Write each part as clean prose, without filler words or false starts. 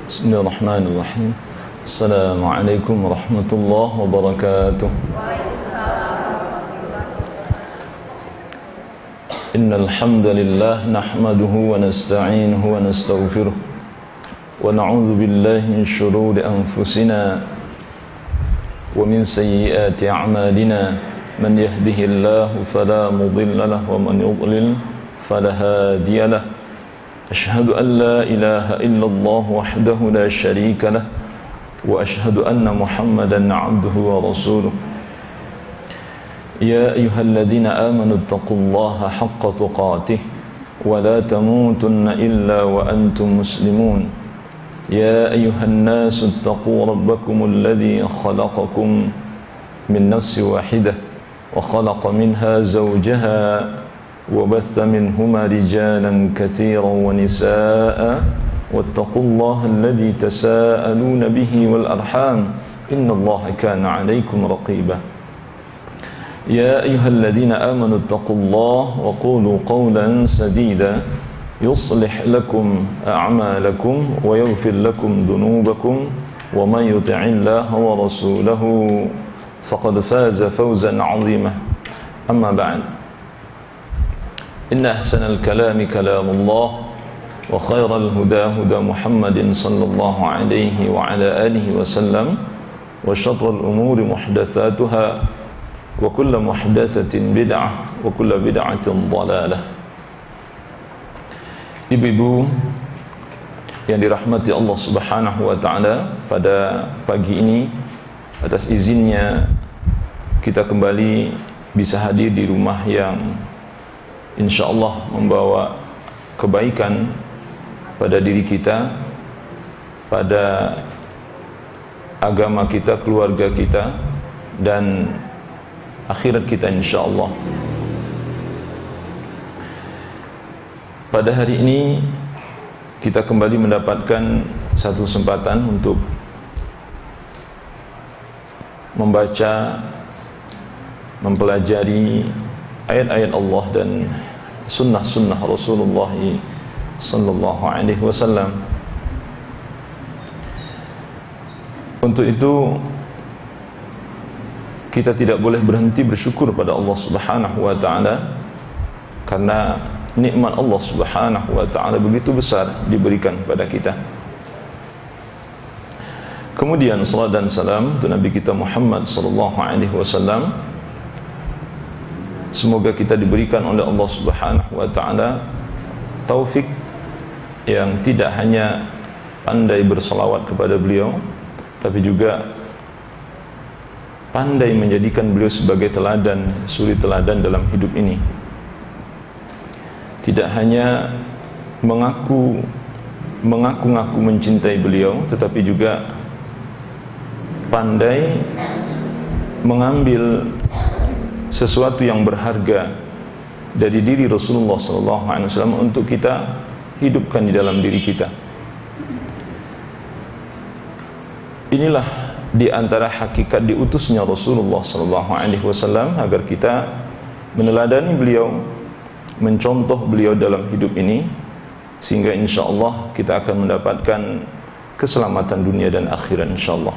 Bismillahirrahmanirrahim. Assalamualaikum warahmatullahi wabarakatuh. Innal hamdalillah nahmaduhu wa nasta'inuhu wa nastaghfiruh wa na'udzu billahi min shururi anfusina wa min sayyiati a'malina. Man yahdihillahu fala mudilla lahu wa man yudlil fala hadiya lahu. أشهد أن لا إله إلا الله وحده لا شريك له وأشهد أن محمدا عبده ورسوله يا أيها الذين آمنوا اتقوا الله حق تقاته ولا تموتن إلا وأنتم مسلمون يا أيها الناس اتقوا ربكم الذي خلقكم من نفس واحدة وخلق منها زوجها وبث منهما رجالا كثيرا ونساء واتقوا الله الذي تساءلون به والأرحام إن الله كان عليكم رقيبا يا أيها الذين آمنوا اتقوا الله وقولوا قولا سديدا يصلح لكم أعمالكم ويغفر لكم ذنوبكم ومن يطع الله ورسوله فقد فاز فوزا عظيما أما بعد إن أحسن الكلام كلام الله وخير الهدى هدى محمد صلى الله عليه وعلى آله وسلم وشر الأمور محدثاتها وكل محدثة بدعة وكل بدعة ضلالة. Ibu-ibu yang dirahmati Allah Subhanahu wa taala, pada pagi ini atas izinnya kita kembali bisa hadir di rumah yang InsyaAllah membawa kebaikan pada diri kita, pada agama kita, keluarga kita, dan akhirat kita insyaAllah. Pada hari ini kita kembali mendapatkan satu kesempatan untuk membaca, mempelajari ayat-ayat Allah dan sunnah-sunnah Rasulullah sallallahu alaihi wasallam. Untuk itu kita tidak boleh berhenti bersyukur pada Allah Subhanahu wa taala, karena nikmat Allah Subhanahu wa taala begitu besar diberikan kepada kita. Kemudian salat dan salam untuk Nabi kita Muhammad sallallahu alaihi wasallam. Semoga kita diberikan oleh Allah Subhanahu wa taala taufik yang tidak hanya pandai berselawat kepada beliau, tapi juga pandai menjadikan beliau sebagai teladan, suri teladan dalam hidup ini. Tidak hanya mengaku mencintai beliau, tetapi juga pandai mengambil sesuatu yang berharga dari diri Rasulullah SAW untuk kita hidupkan di dalam diri kita. Inilah di antara hakikat diutusnya Rasulullah SAW, agar kita meneladani beliau, mencontoh beliau dalam hidup ini, sehingga insyaAllah kita akan mendapatkan keselamatan dunia dan akhirat insyaAllah.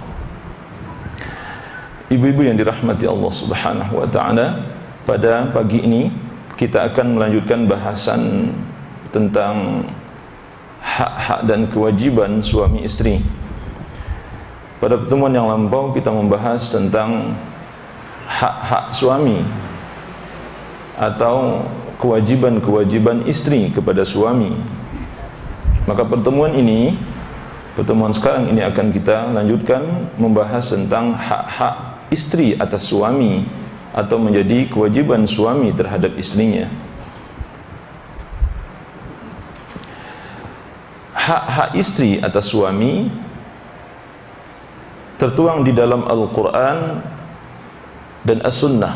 Ibu-ibu yang dirahmati Allah Subhanahu wa taala, pada pagi ini kita akan melanjutkan bahasan tentang hak-hak dan kewajiban suami istri. Pada pertemuan yang lampau kita membahas tentang hak-hak suami atau kewajiban-kewajiban istri kepada suami. Maka pertemuan sekarang ini akan kita lanjutkan membahas tentang hak-hak istri atas suami, atau menjadi kewajiban suami terhadap istrinya. Hak-hak istri atas suami tertuang di dalam Al-Quran dan As-Sunnah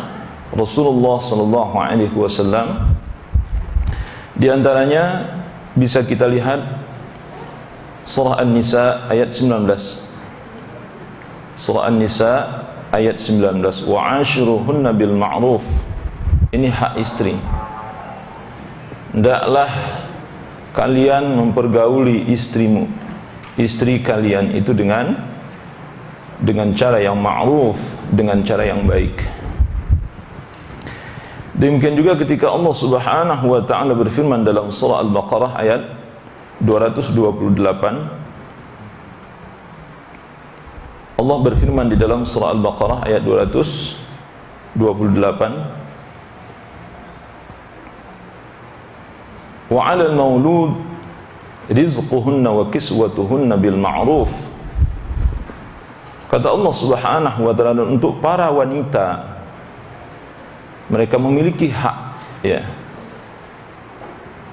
Rasulullah sallallahu alaihi wasallam. Di antaranya bisa kita lihat surah An-Nisa ayat 19. Surah An-Nisa ayat 19, wa ashiruhunna bil ma'ruf. Ini hak istri. Hendaklah kalian mempergauli istrimu istri kalian itu dengan cara yang ma'ruf, dengan cara yang baik. Demikian juga ketika Allah Subhanahu wa taala berfirman dalam surah Al-Baqarah ayat 228, Allah berfirman di dalam surah Al-Baqarah ayat 228, wa 'alal maulud rizquhunna wa kiswatuhunna bil ma'ruf. Kata Allah Subhanahu wa taala, untuk para wanita mereka memiliki hak, ya.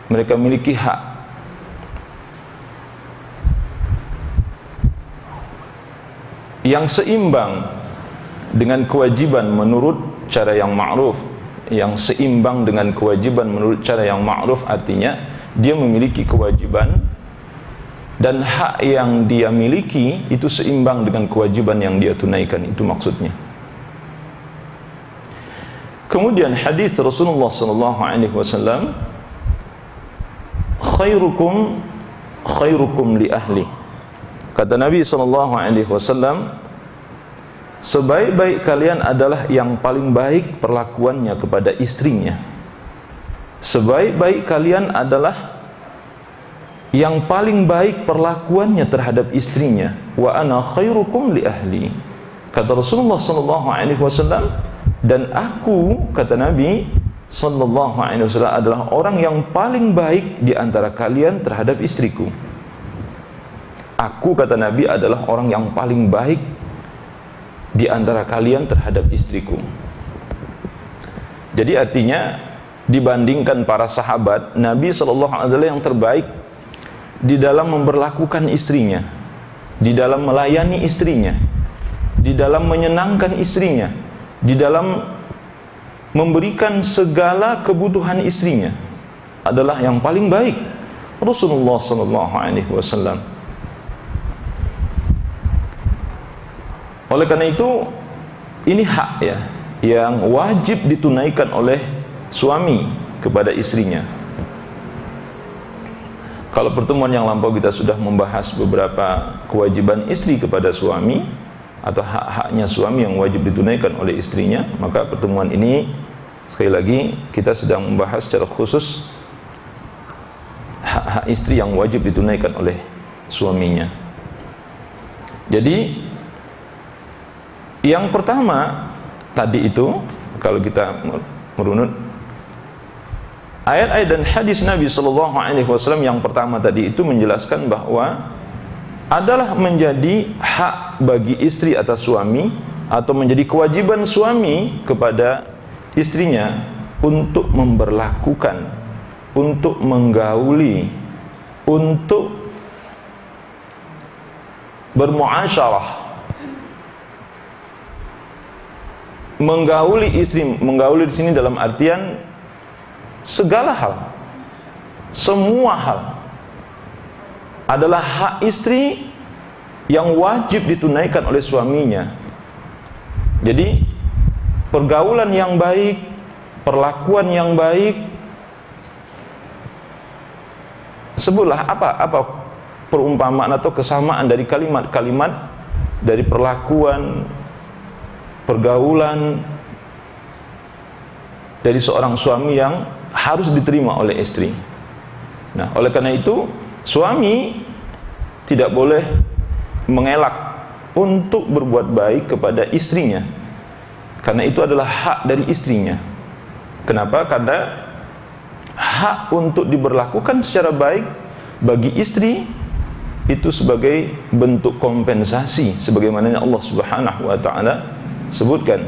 Mereka memiliki hak yang seimbang dengan kewajiban menurut cara yang ma'ruf. Yang seimbang dengan kewajiban menurut cara yang ma'ruf artinya dia memiliki kewajiban dan hak yang dia miliki itu seimbang dengan kewajiban yang dia tunaikan, itu maksudnya. Kemudian hadis Rasulullah sallallahu alaihi wasallam, khairukum li ahli. Kata Nabi sallallahu alaihi wasallam, sebaik-baik kalian adalah yang paling baik perlakuannya kepada istrinya. Sebaik-baik kalian adalah yang paling baik perlakuannya terhadap istrinya. Wa ana khairukum li ahli. Kata Rasulullah sallallahu alaihi wasallam, dan aku, kata Nabi sallallahu alaihi wasallam, adalah orang yang paling baik di antara kalian terhadap istriku. Aku, kata Nabi, adalah orang yang paling baik di antara kalian terhadap istriku. Jadi artinya dibandingkan para sahabat, Nabi sallallahu alaihi wasallam yang terbaik di dalam memperlakukan istrinya, di dalam melayani istrinya, di dalam menyenangkan istrinya, di dalam memberikan segala kebutuhan istrinya, adalah yang paling baik Rasulullah sallallahu alaihi wasallam. Oleh karena itu, ini hak, ya, yang wajib ditunaikan oleh suami kepada istrinya. Kalau pertemuan yang lampau kita sudah membahas beberapa kewajiban istri kepada suami atau hak-haknya suami yang wajib ditunaikan oleh istrinya, maka pertemuan ini sekali lagi kita sedang membahas secara khusus hak-hak istri yang wajib ditunaikan oleh suaminya. Jadi yang pertama tadi itu, kalau kita merunut ayat-ayat dan hadis Nabi sallallahu alaihi wasallam, yang pertama tadi itu menjelaskan bahwa adalah menjadi hak bagi istri atas suami, atau menjadi kewajiban suami kepada istrinya untuk memberlakukan, untuk menggauli, untuk bermuasyarah. Menggauli istri, menggauli di sini dalam artian segala hal, semua hal adalah hak istri yang wajib ditunaikan oleh suaminya. Jadi pergaulan yang baik, perlakuan yang baik, sebutlah apa perumpamaan atau kesamaan dari kalimat-kalimat, dari perlakuan, pergaulan dari seorang suami yang harus diterima oleh istri. Nah, oleh karena itu suami tidak boleh mengelak untuk berbuat baik kepada istrinya, karena itu adalah hak dari istrinya. Kenapa? Karena hak untuk diberlakukan secara baik bagi istri itu sebagai bentuk kompensasi, sebagaimana Allah Subhanahu wa taala sebutkan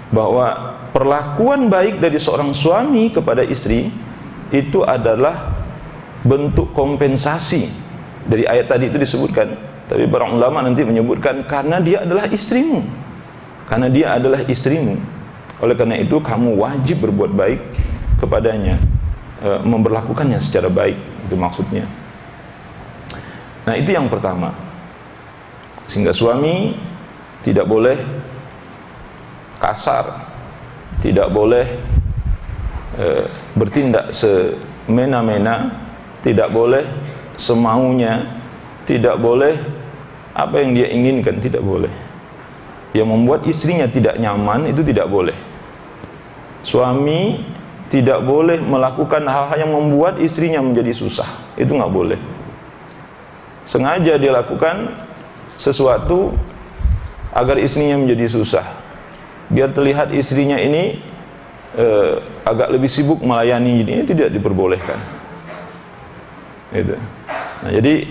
bahwa perlakuan baik dari seorang suami kepada istri itu adalah bentuk kompensasi. Dari ayat tadi itu disebutkan, tapi para ulama nanti menyebutkan karena dia adalah istrimu, karena dia adalah istrimu, oleh karena itu kamu wajib berbuat baik kepadanya, memperlakukannya secara baik, itu maksudnya. Nah, itu yang pertama, sehingga suami tidak boleh kasar, tidak boleh bertindak semena-mena, tidak boleh semaunya, tidak boleh apa yang dia inginkan, tidak boleh. Yang membuat istrinya tidak nyaman itu tidak boleh. Suami tidak boleh melakukan hal-hal yang membuat istrinya menjadi susah, itu nggak boleh. Sengaja dia lakukan sesuatu agar istrinya menjadi susah, biar terlihat istrinya ini agak lebih sibuk melayani, ini tidak diperbolehkan. Gitu. Nah, jadi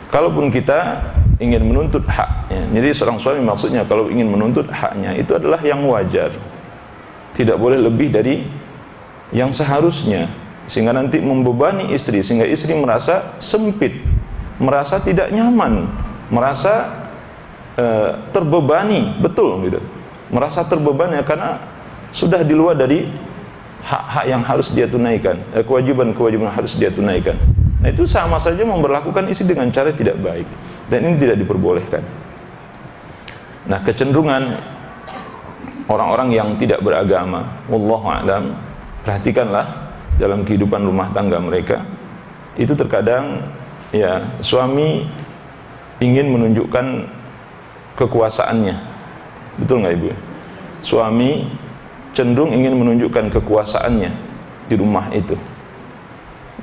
kalaupun kita ingin menuntut haknya, jadi seorang suami maksudnya kalau ingin menuntut haknya itu adalah yang wajar, tidak boleh lebih dari yang seharusnya, sehingga nanti membebani istri, sehingga istri merasa sempit, merasa tidak nyaman, merasa terbebani, betul gitu, merasa terbebani karena sudah di luar dari hak-hak yang harus dia tunaikan, kewajiban-kewajiban yang harus dia tunaikan. Nah, itu sama saja memperlakukan istri dengan cara tidak baik, dan ini tidak diperbolehkan. Nah, kecenderungan orang-orang yang tidak beragama, wallahu a'lam, perhatikanlah dalam kehidupan rumah tangga mereka, itu terkadang ya suami ingin menunjukkan kekuasaannya, betul nggak ibu? Suami cenderung ingin menunjukkan kekuasaannya di rumah itu.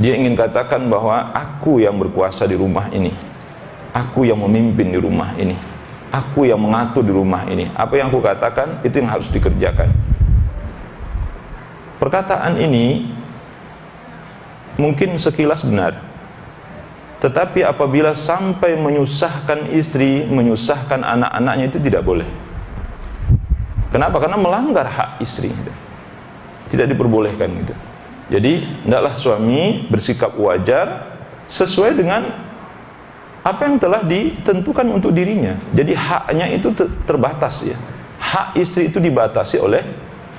Dia ingin katakan bahwa aku yang berkuasa di rumah ini, aku yang memimpin di rumah ini, aku yang mengatur di rumah ini. Apa yang aku katakan itu yang harus dikerjakan. Perkataan ini mungkin sekilas benar, tetapi apabila sampai menyusahkan istri, menyusahkan anak-anaknya, itu tidak boleh. Kenapa? Karena melanggar hak istri, tidak diperbolehkan gitu. Jadi hendaklah suami bersikap wajar sesuai dengan apa yang telah ditentukan untuk dirinya. Jadi haknya itu terbatas ya. Hak istri itu dibatasi oleh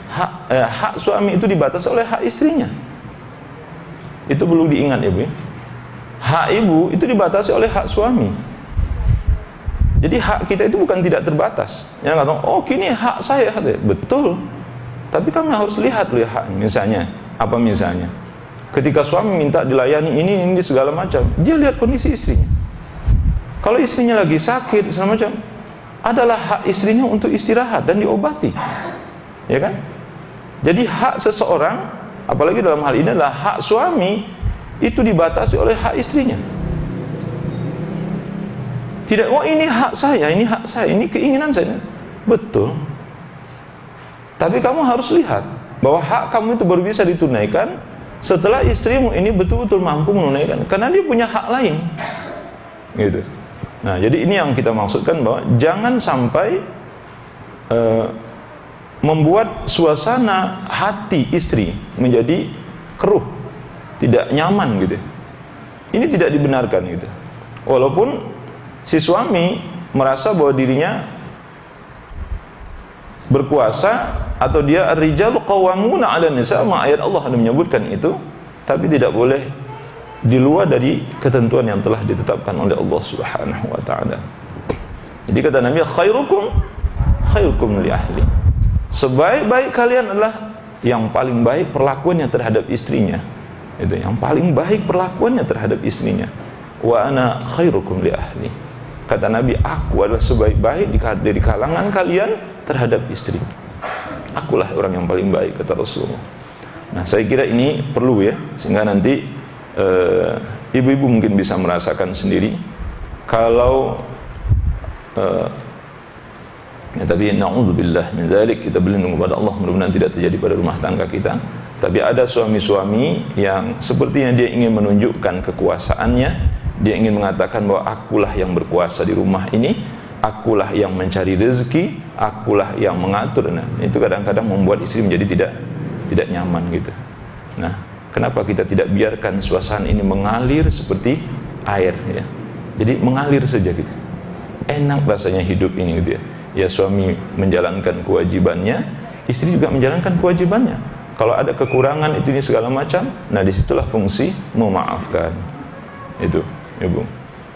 hak suami itu dibatasi oleh hak istrinya. Itu perlu diingat ya Bu. Hak ibu itu dibatasi oleh hak suami. Jadi hak kita itu bukan tidak terbatas. Yang kata, oh kini hak saya, betul. Tapi kami harus lihat hak. Misalnya, apa misalnya? Ketika suami minta dilayani ini segala macam, dia lihat kondisi istrinya. Kalau istrinya lagi sakit segala macam, adalah hak istrinya untuk istirahat dan diobati, ya kan? Jadi hak seseorang, apalagi dalam hal ini adalah hak suami, itu dibatasi oleh hak istrinya. Tidak, oh ini hak saya, ini keinginan saya. Betul. Tapi kamu harus lihat bahwa hak kamu itu baru bisa ditunaikan setelah istrimu ini betul-betul mampu menunaikan, karena dia punya hak lain. Gitu. Nah, jadi ini yang kita maksudkan, bahwa jangan sampai membuat suasana hati istri menjadi keruh, tidak nyaman gitu. Ini tidak dibenarkan gitu. Walaupun si suami merasa bahwa dirinya berkuasa, atau dia ar-rijalu qawwamuna 'alan nisa, ayat Allah ada menyebutkan itu, tapi tidak boleh di luar dari ketentuan yang telah ditetapkan oleh Allah Subhanahu wa taala. Jadi kata Nabi, khairukum li ahli. Sebaik-baik kalian adalah yang paling baik perlakuannya terhadap istrinya. Itu yang paling baik perlakuannya terhadap istrinya. Wa ana khairukum li ahli. Kata Nabi, aku adalah sebaik-baik dari kalangan kalian terhadap istri. Akulah orang yang paling baik, kata Rasulullah. Nah, saya kira ini perlu ya, sehingga nanti ibu-ibu mungkin bisa merasakan sendiri. Kalau ya, tapi na'udzubillah min dzalik, kita berlindung kepada Allah, mudah-mudahan tidak terjadi pada rumah tangga kita. Tapi ada suami-suami yang sepertinya dia ingin menunjukkan kekuasaannya, dia ingin mengatakan bahwa akulah yang berkuasa di rumah ini, akulah yang mencari rezeki, akulah yang mengatur. Nah, itu kadang-kadang membuat istri menjadi tidak nyaman gitu. Nah, kenapa kita tidak biarkan suasana ini mengalir seperti air ya. Jadi mengalir saja gitu. Enak rasanya hidup ini gitu ya. Ya, suami menjalankan kewajibannya, istri juga menjalankan kewajibannya. Kalau ada kekurangan itu ini segala macam, nah disitulah fungsi memaafkan. Itu, Ibu.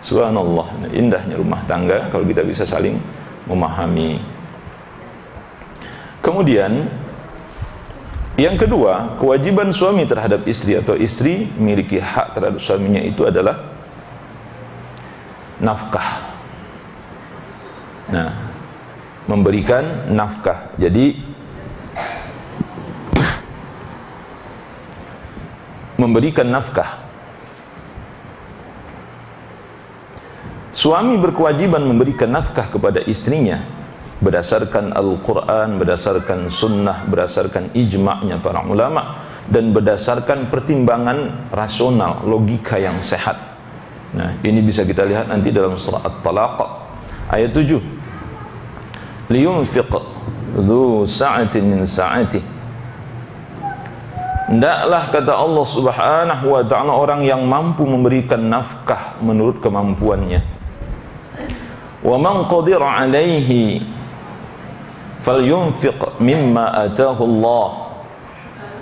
Subhanallah, indahnya rumah tangga kalau kita bisa saling memahami. Kemudian yang kedua, kewajiban suami terhadap istri, atau istri memiliki hak terhadap suaminya, itu adalah nafkah. Nah, memberikan nafkah. Jadi memberikan nafkah. Suami berkewajiban memberikan nafkah kepada istrinya berdasarkan Al-Quran, berdasarkan sunnah, berdasarkan ijma'nya para ulama, dan berdasarkan pertimbangan rasional, logika yang sehat. Nah, ini bisa kita lihat nanti dalam surah At-Talaq ayat 7. Liyunfiq dzu sa'atin min sa'atih. Hendaklah, kata Allah Subhanahu wa ta'ala, orang yang mampu memberikan nafkah menurut kemampuannya. Wa man qadira 'alaihi falyunfiq mimma ataahu Allah.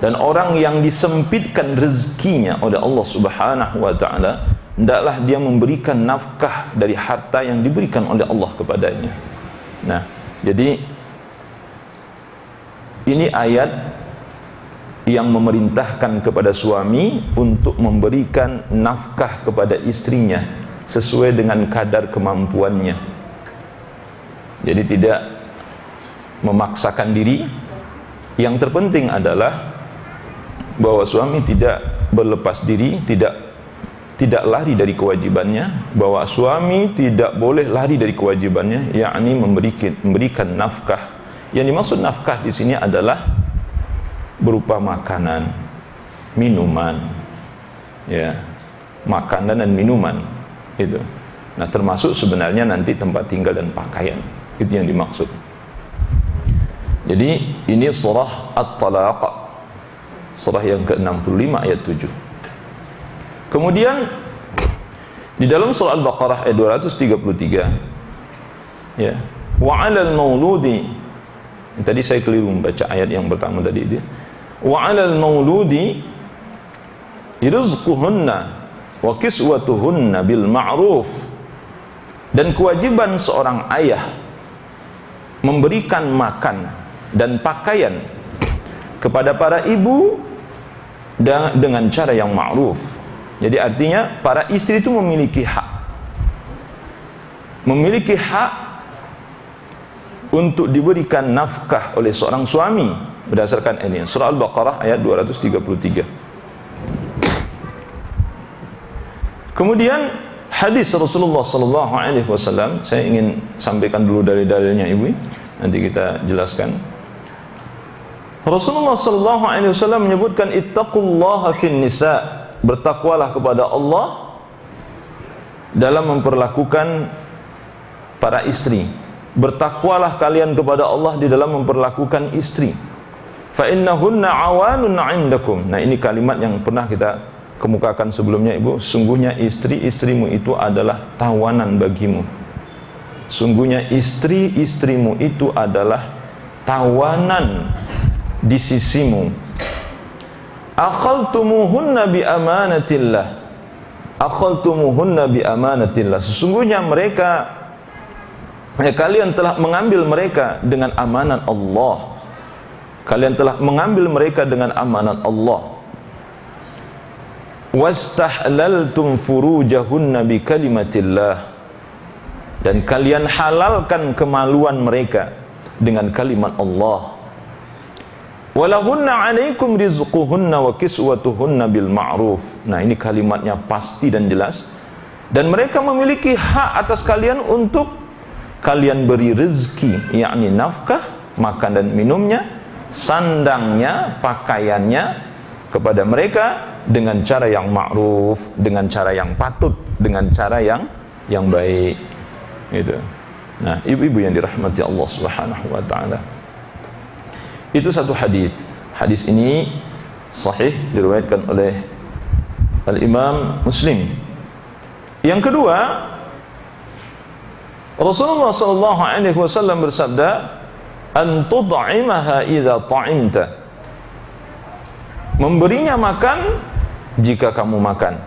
Dan orang yang disempitkan rezekinya oleh Allah Subhanahu wa ta'ala, hendaklah dia memberikan nafkah dari harta yang diberikan oleh Allah kepadanya. Nah, jadi ini ayat yang memerintahkan kepada suami untuk memberikan nafkah kepada istrinya sesuai dengan kadar kemampuannya. Jadi tidak memaksakan diri. Yang terpenting adalah bahwa suami tidak berlepas diri, tidak lari dari kewajibannya, bahwa suami tidak boleh lari dari kewajibannya, yakni memberikan nafkah. Yang dimaksud nafkah di sini adalah berupa makanan, minuman, ya, makanan dan minuman itu. Nah, termasuk sebenarnya nanti tempat tinggal dan pakaian, itu yang dimaksud. Jadi ini surah At-Talaq, surah yang ke-65 ayat 7. Kemudian di dalam surah Al-Baqarah ayat 233, ya, wa 'alal mauludi, tadi saya keliru membaca ayat yang pertama tadi itu. Wa 'alal mauludi rizquhunna wa kiswatuhunna bil ma'ruf. Dan kewajiban seorang ayah memberikan makan dan pakaian kepada para ibu dengan cara yang ma'ruf. Jadi artinya para istri itu memiliki hak untuk diberikan nafkah oleh seorang suami berdasarkan ini. Surah Al-Baqarah ayat 233. Kemudian hadis Rasulullah sallallahu alaihi wasallam, saya ingin sampaikan dulu dari dalilnya Ibu, nanti kita jelaskan. Rasulullah sallallahu alaihi wasallam menyebutkan ittaqullaha fin nisa, bertakwalah kepada Allah dalam memperlakukan para istri. Bertakwalah kalian kepada Allah di dalam memperlakukan istri. Fa innahunna awanun 'indakum. Nah, ini kalimat yang pernah kita kemukakan sebelumnya Ibu. Sungguhnya istri-istrimu itu adalah tawanan bagimu. Sungguhnya istri-istrimu itu adalah tawanan di sisimu. Akhaltumuhunna bi amanatillah. Akhaltumuhunna bi amanatillah. Sesungguhnya mereka, kalian telah mengambil mereka dengan amanat Allah. Kalian telah mengambil mereka dengan amanat Allah. Wastahlaltum furujahunna bi kalimatillah. Dan kalian halalkan kemaluan mereka dengan kalimat Allah. Walahunna 'alaikum rizquhunna wa kiswatuhunna bil ma'ruf. Nah, ini kalimatnya pasti dan jelas. Dan mereka memiliki hak atas kalian untuk kalian beri rezeki, yakni nafkah, makan dan minumnya, sandangnya, pakaiannya kepada mereka dengan cara yang ma'ruf, dengan cara yang patut, dengan cara yang baik. Itu. Nah, ibu-ibu yang dirahmati Allah Subhanahu wa taala. Itu satu hadis. Hadis ini sahih, diriwayatkan oleh Al-Imam Muslim. Yang kedua, Rasulullah sallallahu alaihi wasallam bersabda, "An tud'imaha idza ta'imta." Memberinya makan jika kamu makan.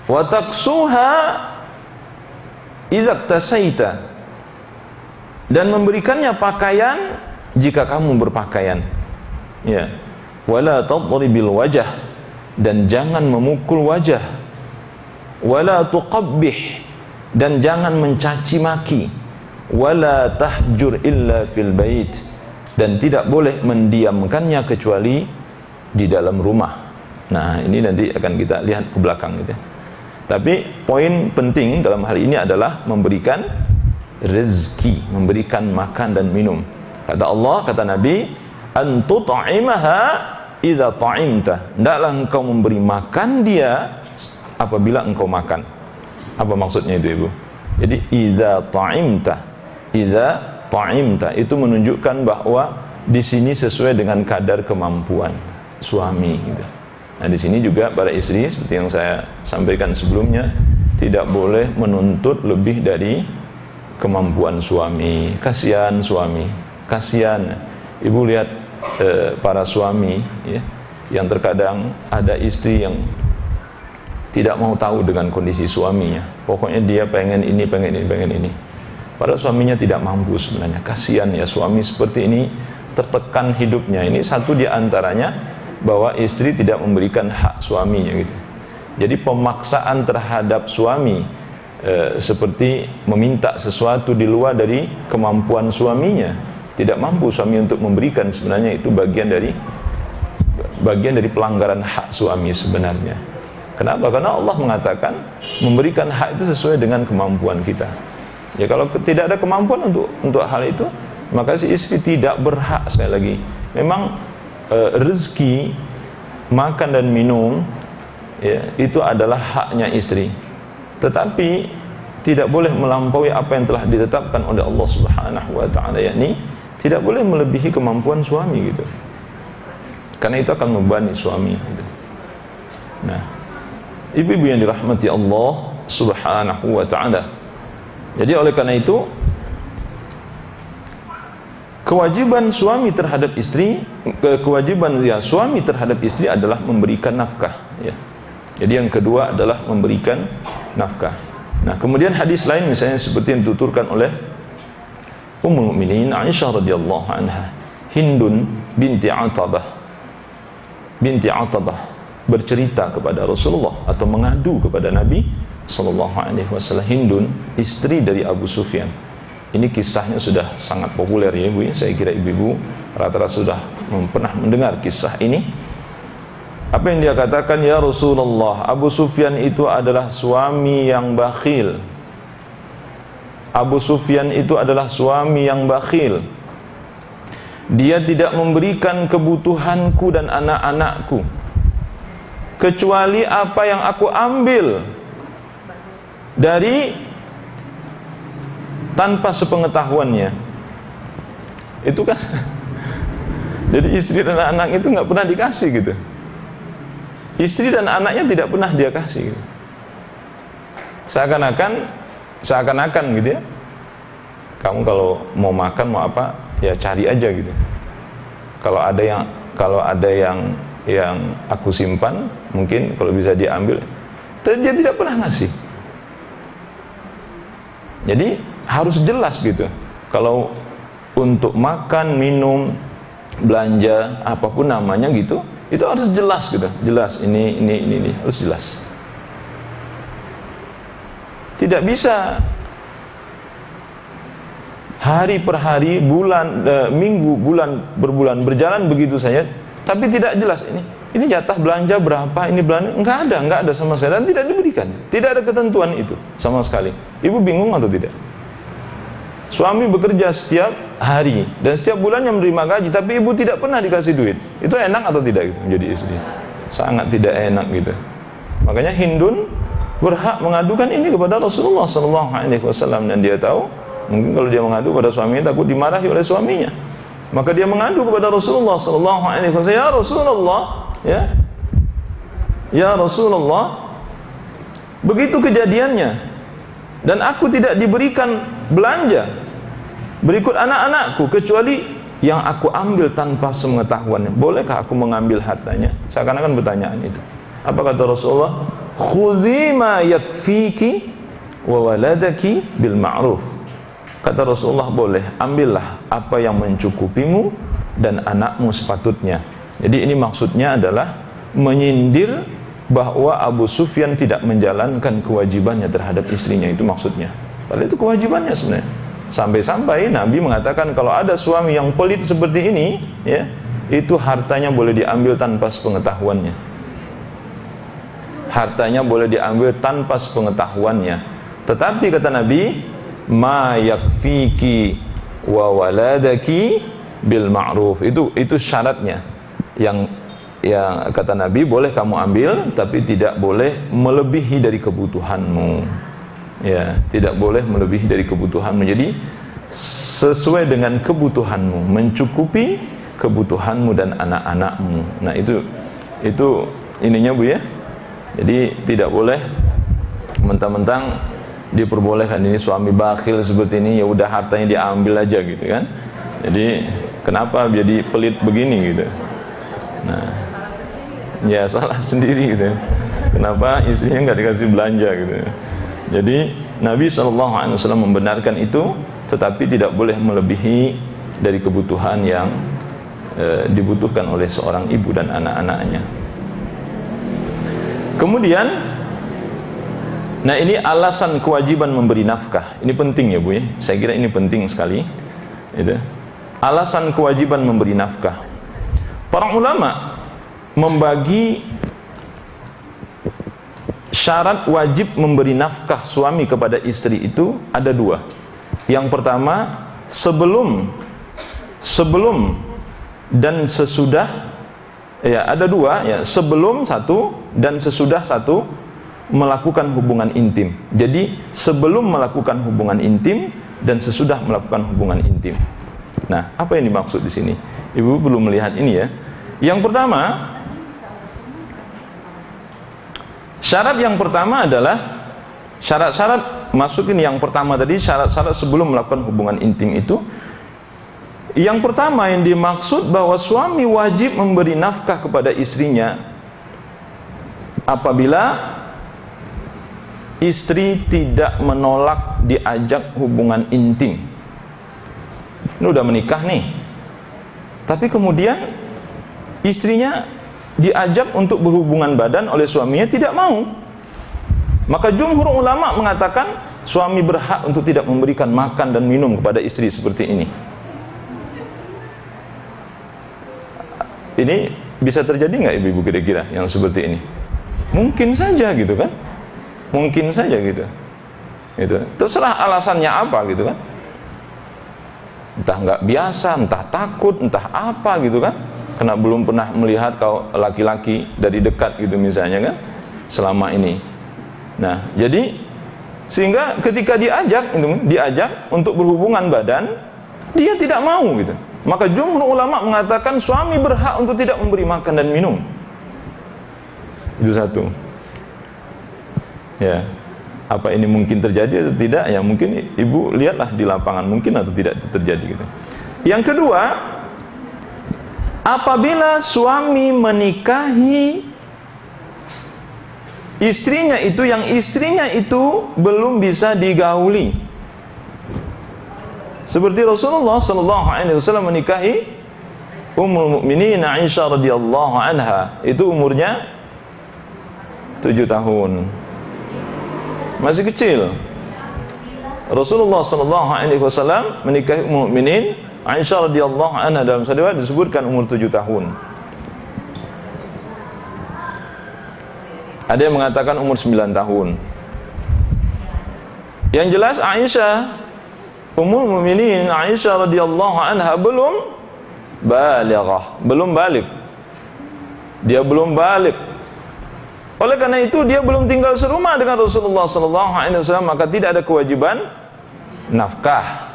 Wa taksuha idza tasaita. Dan memberikannya pakaian jika kamu berpakaian. Ya. Wala tadribil wajah, dan jangan memukul wajah. wala tuqabbih, dan jangan mencaci maki, wala tahjur illa fil bait, dan tidak boleh mendiamkannya kecuali di dalam rumah. Nah, ini nanti akan kita lihat ke belakang gitu. Tapi poin penting dalam hal ini adalah memberikan rezeki, memberikan makan dan minum. Kata Allah, kata Nabi, an tut'imaha idza ta'imta. Hendaklah engkau memberi makan dia apabila engkau makan. Apa maksudnya itu, Ibu? Jadi idza ta'imta, idza ta'imta itu menunjukkan bahwa di sini sesuai dengan kadar kemampuan suami gitu. Nah, di sini juga para istri seperti yang saya sampaikan sebelumnya, tidak boleh menuntut lebih dari kemampuan suami. Kasihan suami, kasihan. Ibu lihat para suami ya, yang terkadang ada istri yang tidak mau tahu dengan kondisi suaminya. Pokoknya dia pengen ini, pengen ini, pengen ini. Padahal suaminya tidak mampu sebenarnya. Kasihan ya suami seperti ini, tertekan hidupnya. Ini satu di antaranya bahwa istri tidak memberikan hak suaminya gitu. Jadi pemaksaan terhadap suami seperti meminta sesuatu di luar dari kemampuan suaminya, tidak mampu suami untuk memberikan, sebenarnya itu bagian dari pelanggaran hak suami sebenarnya. Kenapa? Karena Allah mengatakan memberikan hak itu sesuai dengan kemampuan kita. Ya, kalau tidak ada kemampuan untuk hal itu, maka si istri tidak berhak. Sekali lagi, memang rezeki, makan dan minum ya, itu adalah haknya istri, tetapi tidak boleh melampaui apa yang telah ditetapkan oleh Allah Subhanahu wa ta'ala, yakni tidak boleh melebihi kemampuan suami gitu, karena itu akan membebani suami gitu. Nah, ibu-ibu yang dirahmati Allah Subhanahu wa ta'ala, jadi oleh karena itu kewajiban suami terhadap istri, kewajiban ya suami terhadap istri adalah memberikan nafkah ya. Jadi yang kedua adalah memberikan nafkah. Nah, kemudian hadis lain misalnya seperti yang dituturkan oleh Ummul Mukminin Aisyah radhiyallahu anha, Hindun binti Atabah bercerita kepada Rasulullah atau mengadu kepada Nabi sallallahu alaihi wasallam. Hindun, istri dari Abu Sufyan. Ini kisahnya sudah sangat populer ya Ibu. Saya kira ibu-ibu rata-rata sudah pernah mendengar kisah ini. Apa yang dia katakan? Ya Rasulullah, Abu Sufyan itu adalah suami yang bakhil. Abu Sufyan itu adalah suami yang bakhil. Dia tidak memberikan kebutuhanku dan anak-anakku kecuali apa yang aku ambil dari tanpa sepengetahuannya. Itu kan jadi istri dan anak itu nggak pernah dikasih gitu. Istri dan anaknya tidak pernah dia kasih gitu. Seakan-akan gitu ya, kamu kalau mau makan mau apa ya cari aja gitu. Kalau ada yang aku simpan, mungkin kalau bisa diambil. Tapi dia tidak pernah ngasih. Jadi harus jelas gitu. Kalau untuk makan, minum, belanja, apapun namanya gitu, itu harus jelas gitu. Jelas ini harus jelas. Tidak bisa hari per hari, bulan, minggu, bulan berbulan berjalan begitu saja, tapi tidak jelas ini jatah belanja berapa, ini belanja, enggak ada sama sekali, dan tidak diberikan. Tidak ada ketentuan itu sama sekali. Ibu bingung atau tidak? Suami bekerja setiap hari dan setiap bulannya menerima gaji, tapi ibu tidak pernah dikasih duit. Itu enak atau tidak gitu menjadi istri? Sangat tidak enak gitu. Makanya Hindun berhak mengadukan ini kepada Rasulullah SAW, dan dia tahu mungkin kalau dia mengadu pada suaminya takut dimarahi oleh suaminya. Maka dia mengadu kepada Rasulullah SAW. Ya Rasulullah, ya Rasulullah, begitu kejadiannya dan aku tidak diberikan belanja berikut anak-anakku kecuali yang aku ambil tanpa sepengetahuannya. Bolehkah aku mengambil hartanya? Seakan-akan pertanyaan itu. Apa kata Rasulullah? Khudhi ma yakfiki wa waladaki bil ma'ruf. Kata Rasulullah, boleh, ambillah apa yang mencukupimu dan anakmu sepatutnya. Jadi ini maksudnya adalah menyindir bahwa Abu Sufyan tidak menjalankan kewajibannya terhadap istrinya, itu maksudnya. Padahal itu kewajibannya sebenarnya. Sampai-sampai Nabi mengatakan kalau ada suami yang pelit seperti ini, ya, itu hartanya boleh diambil tanpa sepengetahuannya. Hartanya boleh diambil tanpa sepengetahuannya. Tetapi kata Nabi, ma yakfiki wa waladaki bil ma'ruf. Itu syaratnya. Yang kata Nabi, boleh kamu ambil tapi tidak boleh melebihi dari kebutuhanmu. Ya, tidak boleh melebihi dari kebutuhanmu. Jadi sesuai dengan kebutuhanmu, mencukupi kebutuhanmu dan anak-anakmu. Nah, itu ininya Bu ya. Jadi tidak boleh mentang-mentang diperbolehkan ini suami bakhil seperti ini, ya udah hartanya diambil aja gitu kan. Jadi kenapa jadi pelit begini gitu. Nah, ya salah sendiri gitu. Kenapa istrinya nggak dikasih belanja gitu. Jadi Nabi SAW membenarkan itu, tetapi tidak boleh melebihi dari kebutuhan yang dibutuhkan oleh seorang ibu dan anak-anaknya. Kemudian, nah ini alasan kewajiban memberi nafkah. Ini penting ya Bu ya. Saya kira ini penting sekali. Itu. Alasan kewajiban memberi nafkah. Para ulama membagi syarat wajib memberi nafkah suami kepada istri itu ada dua. Yang pertama, sebelum dan sesudah, ya ada dua ya, sebelum satu dan sesudah satu melakukan hubungan intim. Jadi sebelum melakukan hubungan intim dan sesudah melakukan hubungan intim. Nah, apa yang dimaksud di sini? Ibu perlu melihat ini ya. Yang pertama, syarat yang pertama adalah syarat-syarat, masukin yang pertama tadi, syarat-syarat sebelum melakukan hubungan intim itu. Yang pertama yang dimaksud bahwa suami wajib memberi nafkah kepada istrinya apabila istri tidak menolak diajak hubungan intim. Ini udah menikah nih, tapi kemudian istrinya diajak untuk berhubungan badan oleh suaminya, tidak mau. Maka jumhur ulama mengatakan suami berhak untuk tidak memberikan makan dan minum kepada istri seperti ini. Ini bisa terjadi nggak ibu-ibu kira-kira yang seperti ini? Mungkin saja gitu kan? Mungkin saja gitu. Itu terserah alasannya apa gitu kan? Entah nggak biasa, entah takut, entah apa gitu kan? Karena belum pernah melihat kau laki-laki dari dekat gitu misalnya kan? Selama ini. Nah, jadi sehingga ketika diajak untuk berhubungan badan, dia tidak mau gitu. Maka jumhur ulama mengatakan suami berhak untuk tidak memberi makan dan minum. Itu satu. Ya, apa ini mungkin terjadi atau tidak? Ya mungkin ibu lihatlah di lapangan, mungkin atau tidak itu terjadi gitu. Yang kedua, apabila suami menikahi istrinya itu, yang istrinya itu belum bisa digauli. Seperti Rasulullah SAW menikahi Ummul Mukminin Aisyah radhiyallahu anha, itu umurnya 7 tahun, masih kecil. Rasulullah SAW menikahi Ummul Mukminin Aisyah radhiyallahu anha, dalam satu riwayat disebutkan umur 7 tahun. Ada yang mengatakan umur 9 tahun. Yang jelas Aisyah, Ummul Mukminin Aisyah radhiyallahu anha belum balighah, belum balik. Dia belum balik. Oleh karena itu dia belum tinggal serumah dengan Rasulullah SAW, maka tidak ada kewajiban nafkah.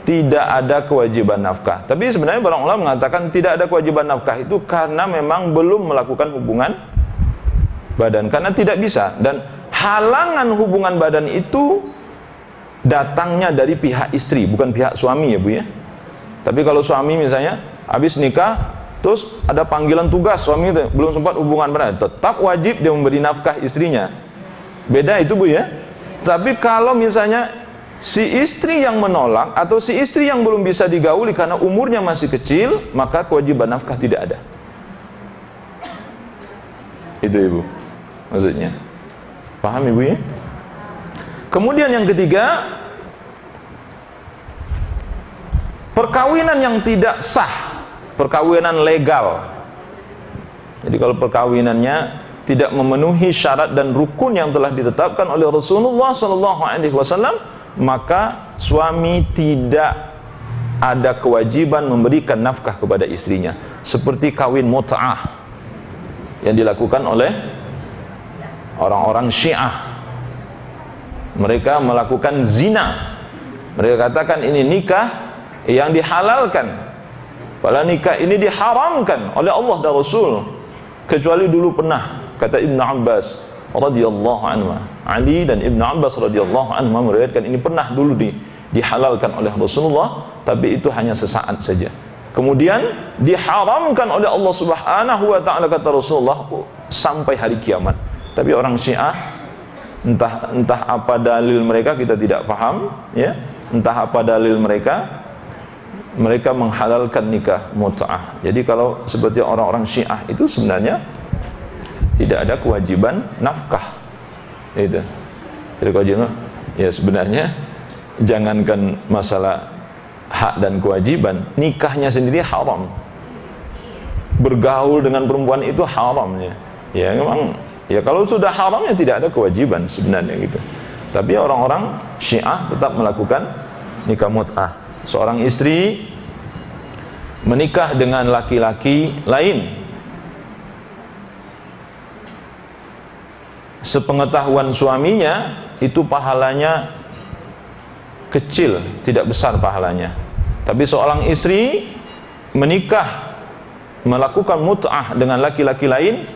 Tidak ada kewajiban nafkah. Tapi sebenarnya para ulama mengatakan tidak ada kewajiban nafkah itu karena memang belum melakukan hubungan badan, karena tidak bisa. Dan halangan hubungan badan itu datangnya dari pihak istri, bukan pihak suami ya Bu ya. Tapi kalau suami misalnya habis nikah, terus ada panggilan tugas, suami itu belum sempat hubungan badan, tetap wajib dia memberi nafkah istrinya. Beda itu Bu ya. Tapi kalau misalnya si istri yang menolak atau si istri yang belum bisa digauli karena umurnya masih kecil, maka kewajiban nafkah tidak ada. Itu Ibu. maksudnya. Paham Ibu ya? Kemudian yang ketiga, perkawinan yang tidak sah, perkawinan legal. Jadi kalau perkawinannya tidak memenuhi syarat dan rukun yang telah ditetapkan oleh Rasulullah SAW, maka suami tidak ada kewajiban memberikan nafkah kepada istrinya, seperti kawin mut'ah yang dilakukan oleh orang-orang Syiah. Mereka melakukan zina. Mereka katakan ini nikah yang dihalalkan, padahal nikah ini diharamkan oleh Allah dan Rasul. Kecuali dulu pernah, kata Ibn Abbas radhiyallahu anhu, Ali dan Ibn Abbas radhiyallahu anhu meriwayatkan ini pernah dulu dihalalkan oleh Rasulullah, tapi itu hanya sesaat saja. Kemudian diharamkan oleh Allah Subhanahu wa taala, kata Rasulullah, sampai hari kiamat. Tapi orang Syiah, entah apa dalil mereka, kita tidak paham ya. Entah apa dalil mereka menghalalkan nikah mut'ah. Jadi kalau seperti orang-orang Syiah itu sebenarnya tidak ada kewajiban nafkah. Itu. Jadi kewajiban ya sebenarnya jangankan masalah hak dan kewajiban, nikahnya sendiri haram. Bergaul dengan perempuan itu haramnya. Ya memang ya kalau sudah haram ya tidak ada kewajiban sebenarnya gitu. Tapi orang-orang Syiah tetap melakukan nikah mut'ah. Seorang istri menikah dengan laki-laki lain, sepengetahuan suaminya itu pahalanya kecil, tidak besar pahalanya. Tapi seorang istri menikah, melakukan mut'ah dengan laki-laki lain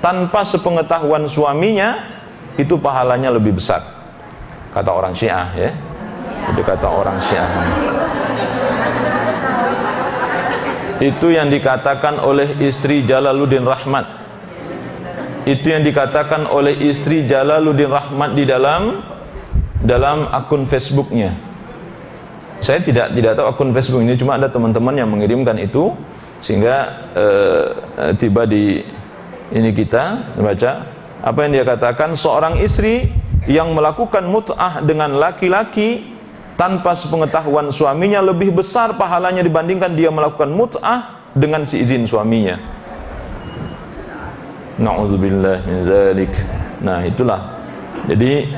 tanpa sepengetahuan suaminya, itu pahalanya lebih besar, kata orang Syiah ya. Itu kata orang Syiah. Itu yang dikatakan oleh istri Jalaluddin Rahmat. Itu yang dikatakan oleh istri Jalaluddin Rahmat di dalam akun Facebooknya. Saya tidak tahu akun Facebook ini, cuma ada teman-teman yang mengirimkan itu, sehingga tiba di ini kita baca apa yang dia katakan. Seorang istri yang melakukan mut'ah dengan laki-laki tanpa sepengetahuan suaminya lebih besar pahalanya dibandingkan dia melakukan mut'ah dengan seizin suaminya. Na'udzubillah min dzalik. Nah itulah. Jadi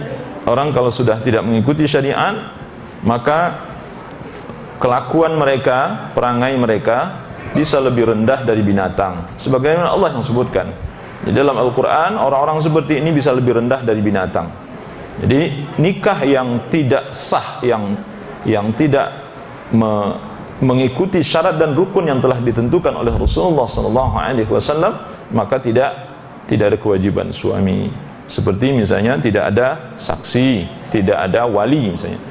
orang kalau sudah tidak mengikuti syariat, maka kelakuan mereka, perangai mereka bisa lebih rendah dari binatang. Sebagaimana Allah yang sebutkan di dalam Al-Quran, orang-orang seperti ini bisa lebih rendah dari binatang. Jadi nikah yang tidak sah, yang tidak mengikuti syarat dan rukun yang telah ditentukan oleh Rasulullah SAW, maka tidak ada kewajiban suami. Seperti misalnya tidak ada saksi, tidak ada wali misalnya,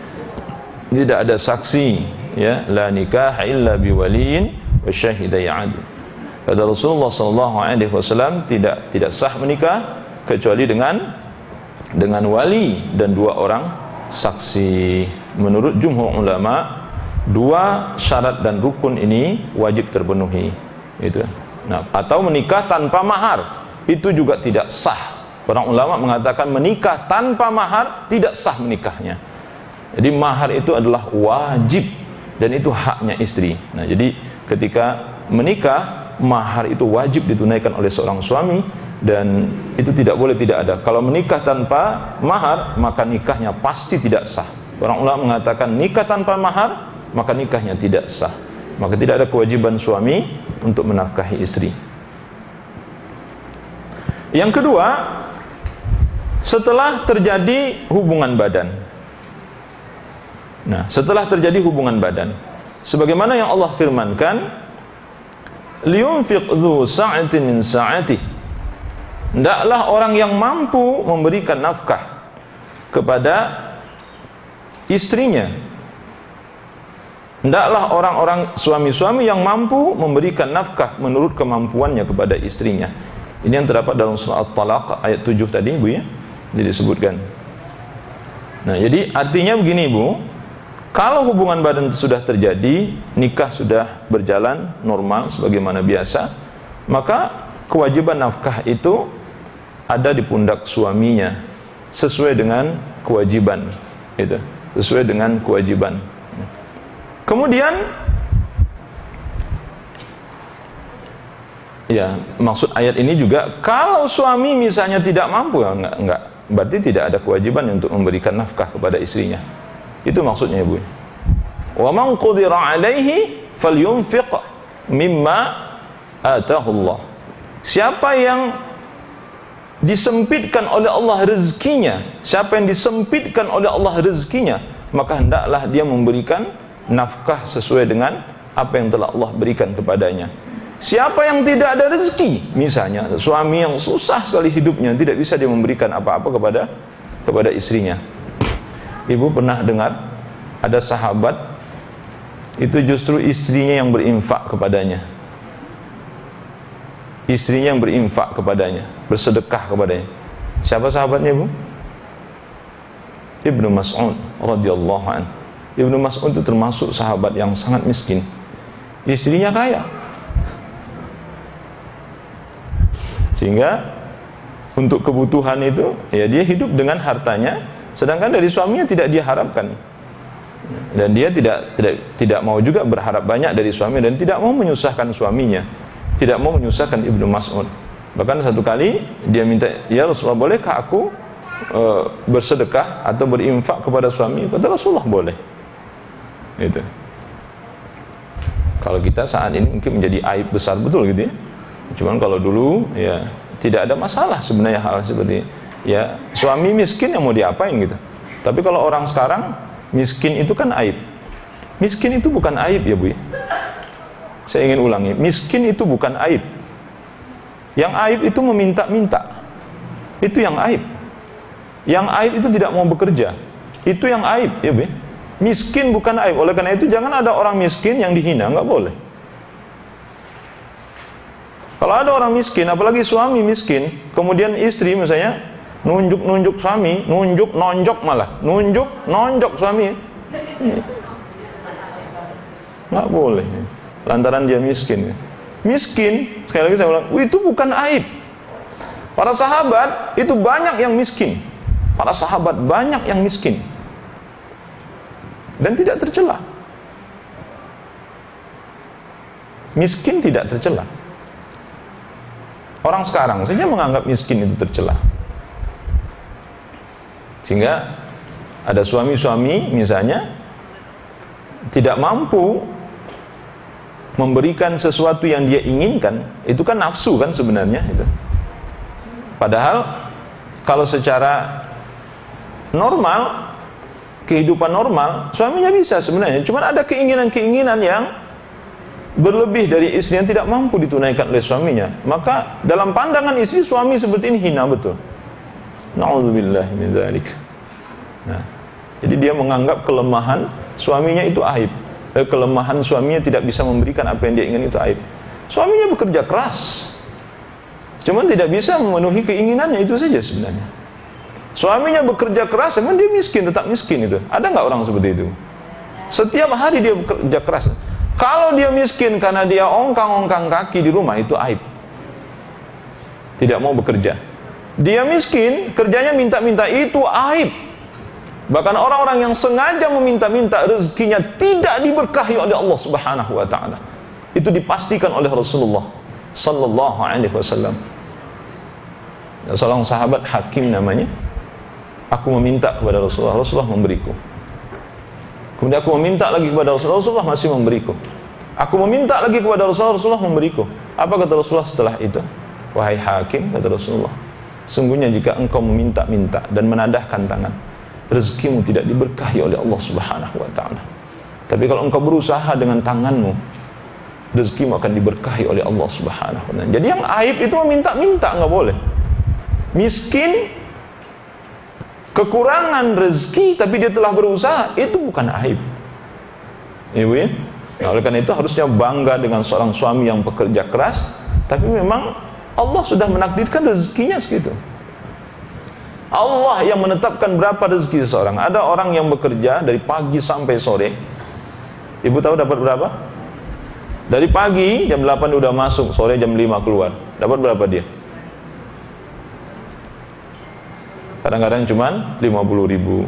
tidak ada saksi ya, la nikah illa biwaliin wa syahidai adl. Kata Rasulullah SAW, tidak sah menikah kecuali dengan wali dan dua orang saksi. Menurut jumhur ulama, dua syarat dan rukun ini wajib terpenuhi. Itu. Nah, atau menikah tanpa mahar, itu juga tidak sah. Para ulama mengatakan menikah tanpa mahar tidak sah menikahnya. Jadi mahar itu adalah wajib dan itu haknya istri. Nah, jadi ketika menikah, mahar itu wajib ditunaikan oleh seorang suami, dan itu tidak boleh tidak ada. Kalau menikah tanpa mahar, maka nikahnya pasti tidak sah. Orang ulama mengatakan nikah tanpa mahar, maka nikahnya tidak sah. Maka tidak ada kewajiban suami untuk menafkahi istri. Yang kedua, setelah terjadi hubungan badan. Nah, setelah terjadi hubungan badan, sebagaimana yang Allah firmankan, liyunfiq dzu sa'atin min sa'atihi. Hendaklah orang yang mampu memberikan nafkah kepada istrinya. Hendaklah orang-orang suami-suami yang mampu memberikan nafkah menurut kemampuannya kepada istrinya. Ini yang terdapat dalam surah At-Talaq ayat 7 tadi, Bu ya. Jadi disebutkan. Nah, jadi artinya begini, Bu. Kalau hubungan badan sudah terjadi, nikah sudah berjalan normal sebagaimana biasa, maka kewajiban nafkah itu ada di pundak suaminya sesuai dengan kewajiban, itu sesuai dengan kewajiban. Kemudian ya, maksud ayat ini juga kalau suami misalnya tidak mampu, enggak, berarti tidak ada kewajiban untuk memberikan nafkah kepada istrinya. Itu maksudnya, Ibu. Wa man qudira alaihi falyunfiq mimma atahu Allah. Siapa yang disempitkan oleh Allah rezekinya, siapa yang disempitkan oleh Allah rezekinya, maka hendaklah dia memberikan nafkah sesuai dengan apa yang telah Allah berikan kepadanya. Siapa yang tidak ada rezeki, misalnya suami yang susah sekali hidupnya, tidak bisa dia memberikan apa-apa kepada istrinya. Ibu pernah dengar ada sahabat itu justru istrinya yang berinfak kepadanya. Istrinya yang berinfak kepadanya, bersedekah kepadanya. Siapa sahabatnya, Bu? Ibnu Mas'ud radhiyallahu anhu. Ibnu Mas'ud itu termasuk sahabat yang sangat miskin. Istrinya kaya. Sehingga untuk kebutuhan itu, ya dia hidup dengan hartanya, sedangkan dari suaminya tidak dia harapkan. Dan dia tidak mau juga berharap banyak dari suami, dan tidak mau menyusahkan suaminya, tidak mau menyusahkan Ibnu Mas'ud. Bahkan satu kali dia minta, "Ya Rasulullah, bolehkah aku bersedekah atau berinfak kepada suami?" Kata Rasulullah, "Boleh." Itu. Kalau kita saat ini mungkin menjadi aib besar betul gitu ya. Cuman kalau dulu ya tidak ada masalah sebenarnya hal seperti ya suami miskin yang mau diapain gitu. Tapi kalau orang sekarang miskin itu kan aib. Miskin itu bukan aib ya, Bu ya. Saya ingin ulangi, miskin itu bukan aib. Yang aib itu meminta-minta. Itu yang aib. Yang aib itu tidak mau bekerja. Itu yang aib, ya, Bu. Miskin bukan aib. Oleh karena itu jangan ada orang miskin yang dihina, nggak boleh. Kalau ada orang miskin, apalagi suami miskin, kemudian istri misalnya nunjuk suami, nonjok malah, nonjok suami, nggak boleh. Lantaran dia miskin. Miskin, sekali lagi saya ulang, itu bukan aib. Para sahabat itu banyak yang miskin. Para sahabat banyak yang miskin dan tidak tercela. Miskin tidak tercela. Orang sekarang saja menganggap miskin itu tercela. Sehingga ada suami-suami misalnya tidak mampu memberikan sesuatu yang dia inginkan, itu kan nafsu kan sebenarnya itu. Padahal kalau secara normal, kehidupan normal, suaminya bisa sebenarnya, cuma ada keinginan-keinginan yang berlebih dari istri yang tidak mampu ditunaikan oleh suaminya. Maka dalam pandangan istri, suami seperti ini hina betul. Na'udzubillahi min dzalik. Nah, jadi dia menganggap kelemahan suaminya itu aib. Kelemahan suaminya tidak bisa memberikan apa yang dia ingin itu aib. Suaminya bekerja keras, cuman tidak bisa memenuhi keinginannya, itu saja sebenarnya. Suaminya bekerja keras, cuman dia miskin, tetap miskin itu. Ada nggak orang seperti itu? Setiap hari dia bekerja keras. Kalau dia miskin karena dia ongkang-ongkang kaki di rumah, itu aib. Tidak mau bekerja. Dia miskin, kerjanya minta-minta, itu aib. Bahkan orang-orang yang sengaja meminta-minta rezekinya tidak diberkahi oleh Allah Subhanahu wa taala. Itu dipastikan oleh Rasulullah sallallahu alaihi wasallam. Seorang sahabat Hakim namanya, aku meminta kepada Rasulullah, Rasulullah memberiku. Kemudian aku meminta lagi kepada Rasulullah, Rasulullah masih memberiku. Aku meminta lagi kepada Rasulullah, Rasulullah memberiku. Apa kata Rasulullah setelah itu? Wahai Hakim, kata Rasulullah, sungguhnya jika engkau meminta-minta dan menadahkan tangan, rezekimu tidak diberkahi oleh Allah Subhanahu wa taala. Tapi kalau engkau berusaha dengan tanganmu, rezekimu akan diberkahi oleh Allah Subhanahu wa taala. Jadi yang aib itu meminta-minta, nggak boleh. Miskin, kekurangan rezeki tapi dia telah berusaha, itu bukan aib. Ibu ya? Nah, oleh karena itu harusnya bangga dengan seorang suami yang bekerja keras, tapi memang Allah sudah menakdirkan rezekinya segitu. Allah yang menetapkan berapa rezeki seseorang. Ada orang yang bekerja dari pagi sampai sore. Ibu tahu dapat berapa? Dari pagi jam 8 udah masuk, sore jam 5 keluar. Dapat berapa dia? Kadang-kadang cuman 50.000.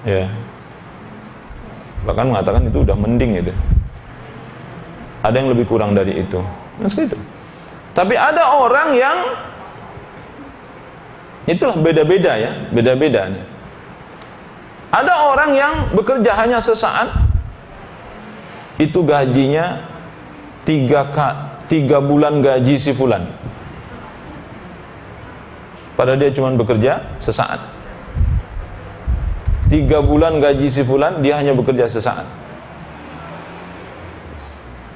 Ya. Bahkan mengatakan itu udah mending itu. Ada yang lebih kurang dari itu. Nah, seperti itu. Tapi ada orang yang itulah beda-beda ya, beda-beda. Ada orang yang bekerja hanya sesaat, itu gajinya 3 bulan gaji si fulan. Padahal dia cuma bekerja sesaat. 3 bulan gaji si fulan, dia hanya bekerja sesaat.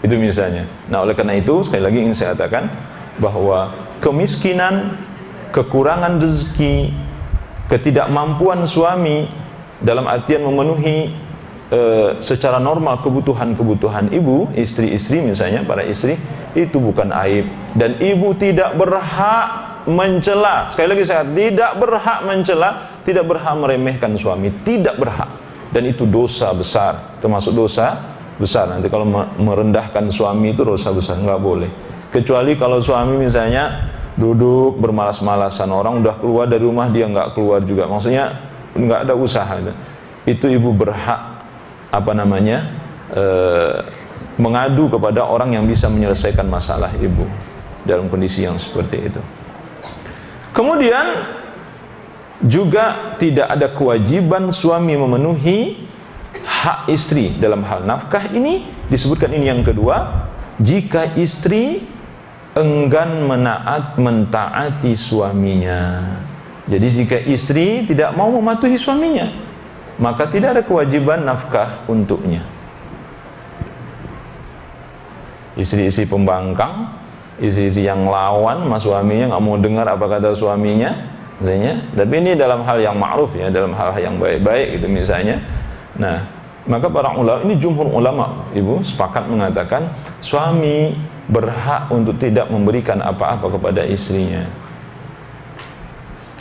Itu misalnya. Nah, oleh karena itu sekali lagi ingin saya katakan bahwa kemiskinan, kekurangan rezeki, ketidakmampuan suami dalam artian memenuhi secara normal kebutuhan-kebutuhan ibu, istri-istri misalnya, para istri, itu bukan aib. Dan ibu tidak berhak mencela. Sekali lagi saya tidak berhak mencela, tidak berhak meremehkan suami, tidak berhak. Dan itu dosa besar, termasuk dosa besar. Nanti kalau merendahkan suami itu dosa besar, nggak boleh. Kecuali kalau suami misalnya duduk bermalas-malasan, orang udah keluar dari rumah dia nggak keluar juga, maksudnya nggak ada usaha. Itu ibu berhak mengadu kepada orang yang bisa menyelesaikan masalah ibu dalam kondisi yang seperti itu. Kemudian juga tidak ada kewajiban suami memenuhi hak istri dalam hal nafkah. Ini disebutkan, ini yang kedua, jika istri enggan mentaati suaminya. Jadi jika istri tidak mau mematuhi suaminya, maka tidak ada kewajiban nafkah untuknya. Istri-istri pembangkang, istri-istri yang lawan sama suaminya, nggak mau dengar apa kata suaminya misalnya, tapi ini dalam hal yang ma'ruf ya, dalam hal yang baik-baik gitu misalnya. Nah, maka para ulama, ini jumhur ulama ibu sepakat mengatakan suami berhak untuk tidak memberikan apa-apa kepada istrinya.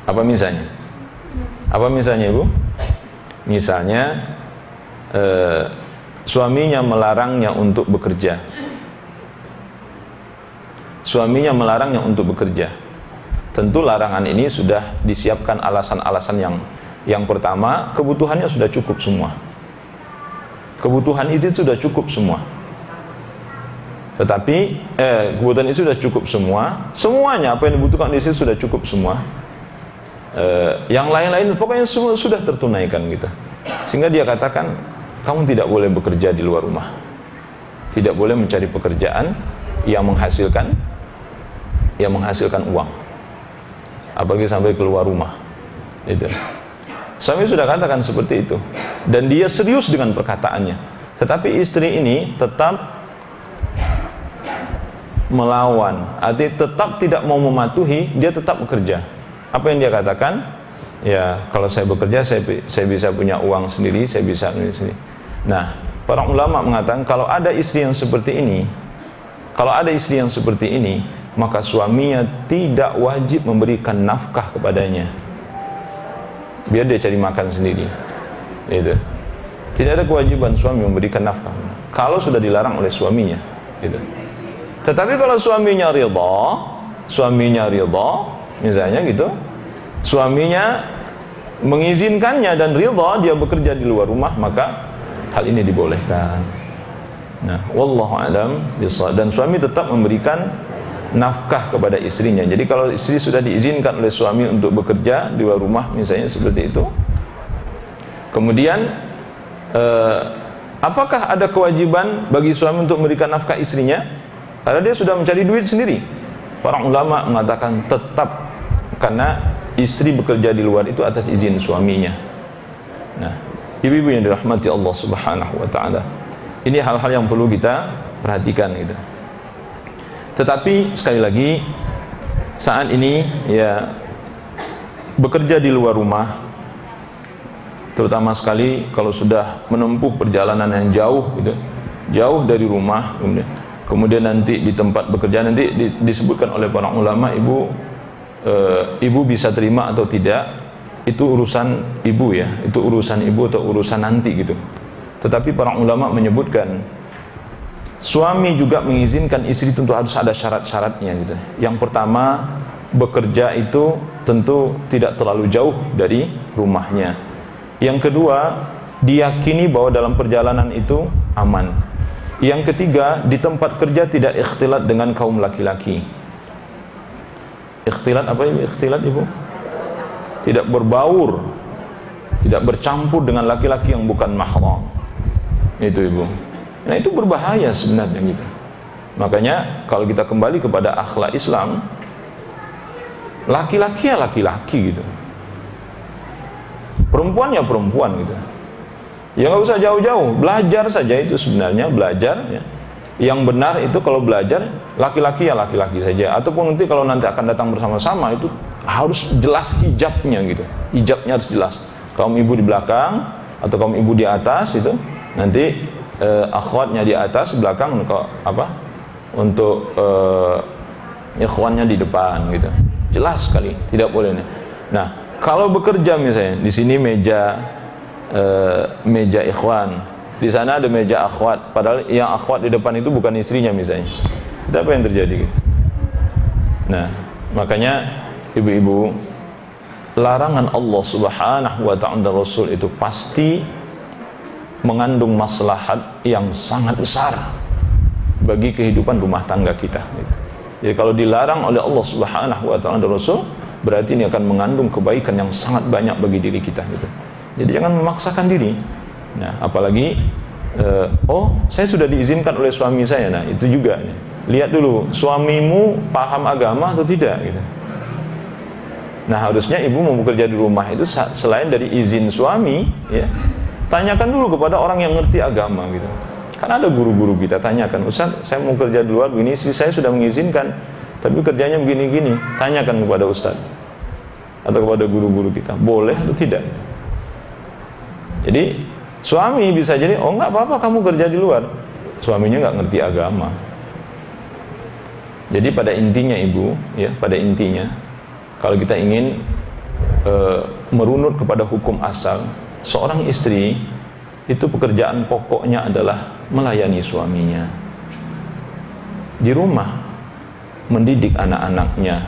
Apa misalnya? Apa misalnya ibu? Misalnya suaminya melarangnya untuk bekerja. Suaminya melarangnya untuk bekerja. Tentu larangan ini sudah disiapkan alasan-alasan yang pertama, kebutuhannya sudah cukup semua. Kebutuhan itu sudah cukup semua. Tetapi kebutuhan itu sudah cukup semua. Semuanya apa yang dibutuhkan di situ sudah cukup semua. Yang lain-lain pokoknya semua sudah tertunaikan gitu. Sehingga dia katakan, kamu tidak boleh bekerja di luar rumah. Tidak boleh mencari pekerjaan yang menghasilkan uang. Apalagi sampai keluar rumah. Itu. Suami sudah katakan seperti itu. Dan dia serius dengan perkataannya. Tetapi istri ini tetap melawan, artinya tetap tidak mau mematuhi, dia tetap bekerja. Apa yang dia katakan? Ya, kalau saya bekerja, saya bisa punya uang sendiri, saya bisa sendiri. Nah, para ulama mengatakan kalau ada istri yang seperti ini, maka suaminya tidak wajib memberikan nafkah kepadanya. Biar dia cari makan sendiri. Itu. Tidak ada kewajiban suami memberikan nafkah kalau sudah dilarang oleh suaminya. Itu. Tetapi kalau suaminya ridha, misalnya gitu, suaminya mengizinkannya dan ridha dia bekerja di luar rumah, maka hal ini dibolehkan. Nah, wallahu a'lam bishawab. Dan suami tetap memberikan nafkah kepada istrinya. Jadi kalau istri sudah diizinkan oleh suami untuk bekerja di luar rumah, misalnya seperti itu, kemudian apakah ada kewajiban bagi suami untuk memberikan nafkah istrinya? Karena dia sudah mencari duit sendiri. Para ulama mengatakan tetap, karena istri bekerja di luar itu atas izin suaminya. Nah, ibu-ibu yang dirahmati Allah Subhanahu wa taala, ini hal-hal yang perlu kita perhatikan gitu. Tetapi sekali lagi, saat ini ya bekerja di luar rumah, terutama sekali kalau sudah menempuh perjalanan yang jauh gitu, jauh dari rumah, kemudian nanti di tempat bekerja nanti disebutkan oleh para ulama, ibu bisa terima atau tidak, itu urusan ibu ya, itu urusan ibu atau urusan nanti gitu. Tetapi para ulama menyebutkan suami juga mengizinkan istri tentu harus ada syarat-syaratnya gitu. Yang pertama, bekerja itu tentu tidak terlalu jauh dari rumahnya. Yang kedua, diyakini bahwa dalam perjalanan itu aman. Yang ketiga, di tempat kerja tidak ikhtilat dengan kaum laki-laki. Ikhtilat apa ini? Ikhtilat, Ibu? Tidak berbaur, tidak bercampur dengan laki-laki yang bukan mahram. Itu, Ibu. Nah, itu berbahaya sebenarnya gitu. Makanya kalau kita kembali kepada akhlak Islam, laki-laki ya laki-laki gitu, perempuan ya perempuan gitu. Ya nggak usah jauh-jauh, belajar saja itu sebenarnya, belajar ya. Yang benar itu kalau belajar laki-laki ya laki-laki saja. Ataupun nanti kalau nanti akan datang bersama-sama itu harus jelas hijabnya gitu. Hijabnya harus jelas. Kaum ibu di belakang atau kaum ibu di atas itu, nanti akhwatnya di atas, belakang untuk apa? Untuk ikhwannya di depan gitu. Jelas sekali, tidak boleh. Nah, kalau bekerja misalnya di sini meja ikhwan, di sana ada meja akhwat, padahal yang akhwat di depan itu bukan istrinya misalnya. Itu apa yang terjadi gitu? Nah, makanya ibu-ibu, larangan Allah Subhanahu wa ta'ala dan Rasul itu pasti mengandung maslahat yang sangat besar bagi kehidupan rumah tangga kita gitu. Jadi kalau dilarang oleh Allah Subhanahu wa ta'ala dan Rasul, berarti ini akan mengandung kebaikan yang sangat banyak bagi diri kita gitu. Jadi jangan memaksakan diri. Nah, apalagi saya sudah diizinkan oleh suami saya. Nah, itu juga nih. Lihat dulu suamimu paham agama atau tidak gitu. Nah, harusnya ibu mau bekerja di rumah itu selain dari izin suami ya, tanyakan dulu kepada orang yang ngerti agama gitu. Kan ada guru-guru kita, tanyakan, Ustaz, saya mau kerja di luar begini, saya sudah mengizinkan, tapi kerjanya begini-gini. Tanyakan kepada Ustaz atau kepada guru-guru kita, boleh atau tidak. Jadi suami bisa jadi, oh nggak apa-apa kamu kerja di luar. Suaminya nggak ngerti agama. Jadi pada intinya ibu, ya pada intinya, kalau kita ingin merunut kepada hukum asal, seorang istri itu pekerjaan pokoknya adalah melayani suaminya di rumah, mendidik anak-anaknya.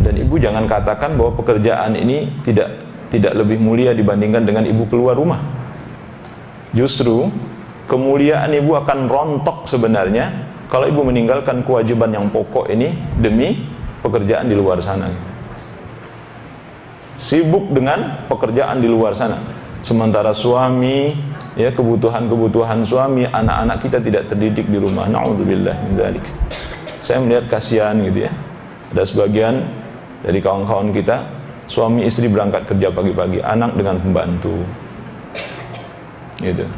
Dan ibu jangan katakan bahwa pekerjaan ini tidak lebih mulia dibandingkan dengan ibu keluar rumah. Justru kemuliaan ibu akan rontok sebenarnya kalau ibu meninggalkan kewajiban yang pokok ini demi pekerjaan di luar sana. Sibuk dengan pekerjaan di luar sana, sementara suami, ya kebutuhan suami, anak-anak kita tidak terdidik di rumah. Na'udzubillah min dzalik. Saya melihat kasihan gitu ya. Ada sebagian dari kawan-kawan kita, suami istri berangkat kerja pagi-pagi, anak dengan pembantu. Gitu.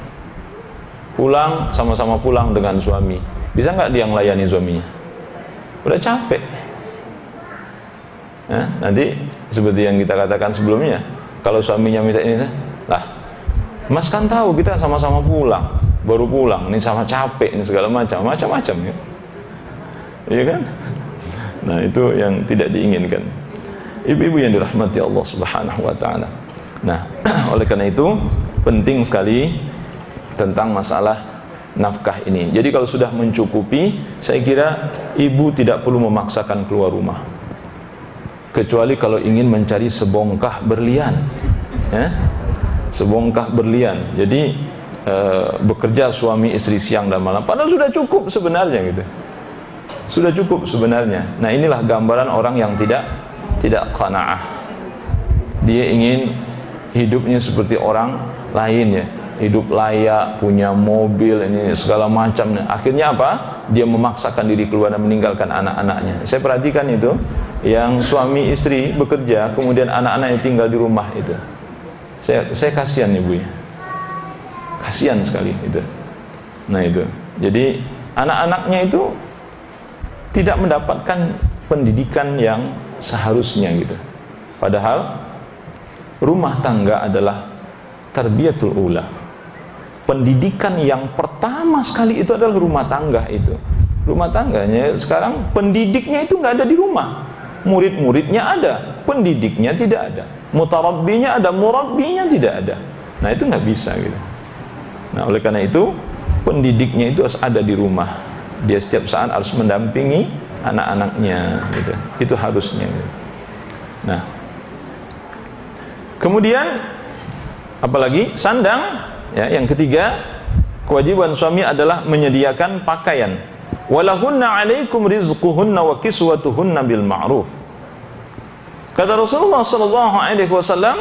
Pulang, sama-sama pulang dengan suami. Bisa nggak dia melayani suaminya? Udah capek. Nah, nanti seperti yang kita katakan sebelumnya, kalau suaminya minta ini, lah, Mas kan tahu kita sama-sama pulang, baru pulang, ini sama capek, ini segala macam ya. Iya kan? Nah, itu yang tidak diinginkan. Ibu-ibu yang dirahmati Allah Subhanahu wa ta'ala. Nah, oleh karena itu penting sekali tentang masalah nafkah ini. Jadi kalau sudah mencukupi, saya kira ibu tidak perlu memaksakan keluar rumah, kecuali kalau ingin mencari sebongkah berlian ya? Sebongkah berlian. Jadi bekerja suami istri siang dan malam, padahal sudah cukup sebenarnya gitu. Sudah cukup sebenarnya. Nah, inilah gambaran orang yang tidak qanaah. Dia ingin hidupnya seperti orang lain ya, hidup layak, punya mobil, ini segala macam. Akhirnya apa? Dia memaksakan diri keluar dan meninggalkan anak-anaknya. Saya perhatikan itu, yang suami istri bekerja, kemudian anak-anaknya tinggal di rumah itu. Saya kasihan ibunya, kasihan sekali itu. Nah itu, jadi anak-anaknya itu tidak mendapatkan pendidikan yang seharusnya gitu. Padahal rumah tangga adalah tarbiyatul ula. Pendidikan yang pertama sekali itu adalah rumah tangga itu. Rumah tangganya sekarang pendidiknya itu nggak ada di rumah. Murid-muridnya ada, pendidiknya tidak ada. Mutarabbinya ada, murabbinya tidak ada. Nah itu nggak bisa gitu. Nah oleh karena itu pendidiknya itu harus ada di rumah. Dia setiap saat harus mendampingi anak-anaknya gitu. Itu harusnya gitu. Nah Kemudian apalagi sandang, ya, yang ketiga, kewajiban suami adalah menyediakan pakaian. Walahunna 'alaikum rizquhunna wa kiswatuhunna bil ma'ruf. Kata Rasulullah sallallahu alaihi wasallam,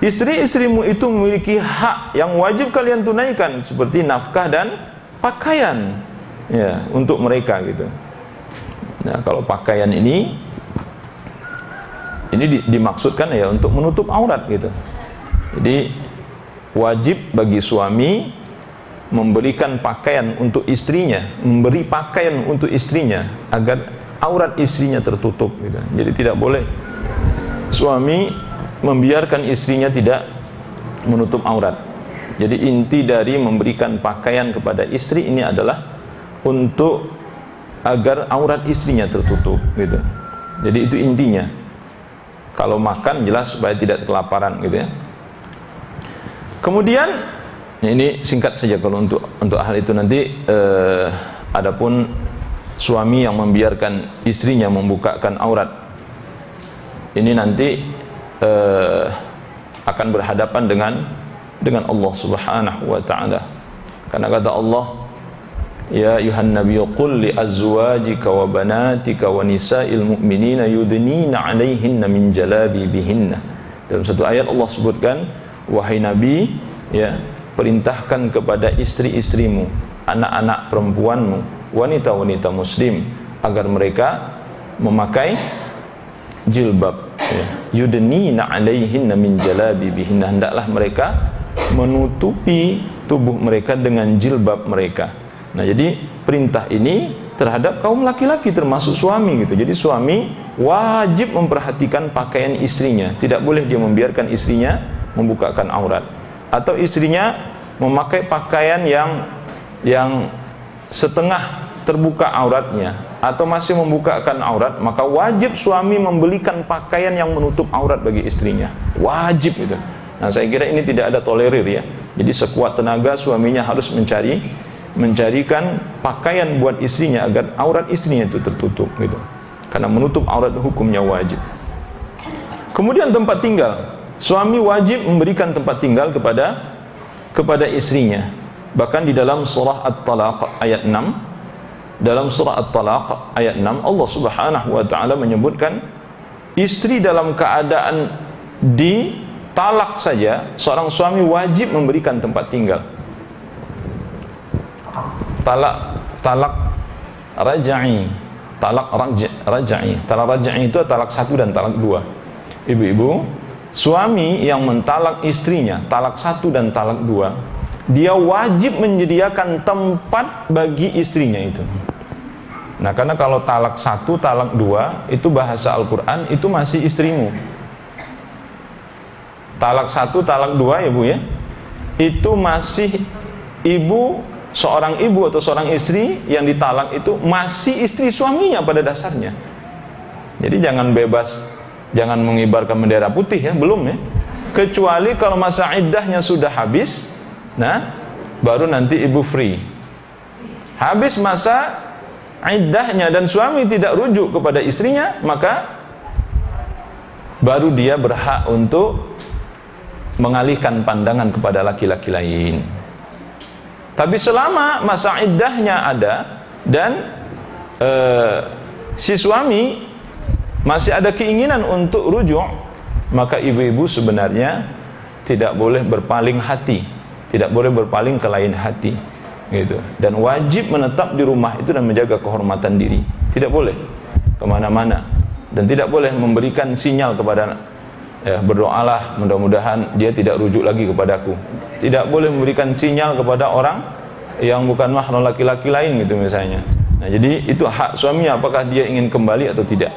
istri-istrimu itu memiliki hak yang wajib kalian tunaikan seperti nafkah dan pakaian, ya, untuk mereka gitu. Nah, kalau pakaian ini dimaksudkan ya untuk menutup aurat gitu. Jadi wajib bagi suami memberikan pakaian untuk istrinya, memberi pakaian untuk istrinya agar aurat istrinya tertutup gitu. Jadi tidak boleh suami membiarkan istrinya tidak menutup aurat. Jadi inti dari memberikan pakaian kepada istri ini adalah untuk agar aurat istrinya tertutup gitu. Jadi itu intinya. Kalau makan jelas supaya tidak kelaparan gitu ya. Kemudian ini singkat saja kalau untuk hal itu nanti adapun suami yang membiarkan istrinya membukakan aurat, ini nanti akan berhadapan dengan Allah Subhanahu wa taala. Karena kata Allah, ya ayuhan nabiyyu qul li azwajika wa banatika wa nisa'il mu'minina yudnina 'alaihinna min jalabibihinna. Dalam satu ayat Allah sebutkan, wahai nabi, ya, perintahkan kepada istri-istrimu, anak-anak perempuanmu, wanita-wanita muslim agar mereka memakai jilbab, ya. Yudnina 'alaihinna min jalabibihinna, hendaklah mereka menutupi tubuh mereka dengan jilbab mereka. Nah, jadi perintah ini terhadap kaum laki-laki termasuk suami gitu. Jadi suami wajib memperhatikan pakaian istrinya. Tidak boleh dia membiarkan istrinya membukakan aurat, atau istrinya memakai pakaian yang setengah terbuka auratnya atau masih membukakan aurat, maka wajib suami membelikan pakaian yang menutup aurat bagi istrinya. Wajib itu. Nah, saya kira ini tidak ada tolerir ya. Jadi sekuat tenaga suaminya harus mencarikan pakaian buat istrinya agar aurat istrinya itu tertutup gitu. Karena menutup aurat hukumnya wajib. Kemudian tempat tinggal. Suami wajib memberikan tempat tinggal kepada istrinya. Bahkan di dalam surah At-Talaq ayat 6, dalam surah At-Talaq ayat 6 Allah Subhanahu wa taala menyebutkan istri dalam keadaan ditalak saja, seorang suami wajib memberikan tempat tinggal. Talak raj'i, talak raj'i itu talak 1 dan talak 2. Ibu-ibu, suami yang mentalak istrinya, talak 1 dan talak 2, dia wajib menyediakan tempat bagi istrinya itu. Nah, karena kalau talak 1, talak 2 itu bahasa Al-Quran itu masih istrimu. Talak 1, talak 2 ya Bu ya, itu masih ibu, seorang ibu atau seorang istri yang ditalak itu masih istri suaminya pada dasarnya. Jadi jangan bebas, jangan mengibarkan bendera putih ya, belum ya. Kecuali kalau masa iddahnya sudah habis, nah baru nanti ibu free. Habis masa iddahnya dan suami tidak rujuk kepada istrinya, maka baru dia berhak untuk mengalihkan pandangan kepada laki-laki lain. Tapi selama masa iddahnya ada dan si suami masih ada keinginan untuk rujuk, maka ibu-ibu sebenarnya tidak boleh berpaling hati, tidak boleh berpaling ke lain hati gitu. Dan wajib menetap di rumah itu dan menjaga kehormatan diri. Tidak boleh kemana-mana dan tidak boleh memberikan sinyal kepada berdoalah mudah-mudahan dia tidak rujuk lagi kepadaku. Tidak boleh memberikan sinyal kepada orang yang bukan mahram laki-laki lain gitu misalnya. Nah, jadi itu hak suami apakah dia ingin kembali atau tidak.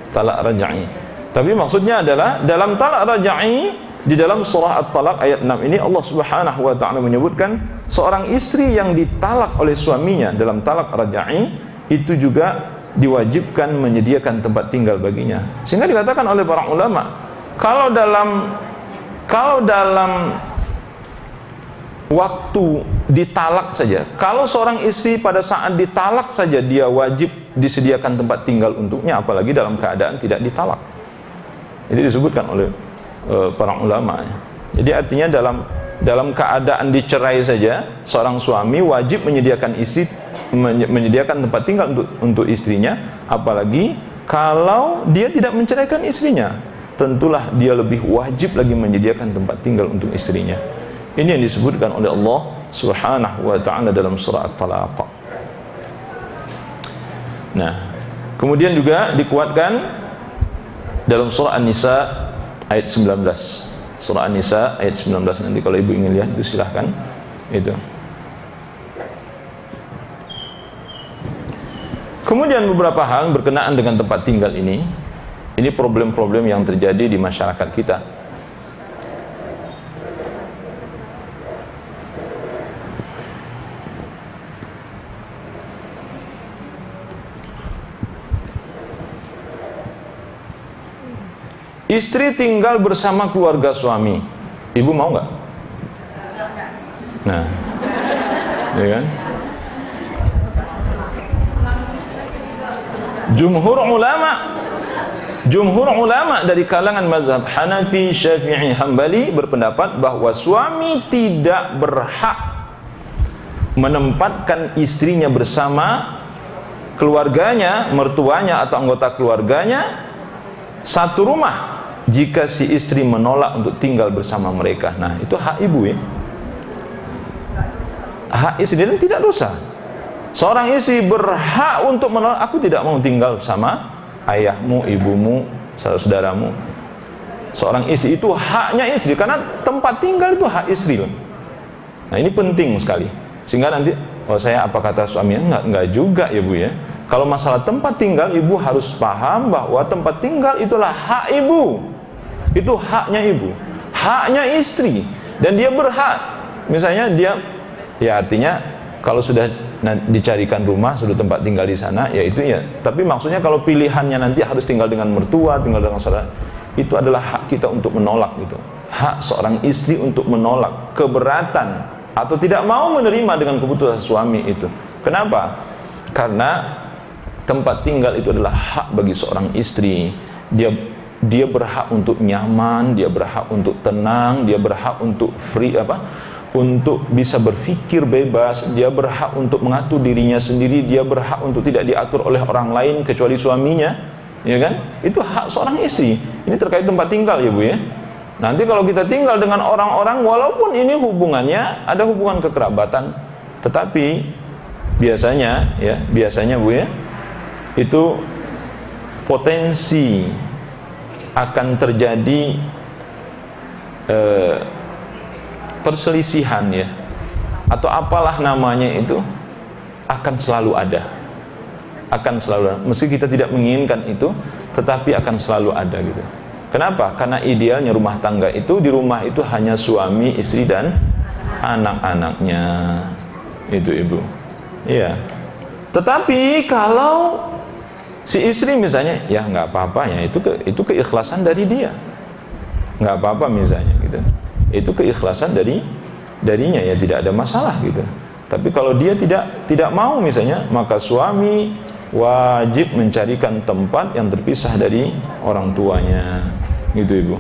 Talak raj'i. Tapi maksudnya adalah dalam talak raj'i di dalam surah At-Talaq ayat 6 ini Allah Subhanahu wa taala menyebutkan seorang istri yang ditalak oleh suaminya dalam talak raj'i itu juga diwajibkan menyediakan tempat tinggal baginya. Sehingga dikatakan oleh para ulama, kalau dalam waktu ditalak saja, kalau seorang istri pada saat ditalak saja dia wajib disediakan tempat tinggal untuknya, apalagi dalam keadaan tidak ditalak. Itu disebutkan oleh para ulama. Jadi artinya dalam keadaan dicerai saja, seorang suami wajib menyediakan tempat tinggal untuk istrinya, apalagi kalau dia tidak menceraikan istrinya, tentulah dia lebih wajib lagi menyediakan tempat tinggal untuk istrinya. Ini yang disebutkan oleh Allah Subhanahu wa ta'ala dalam surah At-Talaq. Nah, kemudian juga dikuatkan dalam surah An-Nisa ayat 19. Surah An-Nisa ayat 19, nanti kalau ibu ingin lihat itu silahkan. Itu. Kemudian beberapa hal berkenaan dengan tempat tinggal ini problem-problem yang terjadi di masyarakat kita. Istri tinggal bersama keluarga suami. Ibu mau nggak? Nah, ya kan? Jumhur ulama dari kalangan mazhab Hanafi, Syafi'i, Hambali berpendapat bahwa suami tidak berhak menempatkan istrinya bersama keluarganya, mertuanya atau anggota keluarganya satu rumah jika si istri menolak untuk tinggal bersama mereka. Nah, itu hak ibu ya. Hak istri dan tidak dosa. Seorang istri berhak untuk menolak, aku tidak mau tinggal bersama ayahmu, ibumu, saudaramu. Seorang istri itu haknya istri, karena tempat tinggal itu hak istri. Nah, ini penting sekali. Sehingga nanti, oh saya apa kata suaminya? Enggak juga ya Bu ya. Kalau masalah tempat tinggal, ibu harus paham bahwa tempat tinggal itulah hak ibu. Itu haknya ibu, haknya istri, dan dia berhak. Misalnya dia, ya artinya kalau sudah dicarikan rumah, sudah tempat tinggal di sana, ya itu ya. Tapi maksudnya kalau pilihannya nanti harus tinggal dengan mertua, tinggal dengan saudara, itu adalah hak kita untuk menolak itu. Hak seorang istri untuk menolak keberatan atau tidak mau menerima dengan keputusan suami itu. Kenapa? Karena tempat tinggal itu adalah hak bagi seorang istri. Dia berhak untuk nyaman, dia berhak untuk tenang, dia berhak untuk untuk bisa berpikir bebas, dia berhak untuk mengatur dirinya sendiri, dia berhak untuk tidak diatur oleh orang lain kecuali suaminya, ya kan? Itu hak seorang istri. Ini terkait tempat tinggal ya Bu ya. Nanti kalau kita tinggal dengan orang-orang, walaupun ini hubungannya ada hubungan kekerabatan, tetapi biasanya Bu ya, itu potensi akan terjadi perselisihan ya, atau apalah namanya itu, akan selalu ada. Meski kita tidak menginginkan itu, tetapi akan selalu ada gitu. Kenapa? Karena idealnya rumah tangga itu, di rumah itu hanya suami, istri dan anak-anaknya. Itu ibu. Iya. Tetapi kalau si istri misalnya, ya nggak apa-apa ya, itu keikhlasan dari dia, nggak apa-apa misalnya gitu, itu keikhlasan darinya ya, tidak ada masalah gitu. Tapi kalau dia tidak mau misalnya, maka suami wajib mencarikan tempat yang terpisah dari orang tuanya, gitu ibu.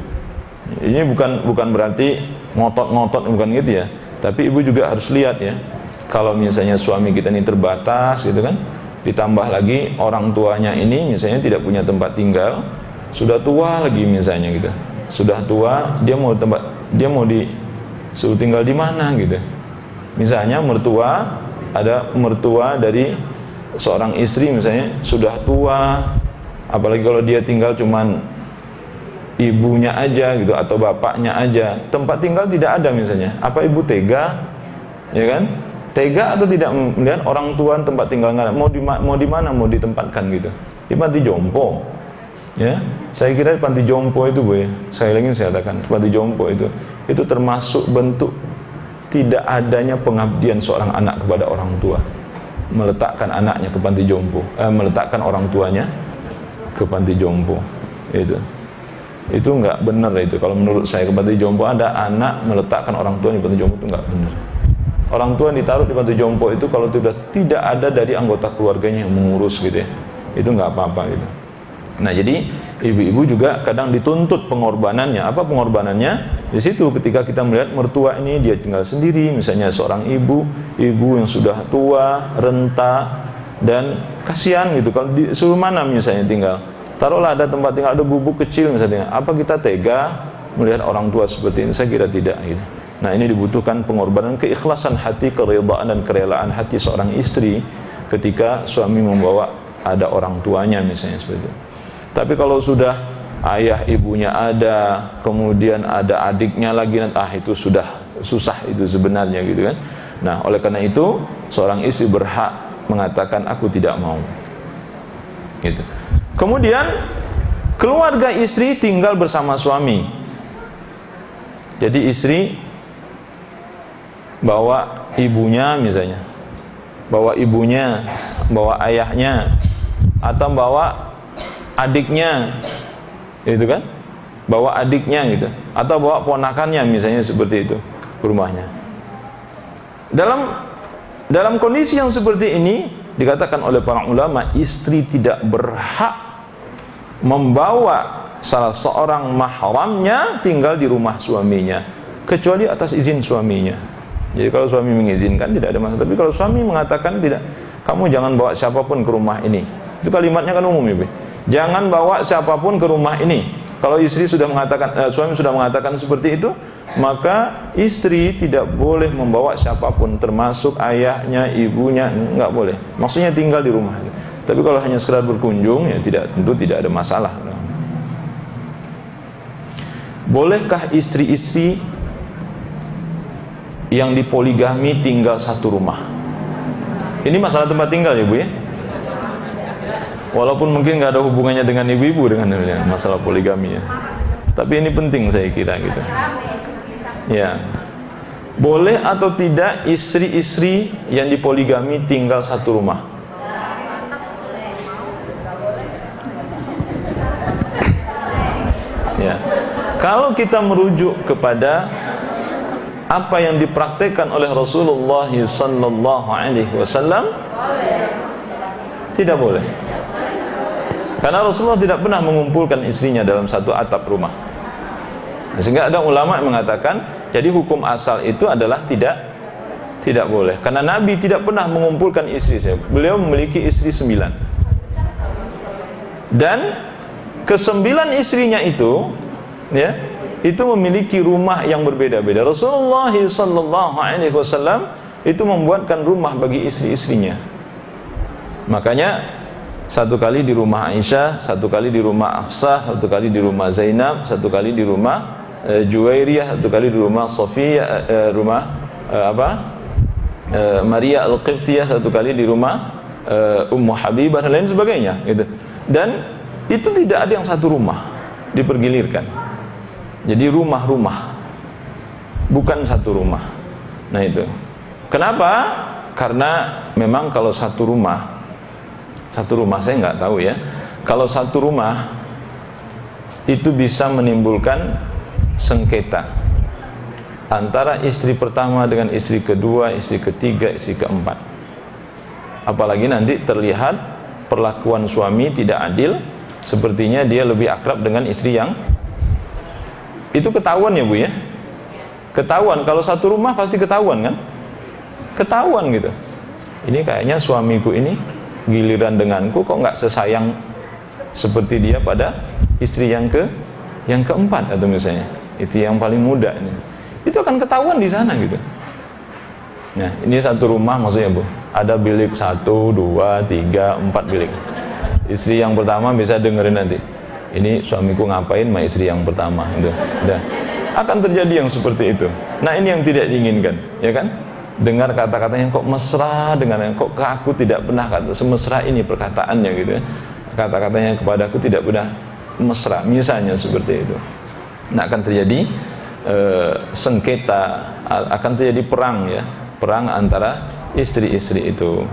Ini bukan berarti ngotot-ngotot, bukan gitu ya. Tapi ibu juga harus lihat ya, kalau misalnya suami kita ini terbatas gitu kan, ditambah lagi orang tuanya ini misalnya tidak punya tempat tinggal, sudah tua lagi misalnya gitu, sudah tua, dia mau disuruh tinggal di mana gitu. Misalnya ada mertua dari seorang istri misalnya sudah tua, apalagi kalau dia tinggal cuman ibunya aja gitu atau bapaknya aja, tempat tinggal tidak ada misalnya, apa ibu tega, ya kan? Tega atau tidak melihat orang tua tempat tinggal nggak ada, mau di mana mau ditempatkan gitu? Di panti jompo, ya? Saya kira panti jompo itu Bu ya, saya katakan panti jompo itu termasuk bentuk tidak adanya pengabdian seorang anak kepada orang tua, meletakkan anaknya ke panti jompo, meletakkan orang tuanya ke panti jompo, itu nggak benar itu. Kalau menurut saya, ke panti jompo ada anak meletakkan orang tua di panti jompo itu nggak benar. Orang tua ditaruh di panti jompo itu kalau tidak ada dari anggota keluarganya yang mengurus gitu ya, itu nggak apa-apa gitu. Nah, jadi ibu-ibu juga kadang dituntut pengorbanannya. Apa pengorbanannya? Di situ ketika kita melihat mertua ini dia tinggal sendiri, misalnya seorang ibu yang sudah tua, renta, dan kasihan gitu. Kalau disuruh mana misalnya tinggal, taruhlah ada tempat tinggal, ada gubuk kecil misalnya. Apa kita tega melihat orang tua seperti ini? Saya kira tidak gitu. Nah, ini dibutuhkan pengorbanan, keikhlasan hati, keridhaan dan kerelaan hati seorang istri ketika suami membawa ada orang tuanya misalnya seperti itu. Tapi kalau sudah ayah ibunya ada, kemudian ada adiknya lagi, itu sudah susah itu sebenarnya gitu kan. Nah, oleh karena itu seorang istri berhak mengatakan aku tidak mau. Gitu. Kemudian keluarga istri tinggal bersama suami. Jadi istri bawa ibunya misalnya, bawa ibunya, bawa ayahnya, atau bawa adiknya, gitu kan, bawa adiknya gitu, atau bawa ponakannya misalnya seperti itu ke rumahnya. Dalam kondisi yang seperti ini dikatakan oleh para ulama, istri tidak berhak membawa salah seorang mahramnya tinggal di rumah suaminya kecuali atas izin suaminya. Jadi kalau suami mengizinkan tidak ada masalah. Tapi kalau suami mengatakan tidak, kamu jangan bawa siapapun ke rumah ini, itu kalimatnya kan umum ya, jangan bawa siapapun ke rumah ini. Kalau istri sudah mengatakan, suami sudah mengatakan seperti itu, maka istri tidak boleh membawa siapapun, termasuk ayahnya, ibunya, enggak boleh. Maksudnya tinggal di rumah. Tapi kalau hanya sekedar berkunjung, ya tentu tidak ada masalah. Bolehkah istri-istri yang dipoligami tinggal satu rumah? Ini masalah tempat tinggal ya Bu ya. Walaupun mungkin nggak ada hubungannya dengan ibu-ibu dengan masalah poligami ya. Tapi ini penting saya kira gitu. Ya. Boleh atau tidak istri-istri yang dipoligami tinggal satu rumah? Ya. Kalau kita merujuk kepada apa yang dipraktekkan oleh Rasulullah sallallahu alaihi wasallam, tidak boleh. Karena Rasulullah tidak pernah mengumpulkan istrinya dalam satu atap rumah. Sehingga ada ulama yang mengatakan, jadi hukum asal itu adalah tidak boleh. Karena Nabi tidak pernah mengumpulkan istri. Beliau memiliki istri 9. Dan ke-9 istrinya itu, ya, itu memiliki rumah yang berbeda-beda. Rasulullah sallallahu alaihi wasallam itu membuatkan rumah bagi istri-istrinya. Makanya satu kali di rumah Aisyah, satu kali di rumah Hafsah, satu kali di rumah Zainab, satu kali di rumah Juwairiyah, satu kali di rumah Sofia, Maria Al-Qibtiyah, satu kali di rumah Ummu Habibah dan lain sebagainya gitu. Dan itu tidak ada yang satu rumah, dipergilirkan. Jadi rumah-rumah, bukan satu rumah. Nah itu. Kenapa? Karena memang kalau satu rumah saya nggak tahu ya. Kalau satu rumah itu bisa menimbulkan sengketa antara istri pertama dengan istri kedua, istri ketiga, istri keempat. Apalagi nanti terlihat perlakuan suami tidak adil, sepertinya dia lebih akrab dengan istri yang itu ketahuan ya Bu ya. Ketahuan, kalau satu rumah pasti ketahuan kan? Ketahuan gitu. Ini kayaknya suamiku ini giliran denganku kok nggak sesayang seperti dia pada istri yang keempat atau misalnya itu yang paling muda ini. Itu akan ketahuan di sana gitu. Nah, ini satu rumah maksudnya Bu, ada bilik 1, 2, 3, 4 bilik. Istri yang pertama bisa dengerin nanti, ini suamiku ngapain sama istri yang pertama gitu. Udah. Akan terjadi yang seperti itu. Nah, ini yang tidak diinginkan, ya kan? Dengar kata-katanya kok mesra, dengarnya kok ke aku tidak pernah kata semesra ini perkataannya gitu ya. Kata-katanya kepadaku tidak pernah mesra, misalnya seperti itu. Nah, akan terjadi sengketa, akan terjadi perang ya, perang antara istri-istri itu.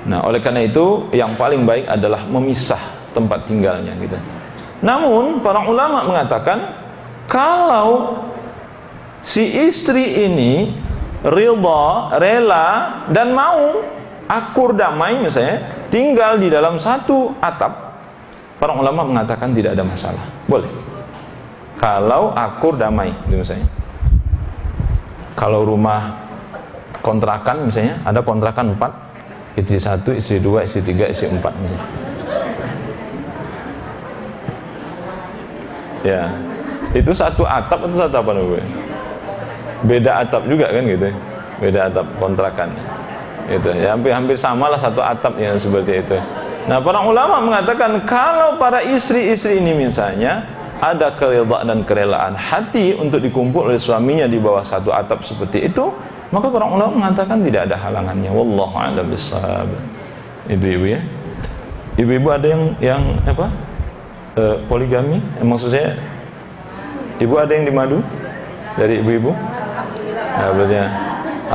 Nah, oleh karena itu yang paling baik adalah memisah tempat tinggalnya gitu. Namun para ulama mengatakan kalau si istri ini ridha, rela dan mau akur damai misalnya tinggal di dalam satu atap Para ulama mengatakan tidak ada masalah, boleh. Kalau akur damai, misalnya. Kalau rumah kontrakan misalnya, ada kontrakan 4, istri 1, istri 2, istri 3, istri 4 misalnya. Ya, itu satu atap atau satu apa nih? Beda atap juga kan gitu, beda atap kontrakan. Itu ya, hampir sama lah satu atap yang seperti itu. Nah, para ulama mengatakan kalau para istri-istri ini misalnya ada keridhaan dan kerelaan hati untuk dikumpul oleh suaminya di bawah satu atap seperti itu, maka para ulama mengatakan tidak ada halangannya. Wallahu a'lam bishawab. Itu ibu ya. Ibu-ibu ada yang apa? Poligami? Maksud saya, ibu ada yang dimadu dari ibu-ibu? Nah, berarti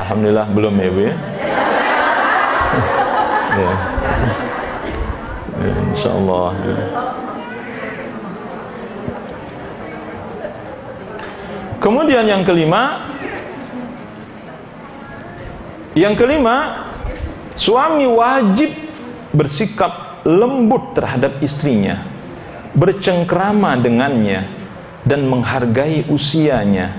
alhamdulillah belum ya ibu ya. Ya. Ya, insyaallah ya. Kemudian yang kelima, suami wajib bersikap lembut terhadap istrinya, bercengkrama dengannya, dan menghargai usianya.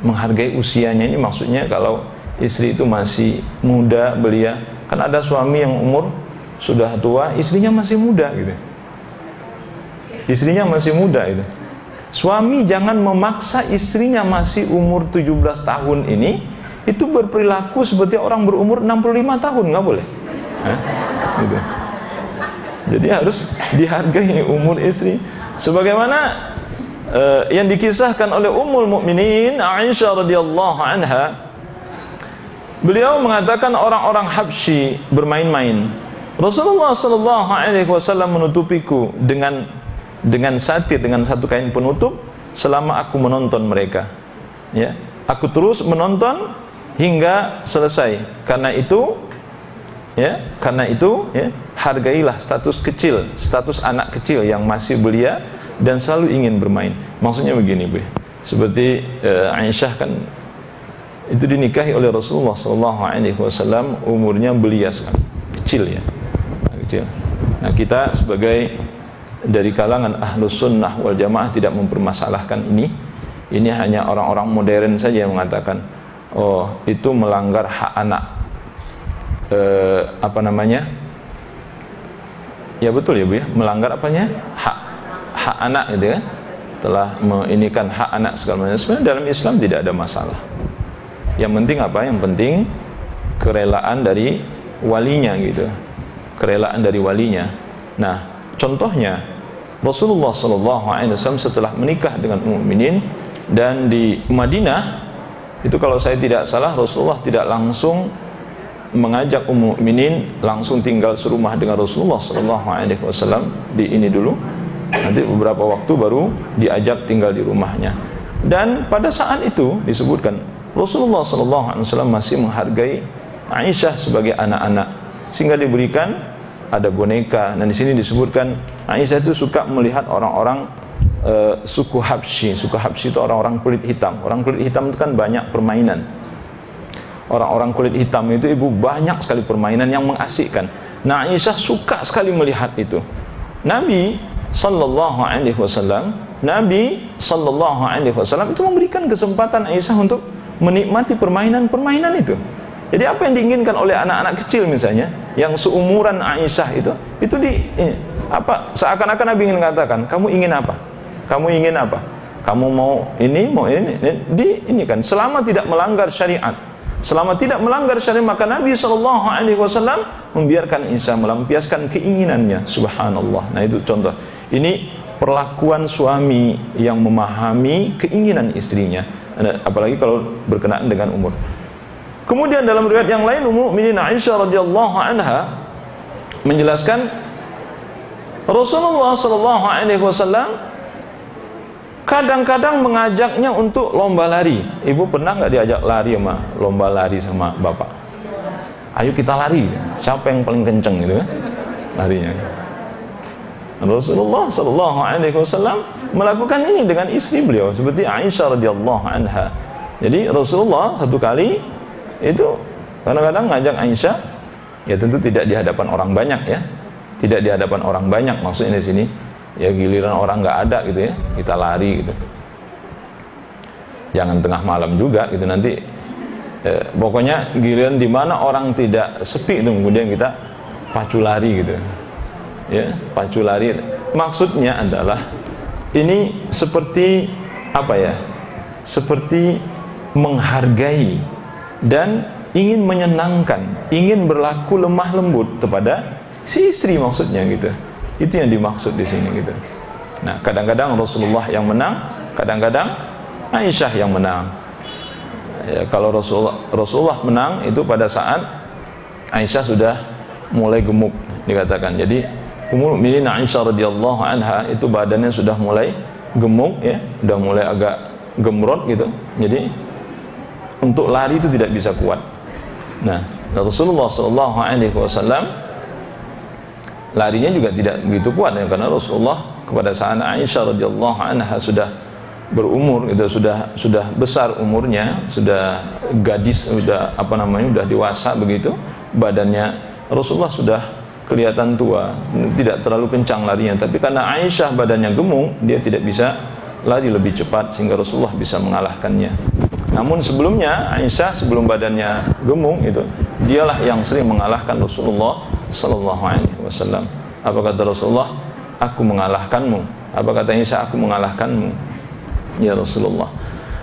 Menghargai usianya ini maksudnya kalau istri itu masih muda, belia. Kan ada suami yang umur sudah tua, istrinya masih muda gitu. Istrinya masih muda gitu. Suami jangan memaksa istrinya masih umur 17 tahun ini itu berperilaku seperti orang berumur 65 tahun, nggak boleh. Gitu. Jadi harus dihargai umur istri. Sebagaimana yang dikisahkan oleh Ummul Mukminin Aisyah radhiyallahu anha, beliau mengatakan orang-orang Habsyi bermain-main. Rasulullah sallallahu alaihi wasallam menutupiku dengan satir, dengan satu kain penutup selama aku menonton mereka. Ya, aku terus menonton hingga selesai. Karena itu, ya, hargailah status kecil, status anak kecil yang masih belia dan selalu ingin bermain. Maksudnya begini, Bu. Seperti Aisyah kan itu dinikahi oleh Rasulullah sallallahu alaihi wasallam umurnya belia sekali, kecil ya. Kecil. Nah, kita sebagai dari kalangan Ahlus Sunnah wal Jamaah tidak mempermasalahkan ini. Ini hanya orang-orang modern saja yang mengatakan, oh, itu melanggar hak anak. Apa namanya? Ya betul ya, Bu ya, melanggar apanya? Hak anak gitu ya. Telah menginikan hak anak segala macam. Sebenarnya dalam Islam tidak ada masalah. Yang penting apa? Yang penting kerelaan dari walinya gitu. Kerelaan dari walinya. Nah, contohnya Rasulullah SAW setelah menikah dengan mukminin dan di Madinah itu, kalau saya tidak salah, Rasulullah tidak langsung mengajak mukminin langsung tinggal serumah dengan Rasulullah SAW di ini dulu. Nanti beberapa waktu baru diajak tinggal di rumahnya. Dan pada saat itu disebutkan Rasulullah SAW masih menghargai Aisyah sebagai anak-anak, sehingga diberikan ada boneka. Dan di sini disebutkan Aisyah itu suka melihat orang-orang suku Habsyi. Suku Habsyi itu orang-orang kulit hitam. Orang kulit hitam itu kan banyak permainan. Orang-orang kulit hitam itu ibu banyak sekali permainan yang mengasyikkan. Nah, Aisyah suka sekali melihat itu. Nabi sallallahu alaihi wasallam itu memberikan kesempatan Aisyah untuk menikmati permainan-permainan itu. Jadi apa yang diinginkan oleh anak-anak kecil misalnya yang seumuran Aisyah itu apa, seakan-akan Nabi ingin mengatakan, kamu ingin apa? Kamu ingin apa? Kamu mau ini, ini kan selama tidak melanggar syariat. Selama tidak melanggar syariat, maka Nabi SAW membiarkan Aisyah melampiaskan keinginannya. Subhanallah. Nah, itu contoh. Ini perlakuan suami yang memahami keinginan istrinya, apalagi kalau berkenaan dengan umur. Kemudian dalam riwayat yang lain, Ummul Mukminin Aisyah radhiyallahu anha menjelaskan Rasulullah SAW kadang-kadang mengajaknya untuk lomba lari. Ibu pernah nggak diajak lari sama lomba lari sama bapak? Ayo kita lari, siapa yang paling kenceng gitu kan larinya. Rasulullah SAW melakukan ini dengan istri beliau seperti Aisyah radhiyallahu anha. Jadi Rasulullah satu kali itu kadang-kadang ngajak Aisyah, ya tentu tidak di hadapan orang banyak ya, Tidak di hadapan orang banyak, maksudnya di sini ya giliran orang nggak ada gitu ya, kita lari gitu. Jangan tengah malam juga gitu nanti. Pokoknya giliran di mana orang tidak sepi itu kemudian kita pacu lari gitu. Ya, pacu lari. Maksudnya adalah ini seperti apa ya? Seperti menghargai dan ingin menyenangkan, ingin berlaku lemah lembut kepada si istri maksudnya gitu. Itu yang dimaksud di sini gitu. Nah, kadang-kadang Rasulullah yang menang, kadang-kadang Aisyah yang menang. Ya, kalau Rasulullah menang itu pada saat Aisyah sudah mulai gemuk dikatakan. Jadi Ummul Mukminin Aisyah radhiyallahu anha itu badannya sudah mulai gemuk ya, sudah mulai agak gemrot gitu. Jadi untuk lari itu tidak bisa kuat. Nah, Rasulullah sallallahu alaihi wasallam larinya juga tidak begitu kuat ya, karena Rasulullah kepada saat Aisyah radhiyallahu anha sudah berumur, itu sudah besar umurnya, sudah gadis, sudah apa namanya, sudah dewasa begitu, badannya Rasulullah sudah kelihatan tua, tidak terlalu kencang larinya, tapi karena Aisyah badannya gemuk, dia tidak bisa lari lebih cepat sehingga Rasulullah bisa mengalahkannya. Namun sebelumnya Aisyah sebelum badannya gemuk itu dialah yang sering mengalahkan Rasulullah sallallahu alaihi wasallam. Apa kata Rasulullah? Aku mengalahkanmu. Apa kata Aisyah? Aku mengalahkanmu ya Rasulullah.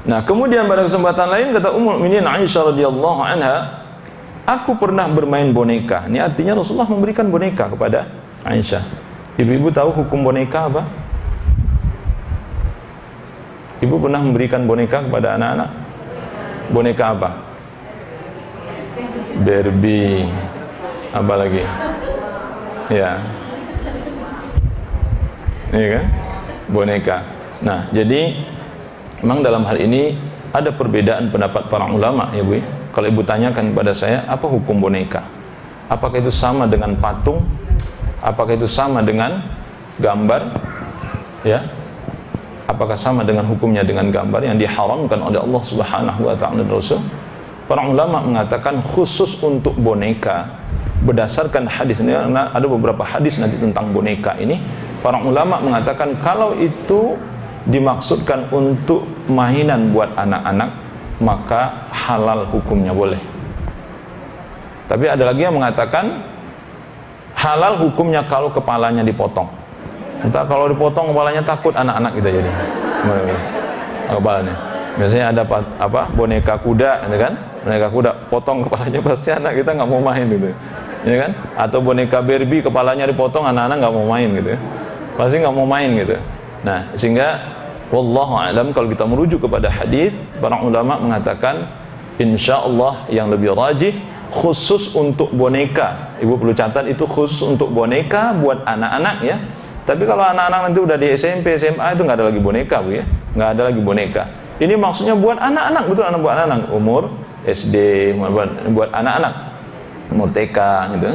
Nah, kemudian pada kesempatan lain kata Ummul Mukminin Aisyah radhiyallahu anha, aku pernah bermain boneka. Ini artinya Rasulullah memberikan boneka kepada Aisyah. Ibu-ibu tahu hukum boneka apa? Ibu pernah memberikan boneka kepada anak-anak? Boneka apa? Barbie. Apa lagi? Ya. Ini kan? Boneka. Nah, jadi memang dalam hal ini ada perbedaan pendapat para ulama ya Bu. Kalau ibu tanyakan kepada saya, apa hukum boneka? Apakah itu sama dengan patung? Apakah itu sama dengan gambar? Ya. Apakah sama dengan hukumnya dengan gambar yang diharamkan oleh Allah Subhanahu wa taala dan Rasul? Para ulama mengatakan khusus untuk boneka berdasarkan hadis ini, ada beberapa hadis nanti tentang boneka ini. Para ulama mengatakan kalau itu dimaksudkan untuk mainan buat anak-anak, maka halal hukumnya, boleh. Tapi ada lagi yang mengatakan halal hukumnya kalau kepalanya dipotong. Entah kalau dipotong kepalanya takut anak-anak kita jadi. Kepalanya. Biasanya ada apa? Boneka kuda, gitu kan? Boneka kuda potong kepalanya pasti anak kita nggak mau main gitu. Ya kan? Atau boneka Barbie kepalanya dipotong, anak-anak nggak mau main gitu. Pasti nggak mau main gitu. Nah, sehingga wallahu a'lam kalau kita merujuk kepada hadis, para ulama mengatakan insyaallah yang lebih rajih khusus untuk boneka. Ibu perlu catat itu khusus untuk boneka buat anak-anak ya. Tapi kalau anak-anak nanti udah di SMP, SMA itu nggak ada lagi boneka Bu ya, nggak ada lagi boneka. Ini maksudnya buat anak-anak, betul, buat anak-anak umur SD, buat anak-anak umur TK gitu.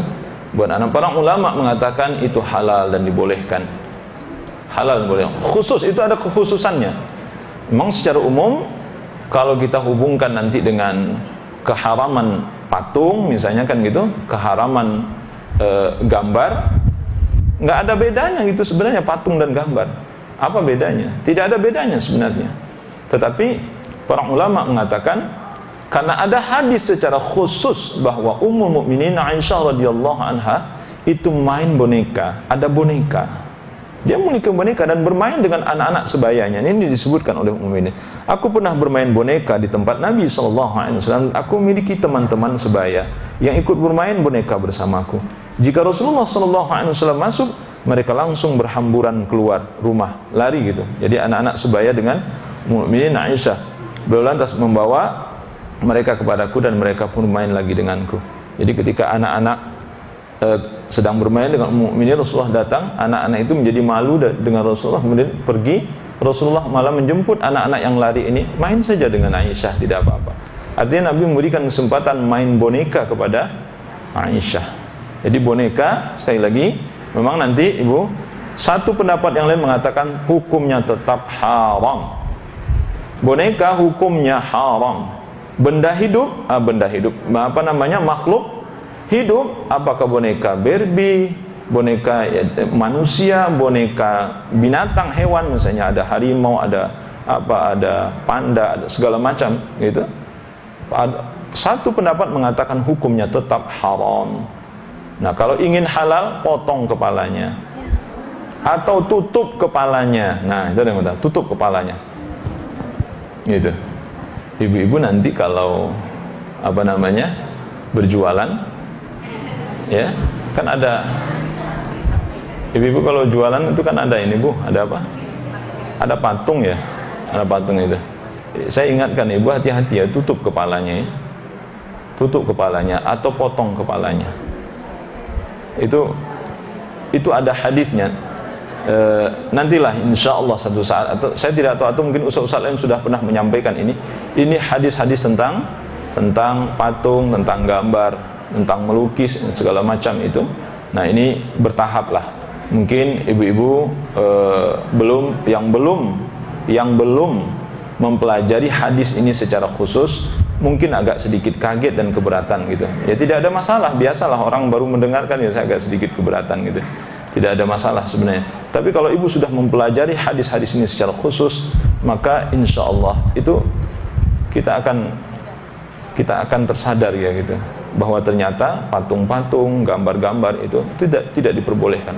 Buat anak, para ulama mengatakan itu halal dan dibolehkan. Halal dan boleh. Khusus itu ada kekhususannya. Memang secara umum kalau kita hubungkan nanti dengan keharaman patung misalnya kan gitu, keharaman gambar, nggak ada bedanya gitu sebenarnya patung dan gambar. Apa bedanya? Tidak ada bedanya sebenarnya. Tetapi para ulama mengatakan karena ada hadis secara khusus bahwa Ummul Mukminin Aisyah radhiyallahu anha itu main boneka, ada boneka. Dia memiliki boneka dan bermain dengan anak-anak sebayanya. Ini disebutkan oleh Ummul Mukminin. Aku pernah bermain boneka di tempat Nabi SAW. Aku memiliki teman-teman sebaya yang ikut bermain boneka bersamaku. Jika Rasulullah SAW masuk, mereka langsung berhamburan keluar rumah, lari gitu. Jadi anak-anak sebaya dengan Ummul Mukminin Aisyah. Beliau lantas membawa mereka kepadaku dan mereka pun main lagi denganku. Jadi ketika anak-anak sedang bermain dengan Ummul Mukminin, Rasulullah datang, anak-anak itu menjadi malu dengan Rasulullah, kemudian pergi. Rasulullah malah menjemput anak-anak yang lari ini, main saja dengan Aisyah, tidak apa-apa. Artinya Nabi memberikan kesempatan main boneka kepada Aisyah. Jadi boneka, sekali lagi, memang nanti ibu, satu pendapat yang lain mengatakan hukumnya tetap haram. Boneka hukumnya haram. Benda hidup, apa namanya, makhluk hidup, apakah boneka Barbie, boneka manusia, boneka binatang, hewan, misalnya ada harimau, ada apa, ada panda, ada segala macam gitu. Satu pendapat mengatakan hukumnya tetap haram. Nah, kalau ingin halal, potong kepalanya atau tutup kepalanya. Nah, itu yang benar, tutup kepalanya gitu. Ibu-ibu nanti kalau apa namanya berjualan, ya kan ada ibu-ibu kalau jualan itu kan ada ini Bu, ada apa? Ada patung ya, ada patung itu. Saya ingatkan ibu, hati-hati ya, tutup kepalanya ya. Tutup kepalanya atau potong kepalanya. Itu ada hadisnya. Nantilah insya Allah satu saat, atau saya tidak tahu, atau mungkin ustaz-ustaz lain sudah pernah menyampaikan ini hadis-hadis tentang patung, tentang gambar, tentang melukis segala macam itu. Nah, ini bertahap lah. Mungkin ibu-ibu yang belum mempelajari hadis ini secara khusus, mungkin agak sedikit kaget dan keberatan gitu. Ya tidak ada masalah, biasalah orang baru mendengarkan ya saya agak sedikit keberatan gitu. Tidak ada masalah sebenarnya. Tapi kalau ibu sudah mempelajari hadis-hadis ini secara khusus, maka insya Allah itu kita akan tersadar ya gitu, bahwa ternyata patung-patung, gambar-gambar itu tidak diperbolehkan.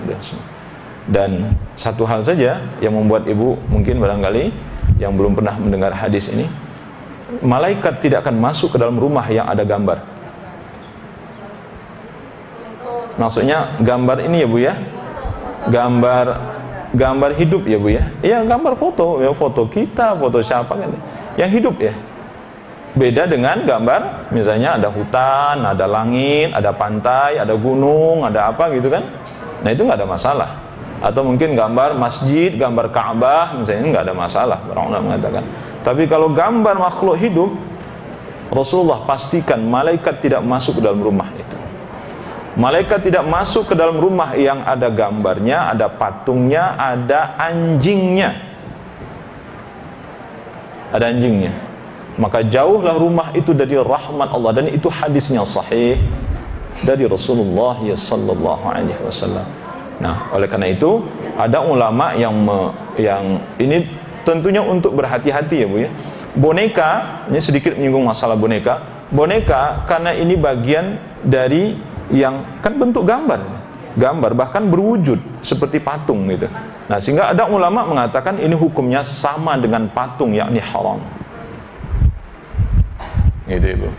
Dan satu hal saja yang membuat ibu mungkin barangkali yang belum pernah mendengar hadis ini, malaikat tidak akan masuk ke dalam rumah yang ada gambar. Maksudnya gambar ini ya Bu ya, gambar hidup ya Bu ya. Ya gambar foto, ya foto kita, foto siapa kan, yang hidup ya. Beda dengan gambar misalnya ada hutan, ada langit, ada pantai, ada gunung, ada apa gitu kan. Nah itu nggak ada masalah. Atau mungkin gambar masjid, gambar Ka'bah misalnya, nggak ada masalah, orang mengatakan. Tapi kalau gambar makhluk hidup, Rasulullah pastikan malaikat tidak masuk ke dalam rumah itu. Malaikat tidak masuk ke dalam rumah yang ada gambarnya, ada patungnya, ada anjingnya. Ada anjingnya. Maka jauhlah rumah itu dari rahmat Allah, dan itu hadisnya sahih dari Rasulullah sallallahu alaihi wasallam. Nah, oleh karena itu ada ulama yang ini tentunya untuk berhati-hati ya Bu ya. Boneka, ini sedikit menyinggung masalah boneka. Boneka karena ini bagian dari yang kan bentuk gambar bahkan berwujud seperti patung gitu. Nah, sehingga ada ulama mengatakan ini hukumnya sama dengan patung, yakni haram. Gitu Ibu.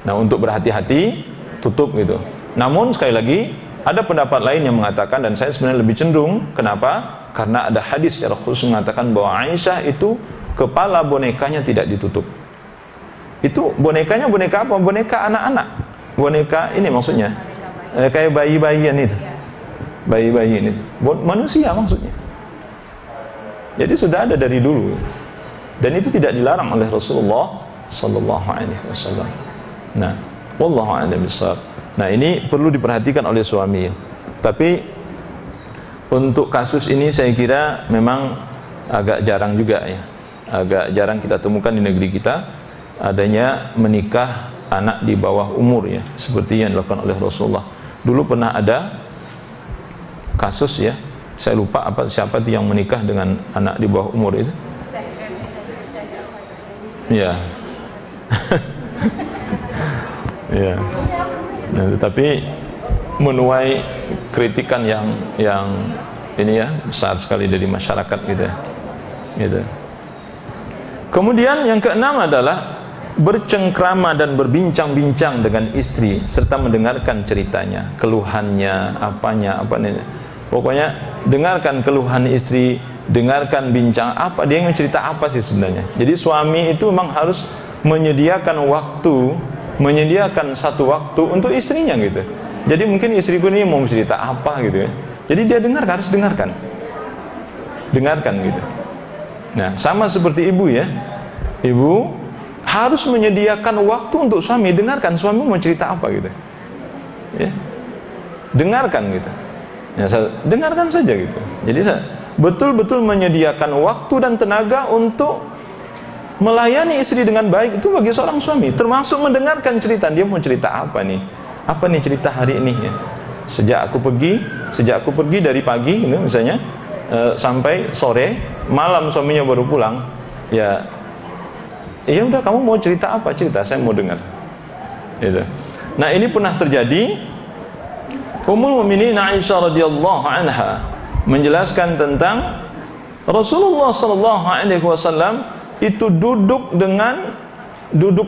Nah, untuk berhati-hati tutup gitu. Namun sekali lagi ada pendapat lain yang mengatakan, dan saya sebenarnya lebih cenderung, kenapa? Karena ada hadis secara khusus mengatakan bahwa Aisyah itu kepala bonekanya tidak ditutup. Itu bonekanya boneka apa? Boneka anak-anak. Boneka ini maksudnya kayak bayi-bayian itu. Bayi-bayi ini. Manusia maksudnya. Jadi sudah ada dari dulu. Dan itu tidak dilarang oleh Rasulullah sallallahu alaihi wasallam. Nah, wallahu a'lam bishawab. Nah, ini perlu diperhatikan oleh suami. Tapi untuk kasus ini saya kira memang agak jarang juga ya. Agak jarang kita temukan di negeri kita adanya menikah anak di bawah umur ya, seperti yang dilakukan oleh Rasulullah. Dulu pernah ada kasus ya, saya lupa siapa yang menikah dengan anak di bawah umur itu. Ya. Ya. Nah, tetapi menuai kritikan yang ini ya besar sekali dari masyarakat gitu. Gitu. Kemudian yang keenam adalah bercengkrama dan berbincang-bincang dengan istri serta mendengarkan ceritanya, keluhannya, apanya. Pokoknya dengarkan keluhan istri, dengarkan bincang apa dia yang cerita apa sih sebenarnya. Jadi suami itu memang harus menyediakan satu waktu untuk istrinya gitu. Jadi mungkin istriku ini mau cerita apa gitu ya. Jadi dia harus dengarkan gitu. Nah, sama seperti ibu ya. Ibu harus menyediakan waktu untuk suami, dengarkan suami mau cerita apa gitu. Ya. Dengarkan gitu. Ya, dengarkan saja gitu. Jadi betul-betul menyediakan waktu dan tenaga untuk melayani istri dengan baik, itu bagi seorang suami, termasuk mendengarkan cerita. Dia mau cerita apa nih cerita hari ini ya. Sejak aku pergi dari pagi gitu, misalnya sampai sore, malam suaminya baru pulang, ya udah, kamu mau cerita apa, cerita, saya mau dengar gitu. Nah, ini pernah terjadi. Ummul Mukminin Aisyah radhiyallahu anha menjelaskan tentang Rasulullah sallallahu alaihi wasallam itu duduk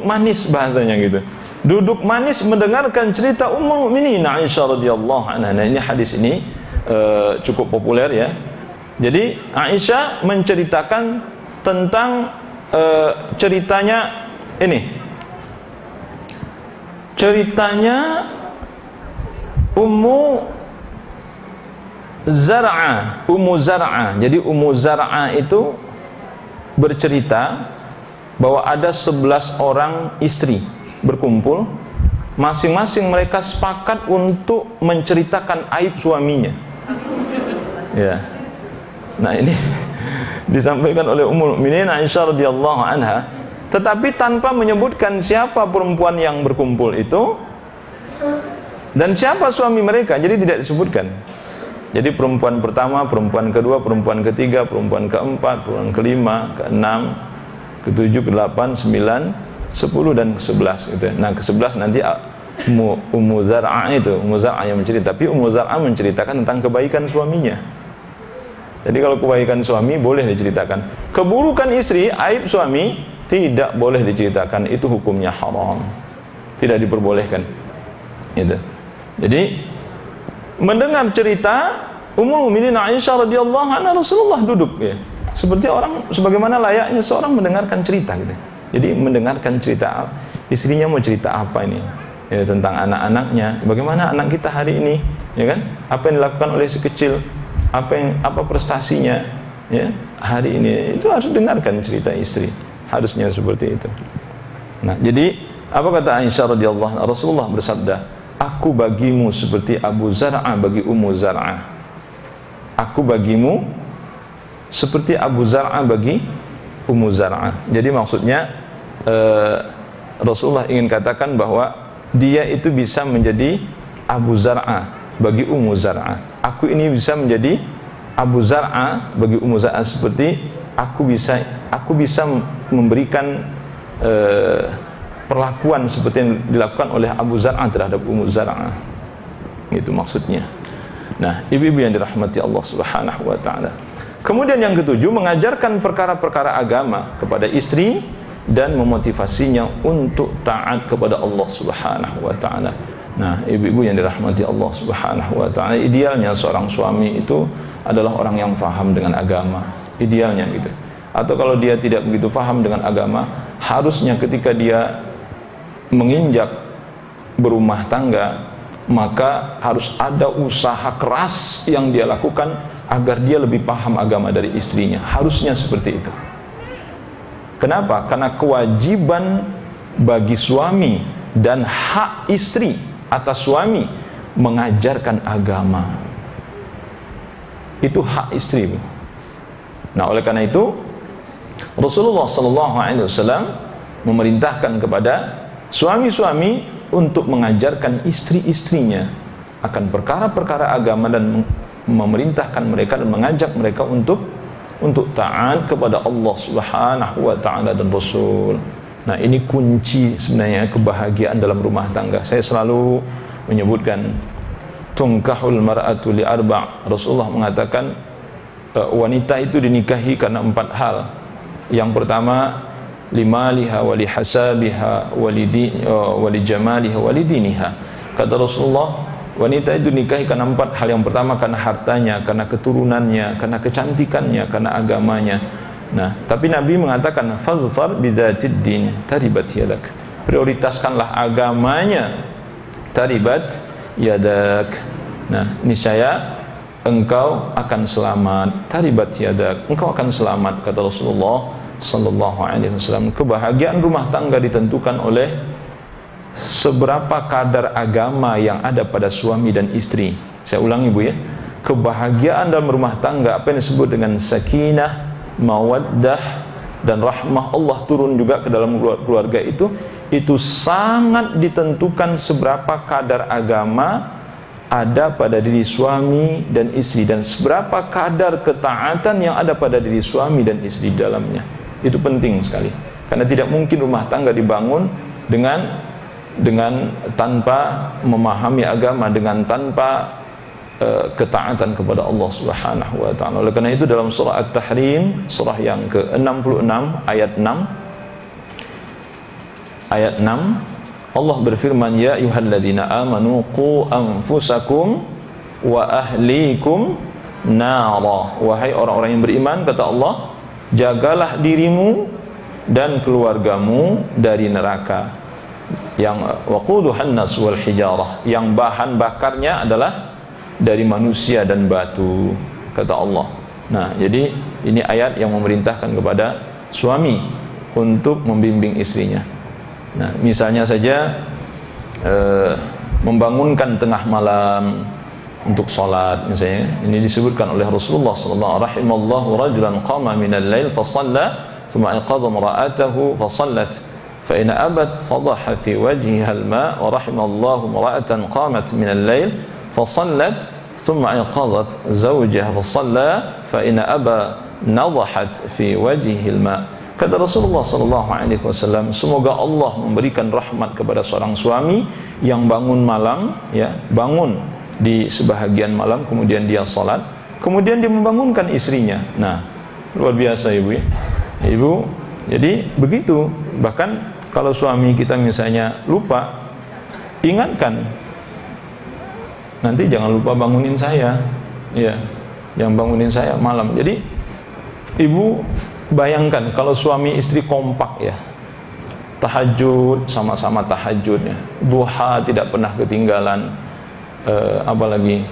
manis, bahasanya gitu. Duduk manis mendengarkan cerita Ummul Mukminin Aisyah radhiyallahu anha. Nah, ini hadis ini cukup populer ya. Jadi Aisyah menceritakan tentang ceritanya ini. Ceritanya Ummu Zar'ah. Jadi Ummu Zar'ah itu bercerita bahwa ada 11 orang istri berkumpul, masing-masing mereka sepakat untuk menceritakan aib suaminya. Ya. Nah, ini disampaikan oleh Ummul Mukminin Aisyah radhiyallahu anha, tetapi tanpa menyebutkan siapa perempuan yang berkumpul itu dan siapa suami mereka. Jadi tidak disebutkan. Jadi perempuan pertama, perempuan kedua, perempuan ketiga, perempuan keempat, perempuan kelima, keenam, ketujuh, ke-8, 9, 10 dan ke-11 gitu. Nah, ke-11 nanti Ummu Zar'ah itu, Ummu Zar'ah yang mencerita. Tapi Ummu Zar'ah menceritakan tentang kebaikan suaminya. Jadi kalau kebaikan suami boleh diceritakan. Keburukan istri, aib suami tidak boleh diceritakan. Itu hukumnya haram. Tidak diperbolehkan. Gitu. Jadi mendengar cerita Ummul Mukminin Aisyah radhiyallahu anha, Rasulullah duduk ya. Seperti orang, sebagaimana layaknya seorang mendengarkan cerita gitu. Jadi mendengarkan cerita istrinya mau cerita apa ini ya, tentang anak-anaknya, bagaimana anak kita hari ini, ya kan, apa yang dilakukan oleh si kecil, apa prestasinya ya hari ini, itu harus dengarkan cerita istri, harusnya seperti itu. Nah, jadi apa kata Aisyah radhiyallahu anha? Rasulullah bersabda, aku bagimu seperti Abu Zar'ah bagi Ummu Zar'ah. Aku bagimu seperti Abu Zar'ah bagi Ummu Zar'ah. Jadi maksudnya Rasulullah ingin katakan bahwa dia itu bisa menjadi Abu Zar'ah bagi Ummu Zar'ah. Aku ini bisa menjadi Abu Zar'ah bagi Ummu Zar'ah, seperti aku bisa memberikan perlakuan seperti yang dilakukan oleh Abu Zar'ah terhadap Ummu Zar'ah. Itu maksudnya. Nah, ibu-ibu yang dirahmati Allah Subhanahu wa taala. Kemudian yang ketujuh, mengajarkan perkara-perkara agama kepada istri dan memotivasinya untuk taat kepada Allah Subhanahu wa taala. Nah, ibu-ibu yang dirahmati Allah Subhanahu wa taala, idealnya seorang suami itu adalah orang yang faham dengan agama. Idealnya gitu. Atau kalau dia tidak begitu faham dengan agama, harusnya ketika dia menginjak berumah tangga, maka harus ada usaha keras yang dia lakukan agar dia lebih paham agama dari istrinya. Harusnya seperti itu. Kenapa? Karena kewajiban bagi suami dan hak istri atas suami mengajarkan agama. Itu hak istri. Nah, oleh karena itu Rasulullah SAW memerintahkan kepada suami-suami untuk mengajarkan istri-istrinya akan perkara-perkara agama dan memerintahkan mereka dan mengajak mereka untuk taat kepada Allah Subhanahu wa taala dan Rasul. Nah, ini kunci sebenarnya kebahagiaan dalam rumah tangga. Saya selalu menyebutkan tunkahul mar'atu li arba'. Rasulullah mengatakan wanita itu dinikahi karena 4 hal. Yang pertama, limaliha wa lihasabiha wa lijamaliha wa lidiniha. Kata Rasulullah, wanita itu dinikahi karena 4 hal. Yang pertama karena hartanya, karena keturunannya, karena kecantikannya, karena agamanya. Nah, tapi Nabi mengatakan fadhfar bidzatid din taribat yadak. Prioritaskanlah agamanya, taribat yadak. Nah, niscaya engkau akan selamat, taribat yadak, engkau akan selamat, kata Rasulullah sallallahu alaihi wasallam. Kebahagiaan rumah tangga ditentukan oleh seberapa kadar agama yang ada pada suami dan istri. Saya ulangi, Bu, ya. Kebahagiaan dalam rumah tangga, apa yang disebut dengan sakinah, mawaddah dan rahmah Allah turun juga ke dalam keluarga itu sangat ditentukan seberapa kadar agama ada pada diri suami dan istri, dan seberapa kadar ketaatan yang ada pada diri suami dan istri di dalamnya. Itu penting sekali, karena tidak mungkin rumah tangga dibangun dengan tanpa memahami agama, dengan tanpa ketaatan kepada Allah Subhanahu wa taala. Oleh karena itu dalam surah At-Tahrim, surah yang ke-66 ayat 6, Allah berfirman, ya ayyuhalladzina amanu qu anfusakum wa ahlikum nara. Wahai orang-orang yang beriman, kata Allah, jagalah dirimu dan keluargamu dari neraka yang waquduhan nas wal hijarah, yang bahan bakarnya adalah dari manusia dan batu, kata Allah. Nah, jadi ini ayat yang memerintahkan kepada suami untuk membimbing istrinya. Nah, misalnya saja membangunkan tengah malam untuk sholat, misalnya ini disebutkan oleh Rasulullah sallallahu alaihi wasallam, rahimallahu rajulan qama minal lail fa shalla thumma ayqadha imra'atahu fa shallat fa in abat fadaha fi wajhiha al-ma' wa rahimallahu imra'atan qamat minal lail فصلت ثم أيقظت زوجها فصلى فإن أبى نضحت في وجهه الماء. Kata Rasulullah SAW, semoga Allah memberikan rahmat kepada seorang suami yang bangun malam, ya, bangun di sebahagian malam, kemudian dia salat, kemudian dia membangunkan istrinya. Nah, luar biasa ibu ya. Ibu, jadi begitu. Bahkan kalau suami kita misalnya lupa, ingatkan, nanti jangan lupa bangunin saya, ya, yang bangunin saya malam. Jadi ibu bayangkan kalau suami istri kompak, ya, tahajud, sama-sama tahajudnya, duha tidak pernah ketinggalan, apalagi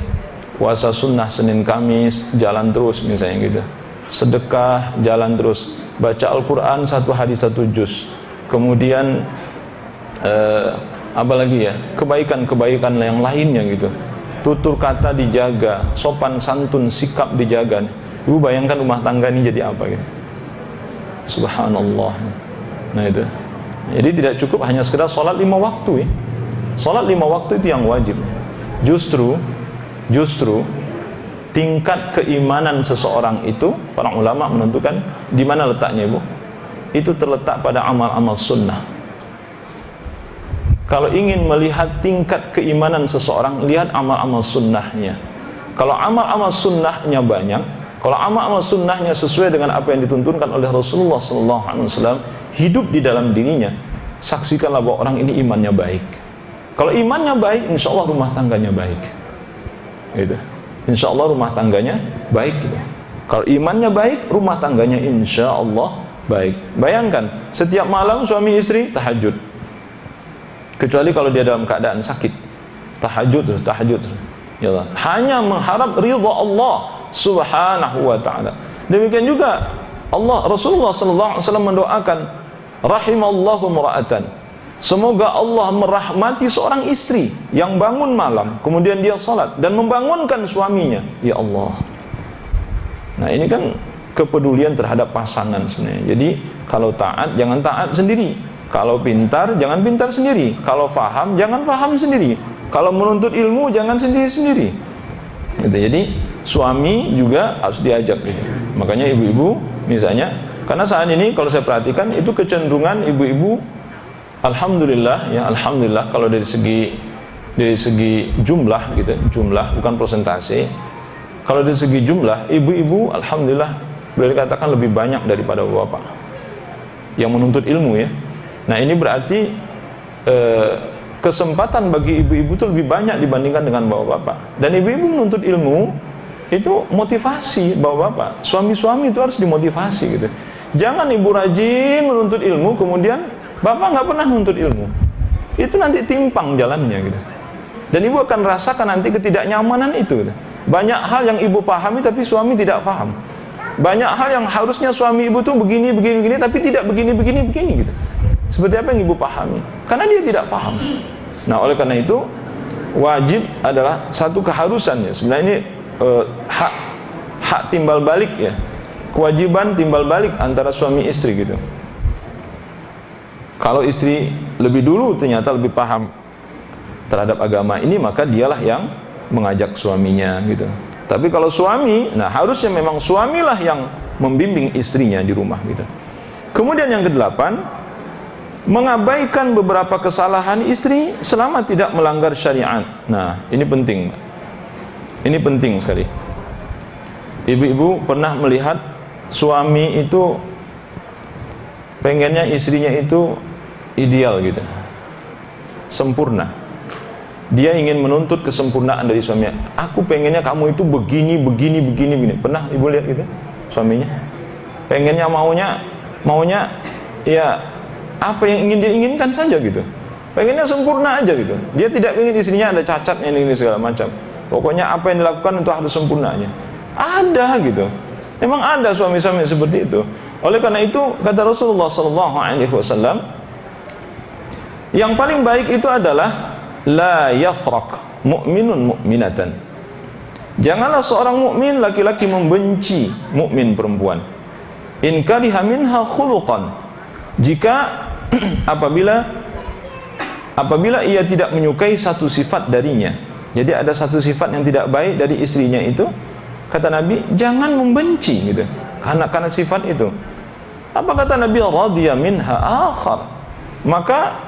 puasa sunnah Senin Kamis jalan terus misalnya gitu, sedekah jalan terus, baca Al-Quran satu hari satu juz, kemudian apalagi ya, kebaikan-kebaikan yang lainnya gitu, tutur kata dijaga, sopan santun sikap dijaga. Ibu bayangkan rumah tangga ini jadi apa gitu. Subhanallah. Nah itu. Jadi tidak cukup hanya sekedar sholat 5 waktu ya. Sholat 5 waktu itu yang wajib. Justru tingkat keimanan seseorang itu, para ulama menentukan di mana letaknya ibu. Itu terletak pada amal-amal sunnah. Kalau ingin melihat tingkat keimanan seseorang, lihat amal-amal sunnahnya. Kalau amal-amal sunnahnya banyak, kalau amal-amal sunnahnya sesuai dengan apa yang dituntunkan oleh Rasulullah SAW, hidup di dalam dirinya, saksikanlah bahwa orang ini imannya baik. Kalau imannya baik, insya Allah rumah tangganya baik. Gitu. Insya Allah rumah tangganya baik. Gitu. Kalau imannya baik, rumah tangganya insya Allah baik. Bayangkan, setiap malam suami istri tahajud. Kecuali kalau dia dalam keadaan sakit, tahajud terus. Ya Allah. Hanya mengharap ridha Allah Subhanahu wa taala. Demikian juga Rasulullah sallallahu alaihi wasallam mendoakan, rahimallahu imra'atan. Semoga Allah merahmati seorang istri yang bangun malam, kemudian dia salat dan membangunkan suaminya. Ya Allah. Nah, ini kan kepedulian terhadap pasangan sebenarnya. Jadi, kalau taat jangan taat sendiri. Kalau pintar, jangan pintar sendiri. Kalau faham, jangan faham sendiri. Kalau menuntut ilmu, jangan sendiri-sendiri. Gitu. Jadi, suami juga harus diajak. Gitu. Makanya ibu-ibu, misalnya, karena saat ini kalau saya perhatikan, itu kecenderungan ibu-ibu, alhamdulillah, ya alhamdulillah, kalau dari segi jumlah, gitu, jumlah bukan persentase. Kalau dari segi jumlah, ibu-ibu, alhamdulillah, boleh dikatakan lebih banyak daripada bapak yang menuntut ilmu, ya. Nah, ini berarti kesempatan bagi ibu-ibu itu lebih banyak dibandingkan dengan bapak-bapak. Dan ibu-ibu menuntut ilmu itu motivasi bapak-bapak. Suami-suami itu harus dimotivasi gitu. Jangan ibu rajin menuntut ilmu kemudian bapak nggak pernah menuntut ilmu. Itu nanti timpang jalannya gitu. Dan ibu akan rasakan nanti ketidaknyamanan itu gitu. Banyak hal yang ibu pahami tapi suami tidak paham. Banyak hal yang harusnya suami ibu tuh begini tapi tidak begini gitu. Seperti apa yang ibu pahami? Karena dia tidak paham. Nah, oleh karena itu wajib adalah satu keharusan, ya. Sebenarnya ini hak timbal balik, ya. Kewajiban timbal balik antara suami istri gitu. Kalau istri lebih dulu ternyata lebih paham terhadap agama ini, maka dialah yang mengajak suaminya gitu. Tapi kalau suami, nah harusnya memang suamilah yang membimbing istrinya di rumah gitu. Kemudian yang kedelapan, mengabaikan beberapa kesalahan istri selama tidak melanggar syariat. Nah, ini penting. Ini penting sekali. Ibu-ibu pernah melihat suami itu pengennya istrinya itu ideal gitu, sempurna. Dia ingin menuntut kesempurnaan dari suaminya. Aku pengennya kamu itu begini. Pernah ibu lihat gitu suaminya? Pengennya maunya ya apa yang ingin dia inginkan saja gitu. Pengennya sempurna aja gitu. Dia tidak ingin istrinya ada cacatnya ini segala macam. Pokoknya apa yang dilakukan itu harus sempurnanya. Ada gitu. Memang ada suami-suami seperti itu. Oleh karena itu kata Rasulullah SAW, yang paling baik itu adalah la yafraq mu'minun mu'minatan. Janganlah seorang mukmin laki-laki membenci mukmin perempuan. In kariha minha khuluqan. Jika apabila ia tidak menyukai satu sifat darinya. Jadi ada satu sifat yang tidak baik dari istrinya itu, kata Nabi, jangan membenci gitu. Karena sifat itu. Apa kata Nabi? Radiya minha akhar. Maka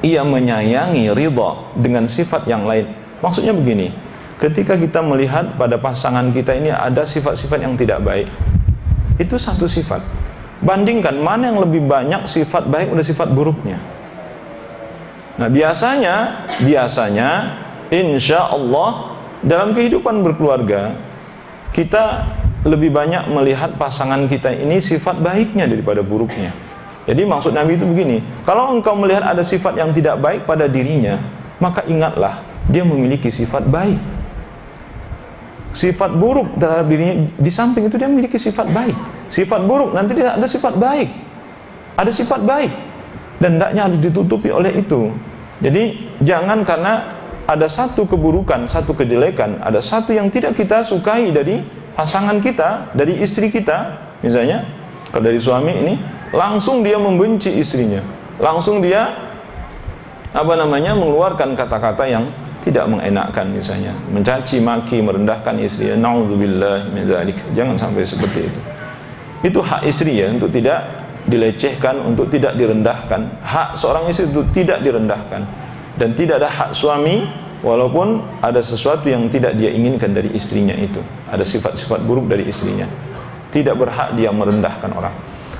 ia menyayangi, ridha dengan sifat yang lain. Maksudnya begini, ketika kita melihat pada pasangan kita ini ada sifat-sifat yang tidak baik, itu satu sifat. Bandingkan mana yang lebih banyak sifat baik dan sifat buruknya. Nah biasanya insya Allah dalam kehidupan berkeluarga kita lebih banyak melihat pasangan kita ini sifat baiknya daripada buruknya. Jadi maksud Nabi itu begini, kalau engkau melihat ada sifat yang tidak baik pada dirinya, maka ingatlah dia memiliki sifat baik. Sifat buruk dalam dirinya, di samping itu dia memiliki sifat baik. Sifat buruk nanti dia ada sifat baik. Ada sifat baik dan hendaknya harus ditutupi oleh itu. Jadi jangan karena ada satu keburukan, satu kejelekan, ada satu yang tidak kita sukai dari pasangan kita, dari istri kita, misalnya kalau dari suami ini, langsung dia membenci istrinya, langsung dia mengeluarkan kata-kata yang tidak mengenakkan, misalnya mencaci maki, merendahkan istrinya. Naudzubillah min dzalik. Jangan sampai seperti itu. Itu hak istri ya, untuk tidak dilecehkan, untuk tidak direndahkan. Hak seorang istri itu tidak direndahkan, dan tidak ada hak suami walaupun ada sesuatu yang tidak dia inginkan dari istrinya itu, ada sifat-sifat buruk dari istrinya, tidak berhak dia merendahkan orang.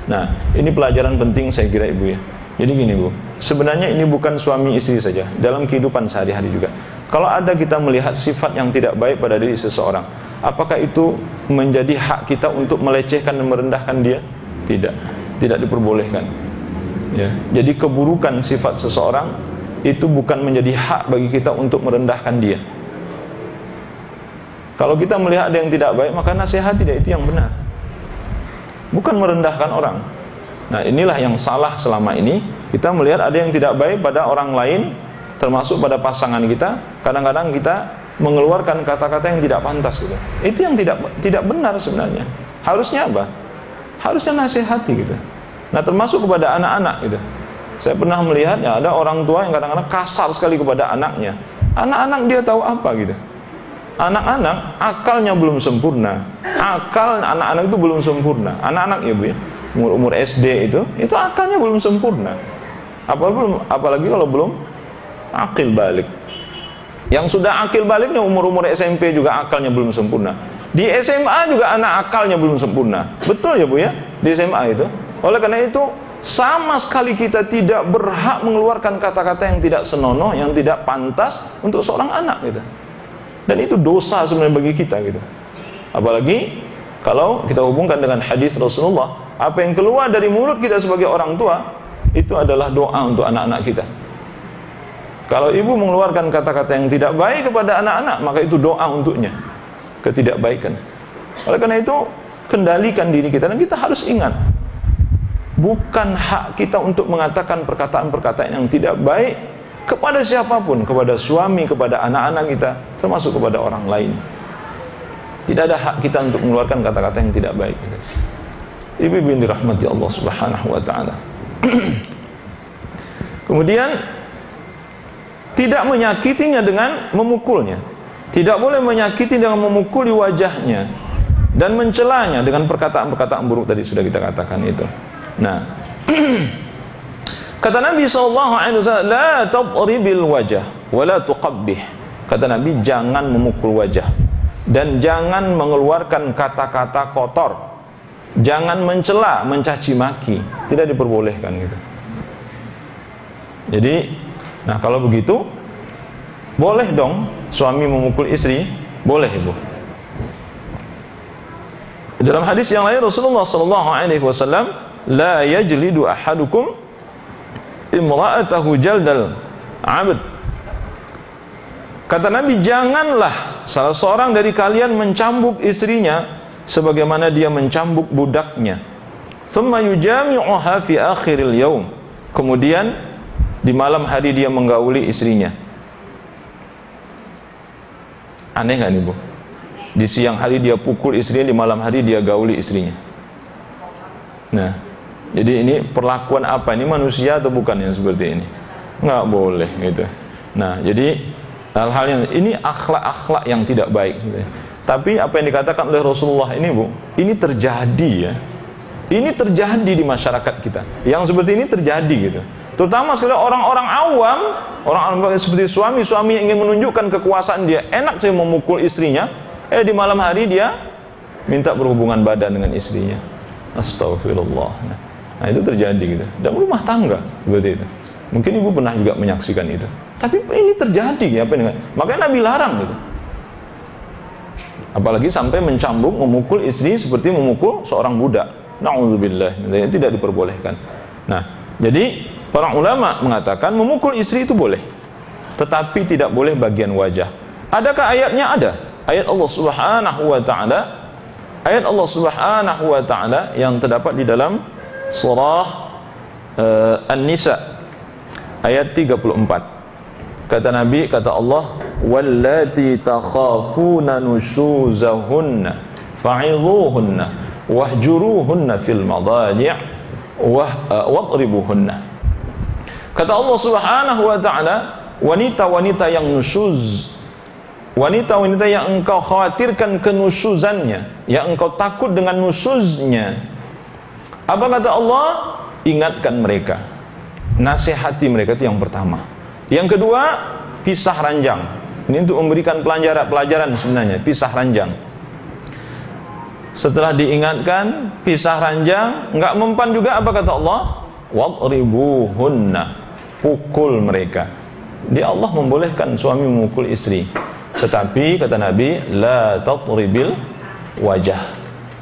Nah, ini pelajaran penting saya kira ibu ya. Jadi gini bu, sebenarnya ini bukan suami istri saja, dalam kehidupan sehari-hari juga. Kalau ada kita melihat sifat yang tidak baik pada diri seseorang, apakah itu menjadi hak kita untuk melecehkan dan merendahkan dia? Tidak diperbolehkan. Ya, jadi keburukan sifat seseorang itu bukan menjadi hak bagi kita untuk merendahkan dia. Kalau kita melihat ada yang tidak baik, maka nasihati dia, itu yang benar, bukan merendahkan orang. Nah inilah yang salah selama ini. Kita melihat ada yang tidak baik pada orang lain, termasuk pada pasangan kita. Kadang-kadang kita mengeluarkan kata-kata yang tidak pantas gitu. Itu yang tidak benar sebenarnya. Harusnya apa? Harusnya nasihati gitu. Nah termasuk kepada anak-anak gitu. Saya pernah melihat ya, ada orang tua yang kadang-kadang kasar sekali kepada anaknya. Anak-anak dia tahu apa gitu. Anak-anak akalnya belum sempurna. Akal anak-anak itu belum sempurna. Anak-anak ya bu ya, umur SD itu akalnya belum sempurna. Apalagi kalau belum akil balik. Yang sudah akil baliknya umur-umur SMP juga akalnya belum sempurna. Di SMA juga anak akalnya belum sempurna. Betul ya bu ya, di SMA itu. Oleh karena itu sama sekali kita tidak berhak mengeluarkan kata-kata yang tidak senonoh, yang tidak pantas untuk seorang anak gitu. Dan itu dosa sebenarnya bagi kita gitu. Apalagi kalau kita hubungkan dengan hadis Rasulullah, apa yang keluar dari mulut kita sebagai orang tua itu adalah doa untuk anak-anak kita. Kalau ibu mengeluarkan kata-kata yang tidak baik kepada anak-anak, maka itu doa untuknya, ketidakbaikan. Oleh karena itu kendalikan diri kita, dan kita harus ingat, bukan hak kita untuk mengatakan perkataan-perkataan yang tidak baik kepada siapapun, kepada suami, kepada anak-anak kita, termasuk kepada orang lain. Tidak ada hak kita untuk mengeluarkan kata-kata yang tidak baik. Ibu-ibu yang dirahmati Allah Subhanahu wa taala. Kemudian tidak menyakitinya dengan memukulnya. Tidak boleh menyakiti dengan memukuli wajahnya dan mencelanya dengan perkataan-perkataan buruk tadi sudah kita katakan itu. Nah, kata Nabi SAW, la tadribil wajah wa la tuqabbih. Kata Nabi, jangan memukul wajah dan jangan mengeluarkan kata-kata kotor. Jangan mencela, mencaci maki, tidak diperbolehkan gitu. Jadi, nah kalau begitu, boleh dong suami memukul istri, boleh ibu. Dalam hadis yang lain Rasulullah SAW, la yajlidu ahadukum imra'atahu jaldal 'abd. Kata Nabi, janganlah salah seorang dari kalian mencambuk istrinya sebagaimana dia mencambuk budaknya. Thumma yujami'uha fi akhiril yaum. Kemudian di malam hari dia menggauli istrinya. Aneh nggak nih Bu? Di siang hari dia pukul istrinya, di malam hari dia gauli istrinya. Nah, jadi ini perlakuan apa? Ini manusia atau bukan yang seperti ini? Nggak boleh gitu. Nah, jadi hal-hal yang ini akhlak-akhlak yang tidak baik sebenarnya. Tapi apa yang dikatakan oleh Rasulullah ini Bu, ini terjadi ya. Ini terjadi di masyarakat kita. Yang seperti ini terjadi gitu. Terutama sekali orang-orang awam, orang-orang seperti suami yang ingin menunjukkan kekuasaan dia, enak saya memukul istrinya, di malam hari dia minta berhubungan badan dengan istrinya. Astagfirullah. Nah, itu terjadi gitu. Dan rumah tangga seperti itu. Mungkin ibu pernah juga menyaksikan itu. Tapi ini terjadi ya, makanya Nabi larang gitu. Apalagi sampai mencambuk, memukul istri seperti memukul seorang budak. Na'udzubillah, tidak diperbolehkan. Nah, jadi para ulama mengatakan memukul istri itu boleh, tetapi tidak boleh bagian wajah. Adakah ayatnya? Ada. Ayat Allah Subhanahu wa taala. Ayat Allah Subhanahu wa taala yang terdapat di dalam surah An-Nisa ayat 34. Kata Nabi, kata Allah, wallati takhafuna nushuzahunna fa'idhuhunna wahjuruhunna fil madaji' wadribuhunna. Kata Allah Subhanahu wa taala, wanita-wanita yang nusyuz, wanita-wanita yang engkau khawatirkan kenusyuzannya, yang engkau takut dengan nusyuznya, apa kata Allah? Ingatkan mereka, nasihati mereka, itu yang pertama. Yang kedua, pisah ranjang. Ini untuk memberikan pelajaran sebenarnya, pisah ranjang. Setelah diingatkan, pisah ranjang, enggak mempan juga, apa kata Allah? Wadribuhunna, pukul mereka. Dia Allah membolehkan suami memukul istri. Tetapi kata Nabi, la tadribil wajah.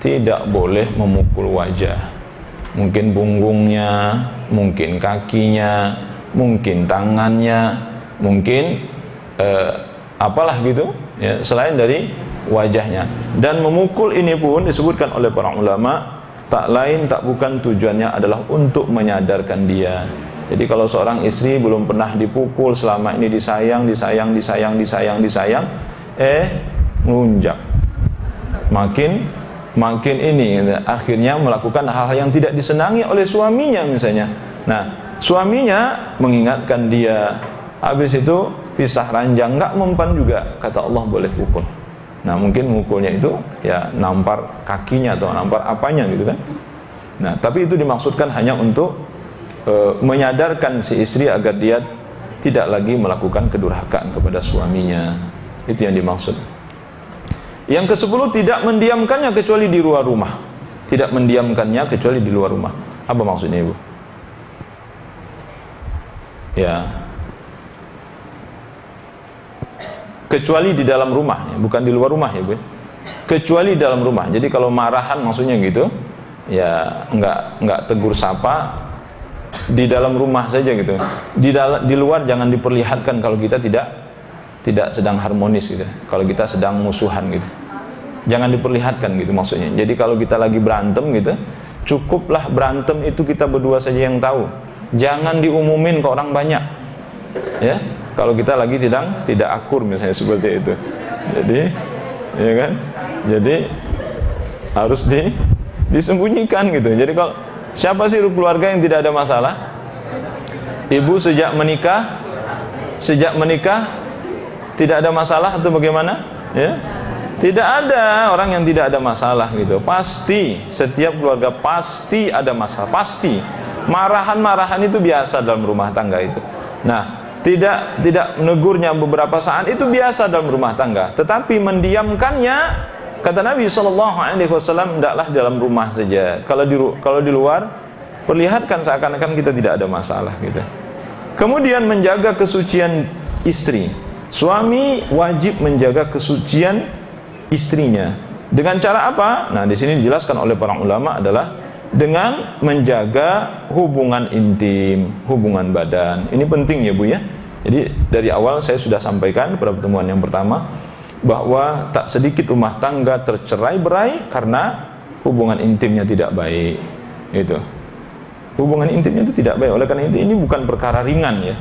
Tidak boleh memukul wajah. Mungkin punggungnya, mungkin kakinya, mungkin tangannya, mungkin apalah gitu ya, selain dari wajahnya. Dan memukul ini pun disebutkan oleh para ulama, tak lain tak bukan tujuannya adalah untuk menyadarkan dia. Jadi kalau seorang istri belum pernah dipukul, selama ini disayang, melunjak, makin ini akhirnya melakukan hal-hal yang tidak disenangi oleh suaminya misalnya. Nah, suaminya mengingatkan dia, habis itu pisah ranjang, nggak mempan juga, kata Allah boleh pukul. Nah, mungkin mukulnya itu ya nampar kakinya atau nampar apanya gitu kan. Nah, tapi itu dimaksudkan hanya untuk menyadarkan si istri agar dia tidak lagi melakukan kedurhakaan kepada suaminya. Itu yang dimaksud. Yang ke-10, tidak mendiamkannya kecuali di luar rumah. Tidak mendiamkannya kecuali di luar rumah. Apa maksudnya Ibu? Ya, kecuali di dalam rumah, bukan di luar rumah ya Bu. Kecuali di dalam rumah. Jadi kalau marahan maksudnya gitu, ya enggak tegur sapa, di dalam rumah saja gitu. Di luar jangan diperlihatkan kalau kita tidak sedang harmonis gitu. Kalau kita sedang musuhan gitu, jangan diperlihatkan gitu maksudnya. Jadi kalau kita lagi berantem gitu, cukuplah berantem itu kita berdua saja yang tahu. Jangan diumumin ke orang banyak. Ya, kalau kita lagi tidak akur misalnya seperti itu. Jadi, ya kan? Jadi harus disembunyikan gitu. Jadi kalau siapa sih keluarga yang tidak ada masalah? Ibu sejak menikah Tidak ada masalah atau bagaimana? Ya. Tidak ada orang yang tidak ada masalah gitu. Pasti setiap keluarga pasti ada masalah, pasti. Marahan-marahan itu biasa dalam rumah tangga itu. Nah, tidak menegurnya beberapa saat itu biasa dalam rumah tangga. Tetapi mendiamkannya, kata Nabi SAW, hendaklah dalam rumah saja. Kalau di luar, perlihatkan seakan-akan kita tidak ada masalah gitu. Kemudian menjaga kesucian istri. Suami wajib menjaga kesucian istrinya. Dengan cara apa? Nah, di sini dijelaskan oleh para ulama adalah dengan menjaga hubungan intim, hubungan badan. Ini penting ya Bu ya. Jadi dari awal saya sudah sampaikan pada pertemuan yang pertama bahwa tak sedikit rumah tangga tercerai-berai karena hubungan intimnya tidak baik. Itu. Hubungan intimnya itu tidak baik. Oleh karena itu ini bukan perkara ringan ya.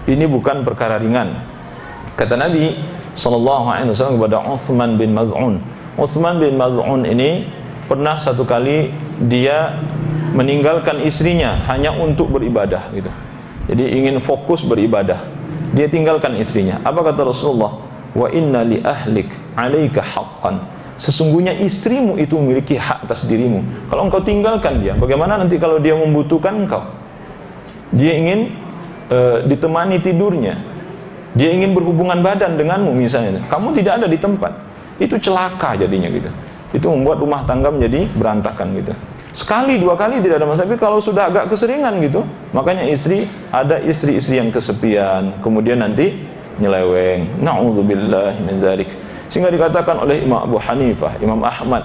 Ini bukan perkara ringan. Kata Nabi SAW kepada Uthman bin Maz'un. Uthman bin Maz'un ini pernah satu kali dia meninggalkan istrinya hanya untuk beribadah gitu. Jadi ingin fokus beribadah. Dia tinggalkan istrinya. Apa kata Rasulullah? Wa inna li ahlik 'alaika haqqan. Sesungguhnya istrimu itu memiliki hak atas dirimu. Kalau engkau tinggalkan dia, bagaimana nanti kalau dia membutuhkan engkau? Dia ingin ditemani tidurnya. Dia ingin berhubungan badan denganmu misalnya. Kamu tidak ada di tempat. Itu celaka jadinya gitu. Itu membuat rumah tangga menjadi berantakan gitu. Sekali dua kali tidak ada masalah, tapi kalau sudah agak keseringan gitu, makanya ada istri-istri yang kesepian, kemudian nanti nyeleweng. Na'udzubillahi min dzalik. Sehingga dikatakan oleh Imam Abu Hanifah, Imam Ahmad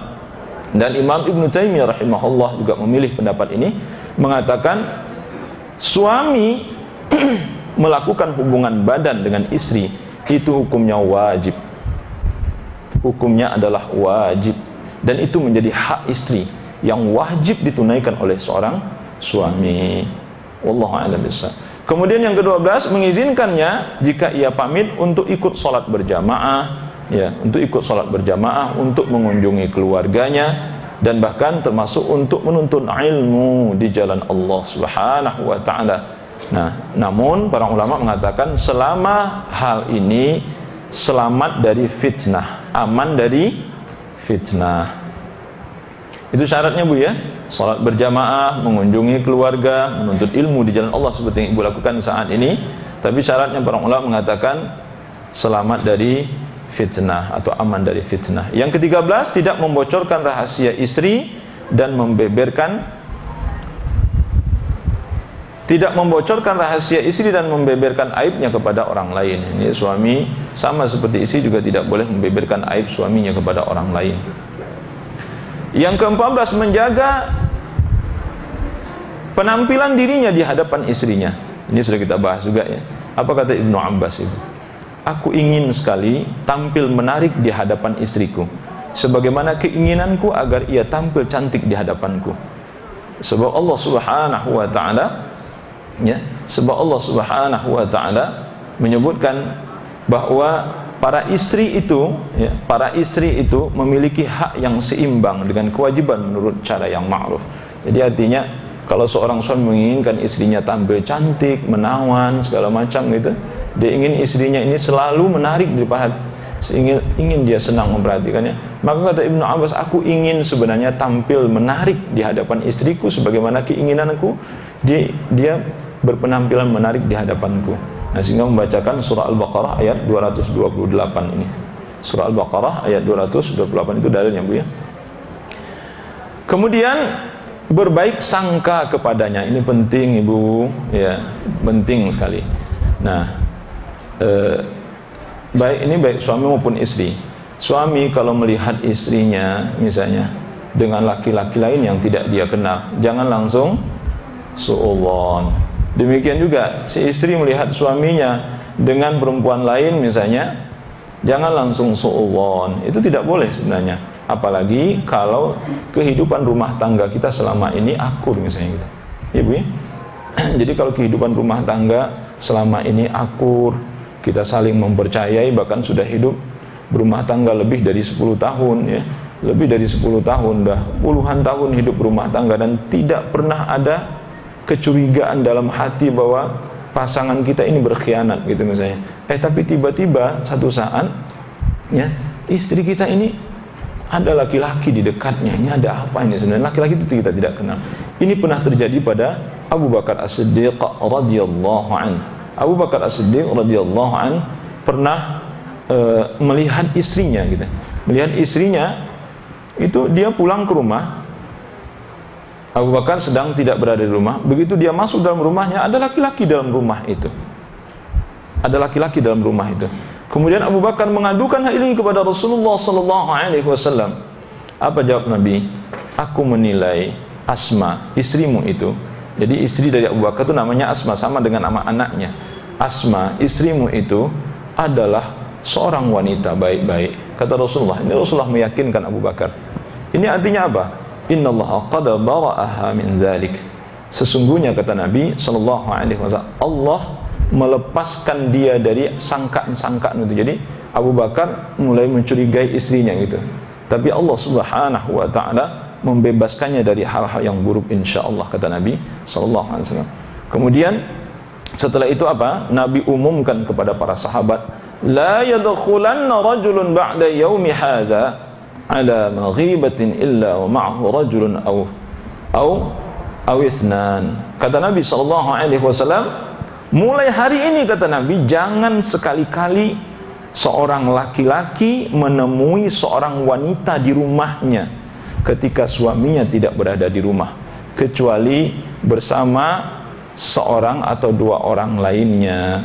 dan Imam Ibnu Taimiyah rahimahullah juga memilih pendapat ini, mengatakan suami melakukan hubungan badan dengan istri itu hukumnya wajib. Hukumnya adalah wajib dan itu menjadi hak istri yang wajib ditunaikan oleh seorang suami. Wallahu a'lam bishawab. Kemudian yang ke-12 mengizinkannya jika ia pamit untuk ikut sholat berjamaah, ya, untuk ikut sholat berjamaah, untuk mengunjungi keluarganya dan bahkan termasuk untuk menuntut ilmu di jalan Allah Subhanahu wa taala. Nah, namun para ulama mengatakan selama hal ini selamat dari fitnah, aman dari fitnah. Itu syaratnya Bu ya. Salat berjamaah, mengunjungi keluarga, menuntut ilmu di jalan Allah seperti yang Ibu lakukan saat ini. Tapi syaratnya para ulama mengatakan selamat dari fitnah atau aman dari fitnah. Yang ke-13 tidak membocorkan rahasia istri dan membeberkan membeberkan aibnya kepada orang lain. Ini suami sama seperti istri juga tidak boleh membeberkan aib suaminya kepada orang lain. Yang ke-14 menjaga penampilan dirinya di hadapan istrinya. Ini sudah kita bahas juga ya. Apa kata Ibnu Abbas itu? Aku ingin sekali tampil menarik di hadapan istriku, sebagaimana keinginanku agar ia tampil cantik di hadapanku. Sebab Allah Subhanahu wa taala menyebutkan bahwa para istri itu memiliki hak yang seimbang dengan kewajiban menurut cara yang ma'ruf. Jadi artinya kalau seorang suami menginginkan istrinya tampil cantik, menawan, segala macam gitu, dia ingin istrinya ini selalu menarik daripada ingin dia senang memperhatikannya. Maka kata Ibnu Abbas, aku ingin sebenarnya tampil menarik di hadapan istriku sebagaimana keinginanku dia berpenampilan menarik di hadapanku. Nah, sehingga membacakan surah Al-Baqarah ayat 228 ini. Surah Al-Baqarah ayat 228 itu dalilnya Bu ya. Kemudian berbaik sangka kepadanya. Ini penting Ibu ya, penting sekali. Nah, baik suami maupun istri. Suami kalau melihat istrinya misalnya dengan laki-laki lain yang tidak dia kenal, jangan langsung su'udzon. Demikian juga si istri melihat suaminya dengan perempuan lain misalnya, jangan langsung su'udzon. Itu tidak boleh sebenarnya. Apalagi kalau kehidupan rumah tangga kita selama ini akur misalnya gitu. Ya Bu ya? Jadi kalau kehidupan rumah tangga selama ini akur, kita saling mempercayai, bahkan sudah hidup berumah tangga lebih dari 10 tahun ya. Lebih dari 10 tahun dah, puluhan tahun hidup berumah tangga dan tidak pernah ada kecurigaan dalam hati bahwa pasangan kita ini berkhianat gitu misalnya. Tapi tiba-tiba satu saat ya, istri kita ini ada laki-laki di dekatnya. Ini ada apa ini sebenarnya? Laki-laki itu kita tidak kenal. Ini pernah terjadi pada Abu Bakar As-Siddiq radhiyallahu an. Abu Bakar As-Siddiq radhiyallahu an pernah melihat istrinya gitu. Melihat istrinya itu dia pulang ke rumah. Abu Bakar sedang tidak berada di rumah. Begitu dia masuk dalam rumahnya, ada laki-laki dalam rumah itu. Ada laki-laki dalam rumah itu. Kemudian Abu Bakar mengadukan hal ini kepada Rasulullah sallallahu alaihi wasallam. Apa jawab Nabi? Aku menilai Asma, istrimu itu. Jadi istri dari Abu Bakar itu namanya Asma, sama dengan nama anaknya. Asma, istrimu itu adalah seorang wanita baik-baik. Kata Rasulullah. Ini Rasulullah meyakinkan Abu Bakar. Ini artinya apa? Innallaha qad bara'aha min dzalik. Sesungguhnya kata Nabi sallallahu alaihi wasallam, Allah melepaskan dia dari sangkaan-sangkaan itu. Jadi Abu Bakar mulai mencurigai istrinya gitu. Tapi Allah Subhanahu wa taala membebaskannya dari hal-hal yang buruk insyaallah kata Nabi sallallahu alaihi wasallam. Kemudian setelah itu apa? Nabi umumkan kepada para sahabat, la yadkhulanna rajulun ba'da yaumi hadza ala maghibatin illa wa ma'ahu rajulun aw ithnan. Kata Nabi sallallahu alaihi wasallam, mulai hari ini kata Nabi, jangan sekali-kali seorang laki-laki menemui seorang wanita di rumahnya ketika suaminya tidak berada di rumah, kecuali bersama seorang atau dua orang lainnya.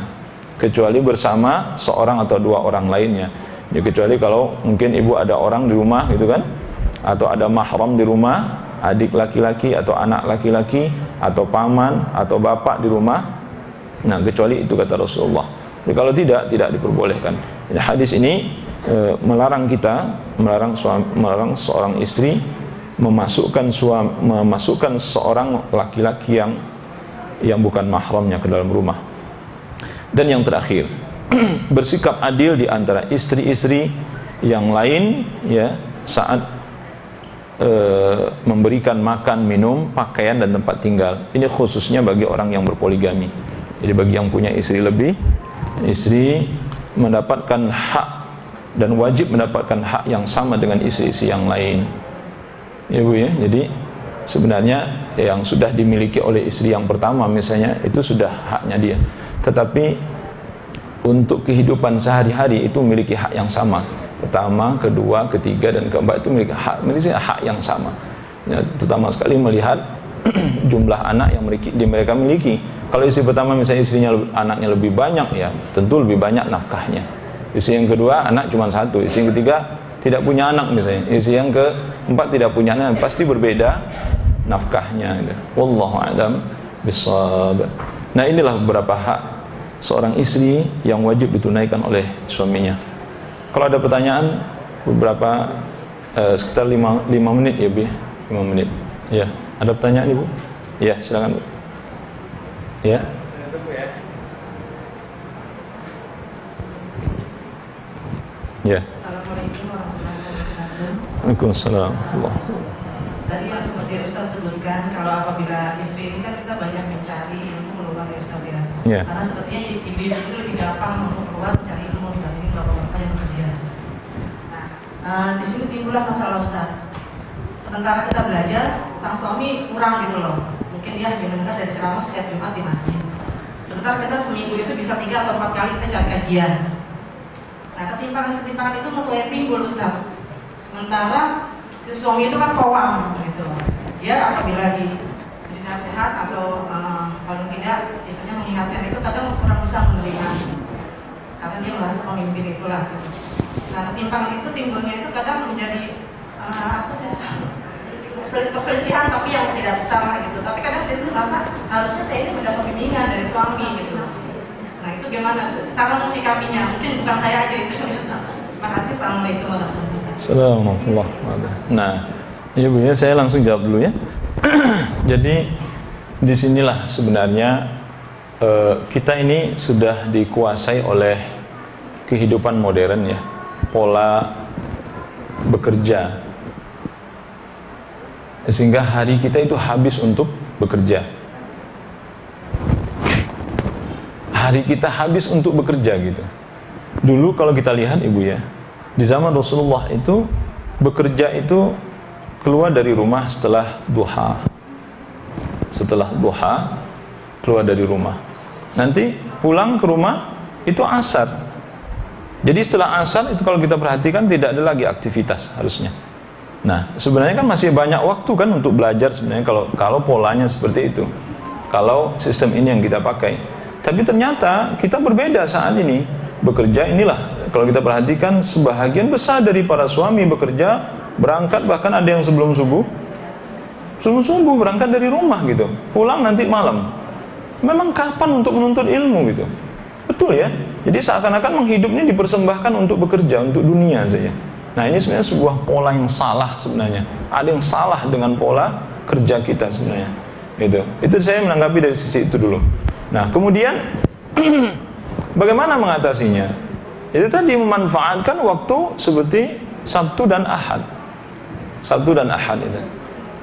Kecuali bersama seorang atau dua orang lainnya. Ya, kecuali kalau mungkin ibu ada orang di rumah gitu kan, atau ada mahram di rumah, adik laki-laki atau anak laki-laki atau paman atau bapak di rumah. Nah, kecuali itu kata Rasulullah. Jadi kalau tidak diperbolehkan. Jadi hadis ini melarang seorang istri memasukkan seorang laki-laki yang bukan mahramnya ke dalam rumah. Dan yang terakhir, bersikap adil di antara istri-istri yang lain ya saat memberikan makan, minum, pakaian dan tempat tinggal. Ini khususnya bagi orang yang berpoligami. Jadi bagi yang punya istri lebih, istri mendapatkan hak dan wajib mendapatkan hak yang sama dengan istri-istri yang lain. Ya Bu ya. Jadi sebenarnya yang sudah dimiliki oleh istri yang pertama misalnya itu sudah haknya dia. Tetapi untuk kehidupan sehari-hari itu memiliki hak yang sama. Pertama, kedua, ketiga, dan keempat itu memiliki hak yang sama. Ya, terutama sekali melihat jumlah anak yang mereka miliki. Kalau istri pertama misalnya anaknya lebih banyak, ya tentu lebih banyak nafkahnya. Istri yang kedua anak cuma satu, istri yang ketiga tidak punya anak misalnya, istri yang keempat tidak punya anak, pasti berbeda nafkahnya. Wallahu a'lam bishawab. Nah, inilah beberapa hak seorang istri yang wajib ditunaikan oleh suaminya. Kalau ada pertanyaan, beberapa sekitar 5 menit ya Bu, 5 menit. Ya, ada pertanyaan Ibu? Ya, silakan Bu. Ya. Ya. Assalamualaikum warahmatullahi wabarakatuh. Waalaikumsalam. Tadi yang seperti Ustaz sebutkan, kalau apabila istri ini kan kita banyak mencari ilmu keluar ya Ustaz ya. Yeah. Karena sepertinya ibu-ibu itu lebih gampang untuk keluar mencari ilmu dibanding bapak-bapak yang bekerja. Nah, di sini timbullah masalah Ustaz. Sementara kita belajar, sang suami kurang gitu loh. Mungkin dia hanya mendengar dari ceramah setiap Jumat di masjid. Sementara kita seminggu itu bisa 3 atau 4 kali kita cari kajian. Nah, ketimpangan itu mulai timbul Ustaz. Sementara si suami itu kan pawang gitu. Dia apabila di nasihat atau paling tidak istrinya mengingatkan itu kadang kurang bisa menerima. Karena dia merasa pemimpin itulah. Nah, ketimpangan itu timbulnya itu kadang menjadi perselisihan tapi yang tidak besar lah gitu. Tapi kadang saya itu merasa harusnya saya ini mendapat bimbingan dari suami gitu. Nah, itu gimana cara mensikapinya? Mungkin bukan saya aja itu. Terima kasih. Assalamualaikum warahmatullahi wabarakatuh. Assalamualaikum warahmatullahi wabarakatuh. Nah, ya Bu ya, saya langsung jawab dulu ya. Jadi disinilah sebenarnya kita ini sudah dikuasai oleh kehidupan modern ya, pola bekerja, sehingga hari kita itu habis untuk bekerja. hari kita habis untuk bekerja gitu. Dulu kalau kita lihat ibu ya, di zaman Rasulullah itu bekerja itu keluar dari rumah setelah duha. Setelah duha keluar dari rumah. Nanti pulang ke rumah itu asar. Jadi setelah asar itu kalau kita perhatikan tidak ada lagi aktivitas harusnya. Nah, sebenarnya kan masih banyak waktu kan untuk belajar sebenarnya kalau polanya seperti itu. Kalau sistem ini yang kita pakai. Tapi ternyata kita berbeda saat ini. Bekerja inilah, kalau kita perhatikan sebahagian besar dari para suami bekerja, berangkat bahkan ada yang sebelum subuh berangkat dari rumah gitu. Pulang nanti malam. Memang kapan untuk menuntut ilmu gitu? Betul ya? Jadi seakan-akan menghidup ini dipersembahkan untuk bekerja, untuk dunia saja. Nah ini sebenarnya sebuah pola yang salah sebenarnya. Ada yang salah dengan pola kerja kita sebenarnya. Gitu. Itu saya menanggapi dari sisi itu dulu. Nah kemudian bagaimana mengatasinya? Itu tadi memanfaatkan waktu seperti Sabtu dan Ahad. Sabtu dan Ahad itu.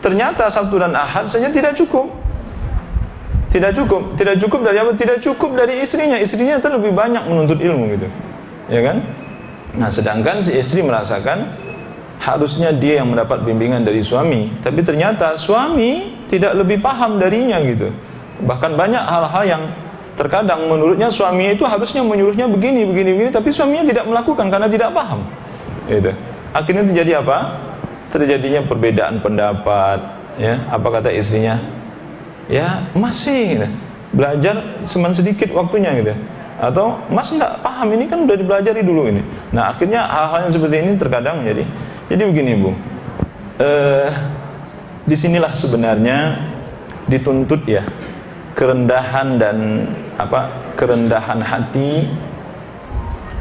Ternyata Sabtu dan Ahad saja tidak cukup. Tidak cukup dari apa? Tidak cukup dari istrinya. Istrinya itu lebih banyak menuntut ilmu gitu. Ya kan? Nah, sedangkan si istri merasakan harusnya dia yang mendapat bimbingan dari suami, tapi ternyata suami tidak lebih paham darinya gitu. Bahkan banyak hal-hal yang terkadang menurutnya suami itu harusnya menyuruhnya begini, tapi suaminya tidak melakukan karena tidak paham. Gitu. Akhirnya terjadi apa? Terjadinya perbedaan pendapat, ya. Apa kata istrinya? Ya, masih gitu. Belajar cuma sedikit waktunya gitu. Atau mas nggak paham, ini kan udah dipelajari dulu ini. Nah akhirnya hal-hal yang seperti ini terkadang jadi begini Bu, disinilah sebenarnya dituntut ya kerendahan dan kerendahan hati,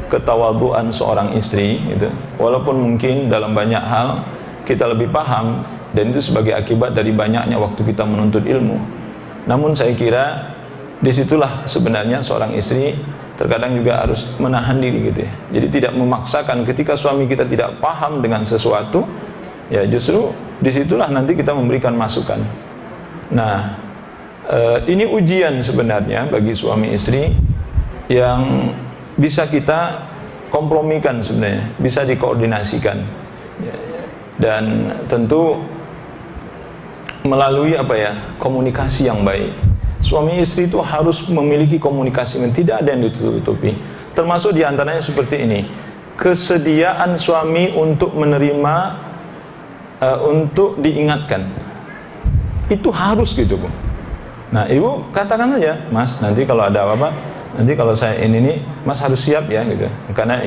ketawaduan seorang istri gitu. Walaupun mungkin dalam banyak hal kita lebih paham dan itu sebagai akibat dari banyaknya waktu kita menuntut ilmu. Namun saya kira disitulah sebenarnya seorang istri terkadang juga harus menahan diri gitu ya. Jadi tidak memaksakan ketika suami kita tidak paham dengan sesuatu, ya justru disitulah nanti kita memberikan masukan. Nah, ini ujian sebenarnya bagi suami istri yang bisa kita kompromikan sebenarnya, bisa dikoordinasikan. Dan tentu melalui komunikasi yang baik. Suami istri itu harus memiliki komunikasi yang tidak ada yang ditutupi. Termasuk diantaranya seperti ini, kesediaan suami untuk menerima, untuk diingatkan. Itu harus gitu Bu. Nah ibu katakan saja, mas nanti kalau ada apa-apa, nanti kalau saya ini mas harus siap ya gitu. Karena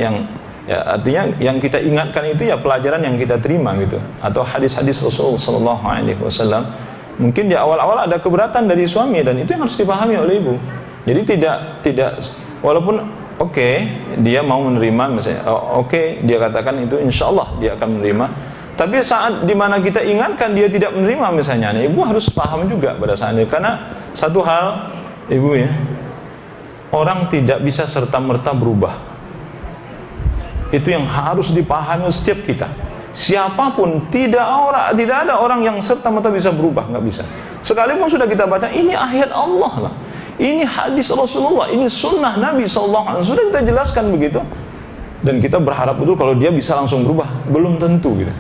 artinya yang kita ingatkan itu ya pelajaran yang kita terima gitu. Atau hadis-hadis Rasulullah SAW. Mungkin di awal-awal ada keberatan dari suami dan itu yang harus dipahami oleh ibu. Jadi tidak walaupun dia mau menerima misalnya, dia katakan itu insya Allah dia akan menerima. Tapi saat dimana kita ingatkan dia tidak menerima misalnya, ibu harus paham juga pada saat itu. Karena satu hal ibu ya, orang tidak bisa serta-merta berubah. Itu yang harus dipahami setiap kita. Siapapun, tidak ada orang yang serta-merta bisa berubah, nggak bisa. Sekalipun sudah kita baca, ini ayat Allah lah, ini hadis Rasulullah, ini sunnah Nabi SAW, sudah kita jelaskan begitu. Dan kita berharap betul kalau dia bisa langsung berubah, belum tentu gitu.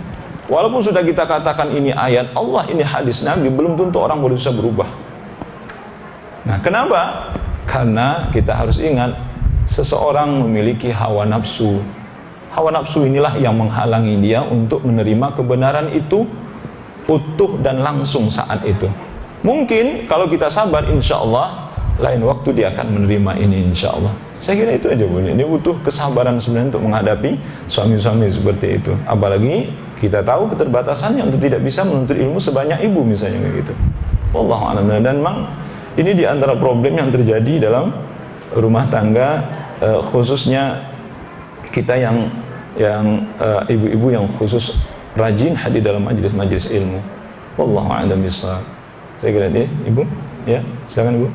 Walaupun sudah kita katakan ini ayat Allah, ini hadis Nabi, belum tentu orang bisa berubah. Nah, kenapa? Karena kita harus ingat, seseorang memiliki hawa nafsu. Hawa nafsu inilah yang menghalangi dia untuk menerima kebenaran itu utuh dan langsung saat itu. Mungkin kalau kita sabar, insya Allah lain waktu dia akan menerima ini, insya Allah. Saya kira itu aja Bu. Ini butuh kesabaran sebenarnya untuk menghadapi suami-suami seperti itu. Apalagi kita tahu keterbatasannya untuk tidak bisa menuntut ilmu sebanyak ibu misalnya gitu. Wallahu a'lam. Dan memang ini diantara problem yang terjadi dalam rumah tangga, khususnya kita yang ibu-ibu yang khusus rajin hadir dalam majelis-majelis ilmu. Wallahu a'lam bishawab. Saya kira ini ibu, ya silakan ibu.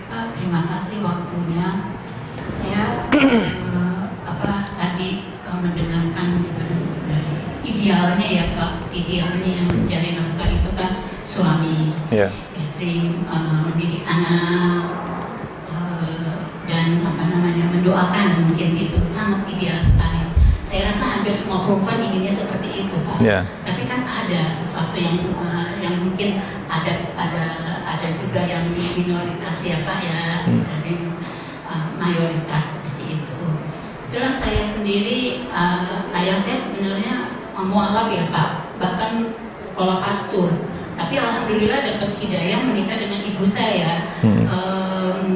Pak, terima kasih waktunya. Saya tadi mendengarkan dari idealnya ya Pak, idealnya yang mencari nafkah itu kan suami, istri mendidik anak, dan mendoakan, mungkin itu sangat ideal sekali. Saya rasa hampir semua perempuan inginnya seperti itu, Pak. Yeah. Tapi kan ada sesuatu yang mungkin ada juga yang minoritas ya Pak ya, misalnya mayoritas seperti itu. Kebetulan saya sendiri, ayah saya sebenarnya mualaf ya Pak, bahkan sekolah pastur. Tapi alhamdulillah dapat hidayah menikah dengan ibu saya,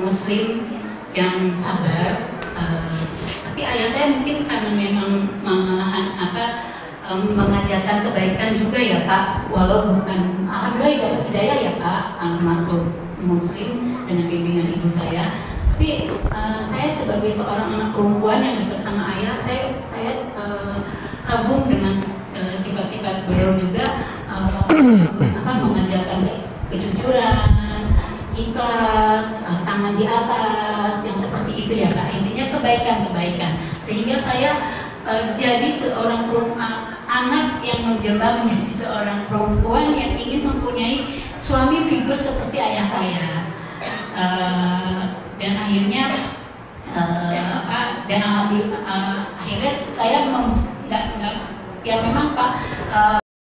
Muslim yang sabar. Tapi ayah saya mungkin karena memang mengajarkan kebaikan juga ya Pak, walau bukan, alhamdulillah dapat hidayah ya Pak, masuk Muslim dengan bimbingan ibu saya. Tapi saya sebagai seorang anak perempuan yang dekat sama ayah, saya kagum dengan sifat-sifat beliau juga, mengajarkan kejujuran, ikhlas, tangan di atas, yang seperti itu ya Pak. Intinya kebaikan-kebaikan. Sehingga saya jadi seorang anak yang menjelma menjadi seorang perempuan yang ingin mempunyai suami figur seperti ayah saya. Dan akhirnya dan alhamdulillah akhirnya saya ya memang Pak